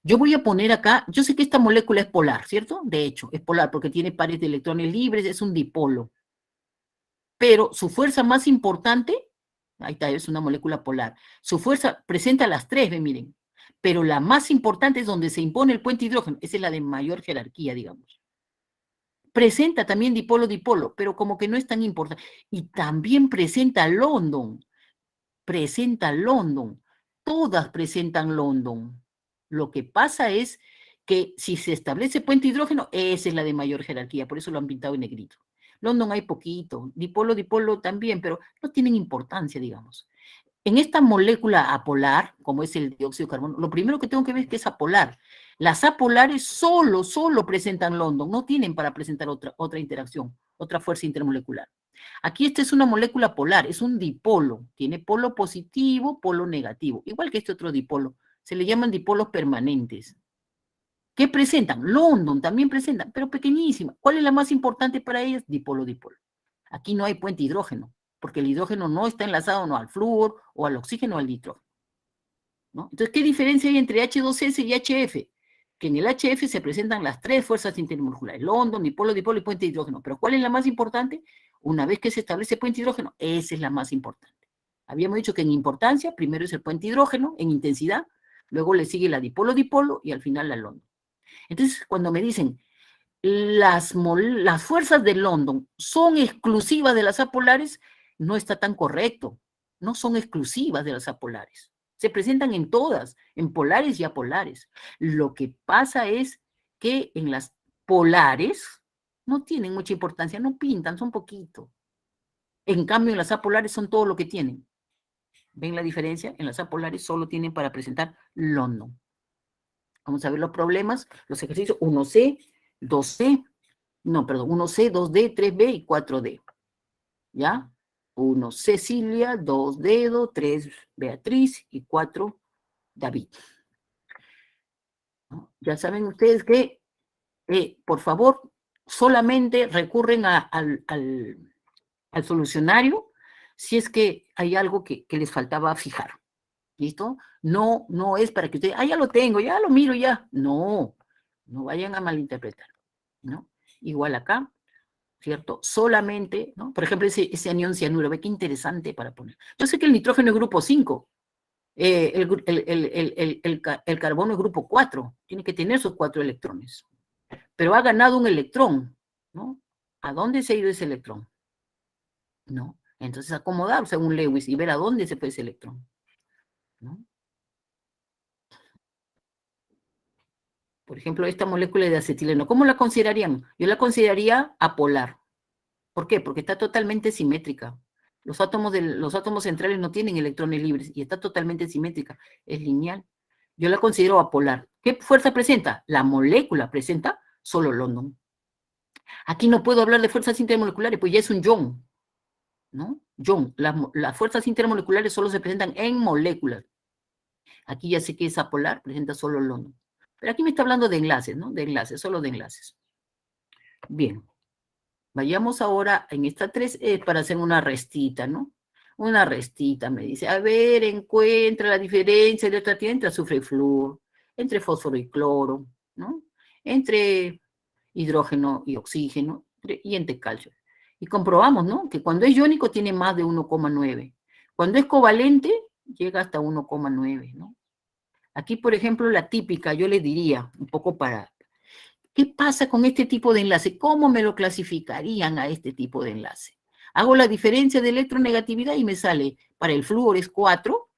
Yo voy a poner acá, yo sé que esta molécula es polar, ¿cierto? De hecho, es polar porque tiene pares de electrones libres, es un dipolo. Pero su fuerza más importante, ahí está, es una molécula polar. Su fuerza presenta las tres, ven, miren. Pero la más importante es donde se impone el puente hidrógeno, esa es la de mayor jerarquía, digamos. Presenta también dipolo-dipolo, pero como que no es tan importante. Y también presenta London. Todas presentan London. Lo que pasa es que si se establece puente hidrógeno, esa es la de mayor jerarquía, por eso lo han pintado en negrito. London hay poquito, dipolo también, pero no tienen importancia, digamos. En esta molécula apolar, como es el dióxido de carbono, lo primero que tengo que ver es que es apolar. Las apolares solo presentan London, no tienen para presentar otra interacción, otra fuerza intermolecular. Aquí esta es una molécula polar, es un dipolo, tiene polo positivo, polo negativo, igual que este otro dipolo. Se le llaman dipolos permanentes. ¿Qué presentan? London también presentan, pero pequeñísima. ¿Cuál es la más importante para ellas? Dipolo-dipolo. Aquí no hay puente hidrógeno, porque el hidrógeno no está enlazado no al flúor o al oxígeno o al nitrógeno, ¿no? Entonces, ¿qué diferencia hay entre H2S y HF? Que en el HF se presentan las tres fuerzas intermoleculares, London, dipolo, dipolo y puente de hidrógeno. Pero ¿cuál es la más importante? Una vez que se establece puente de hidrógeno, esa es la más importante. Habíamos dicho que en importancia, primero es el puente de hidrógeno, en intensidad, luego le sigue la dipolo-dipolo y al final la London. Entonces, cuando me dicen, las fuerzas de London son exclusivas de las apolares, no está tan correcto. No son exclusivas de las apolares. Se presentan en todas, en polares y apolares. Lo que pasa es que en las polares no tienen mucha importancia, no pintan, son poquito. En cambio, en las apolares son todo lo que tienen. ¿Ven la diferencia? En las apolares solo tienen para presentar London. Vamos a ver los problemas, los ejercicios 1C, 2C, no, perdón, 1C, 2D, 3B y 4D. ¿Ya? 1 Cecilia, 2 Dedo, 3 Beatriz y 4 David. ¿No? Ya saben ustedes que, por favor, solamente recurren al solucionario si es que hay algo que les faltaba fijar. ¿Listo? No, no es para que ustedes, ya lo tengo, ya lo miro, ya. No, no vayan a malinterpretar, ¿no? Igual acá, ¿cierto? Solamente, ¿no? Por ejemplo, ese anión cianuro, ve qué interesante para poner. Yo sé que el nitrógeno es grupo 5, el carbono es grupo 4, tiene que tener sus 4 electrones, pero ha ganado un electrón, ¿no? ¿A dónde se ha ido ese electrón? ¿No? Entonces acomodar según Lewis y ver a dónde se fue ese electrón, ¿no? Por ejemplo, esta molécula de acetileno, ¿cómo la considerarían? Yo la consideraría apolar. ¿Por qué? Porque está totalmente simétrica. Los átomos centrales no tienen electrones libres y está totalmente simétrica, es lineal. Yo la considero apolar. ¿Qué fuerza presenta? La molécula presenta solo London. Aquí no puedo hablar de fuerzas intermoleculares, pues ya es un ion, ¿no? Ion. Las fuerzas intermoleculares solo se presentan en moléculas. Aquí ya sé que es apolar, presenta solo London. Pero aquí me está hablando de enlaces, ¿no? De enlaces, solo de enlaces. Bien. Vayamos ahora en esta 3 para hacer una restita, ¿no? Una restita, me dice. A ver, encuentra la diferencia de otra entre azufre y flúor, entre fósforo y cloro, ¿no? Entre hidrógeno y oxígeno, y entre calcio. Y comprobamos, ¿no? Que cuando es iónico tiene más de 1,9. Cuando es covalente, llega hasta 1,9, ¿no? Aquí, por ejemplo, la típica, yo le diría, un poco para... ¿Qué pasa con este tipo de enlace? ¿Cómo me lo clasificarían a este tipo de enlace? Hago la diferencia de electronegatividad y me sale, para el flúor es 4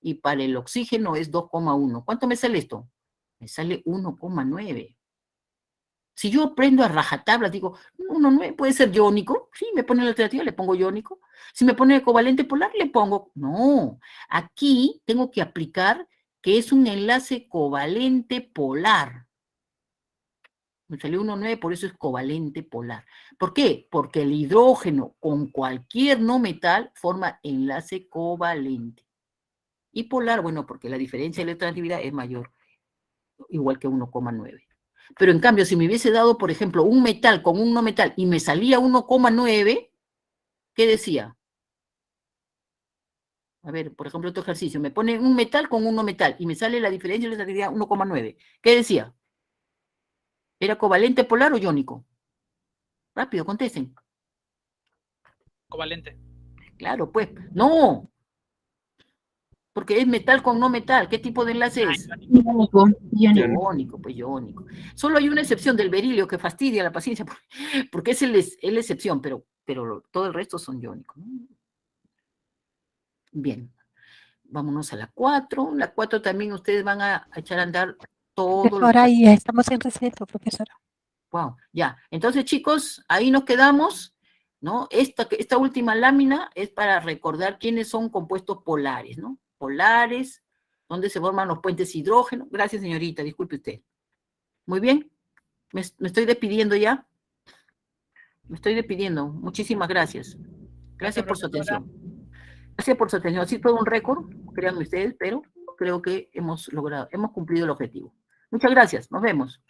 y para el oxígeno es 2,1. ¿Cuánto me sale esto? Me sale 1,9. Si yo aprendo a rajatablas, digo, 1,9 puede ser iónico. Sí, me pone la alternativa, le pongo iónico. Si me pone covalente polar, le pongo. No, aquí tengo que aplicar que es un enlace covalente polar. Me salió 1,9, por eso es covalente polar. ¿Por qué? Porque el hidrógeno con cualquier no metal forma enlace covalente. Y polar, bueno, porque la diferencia de electronegatividad es mayor, igual que 1,9. Pero en cambio, si me hubiese dado, por ejemplo, un metal con un no metal y me salía 1,9, ¿qué decía? A ver, por ejemplo, otro ejercicio. Me pone un metal con un no metal y me sale la diferencia de electronegatividad 1,9. ¿Qué decía? ¿Era covalente polar o iónico? Rápido, contesten. Covalente. Claro, pues. No, porque es metal con no metal. ¿Qué tipo de enlace es? Iónico. Iónico, pues iónico. Solo hay una excepción del berilio que fastidia la paciencia, porque es la excepción, pero todo el resto son iónicos, ¿no? Bien, vámonos a la 4. La 4 también ustedes van a echar a andar todo. Profesora, y estamos en receso, profesora. Wow, ya. Entonces, chicos, ahí nos quedamos, ¿no? Esta última lámina es para recordar quiénes son compuestos polares, ¿no? Polares, donde se forman los puentes hidrógeno. Gracias, señorita, disculpe usted. Muy bien, me estoy despidiendo ya. Me estoy despidiendo. Muchísimas gracias. Gracias por su atención. Gracias por su atención. Ha sido todo un récord, créanme ustedes, pero creo que hemos cumplido el objetivo. Muchas gracias. Nos vemos.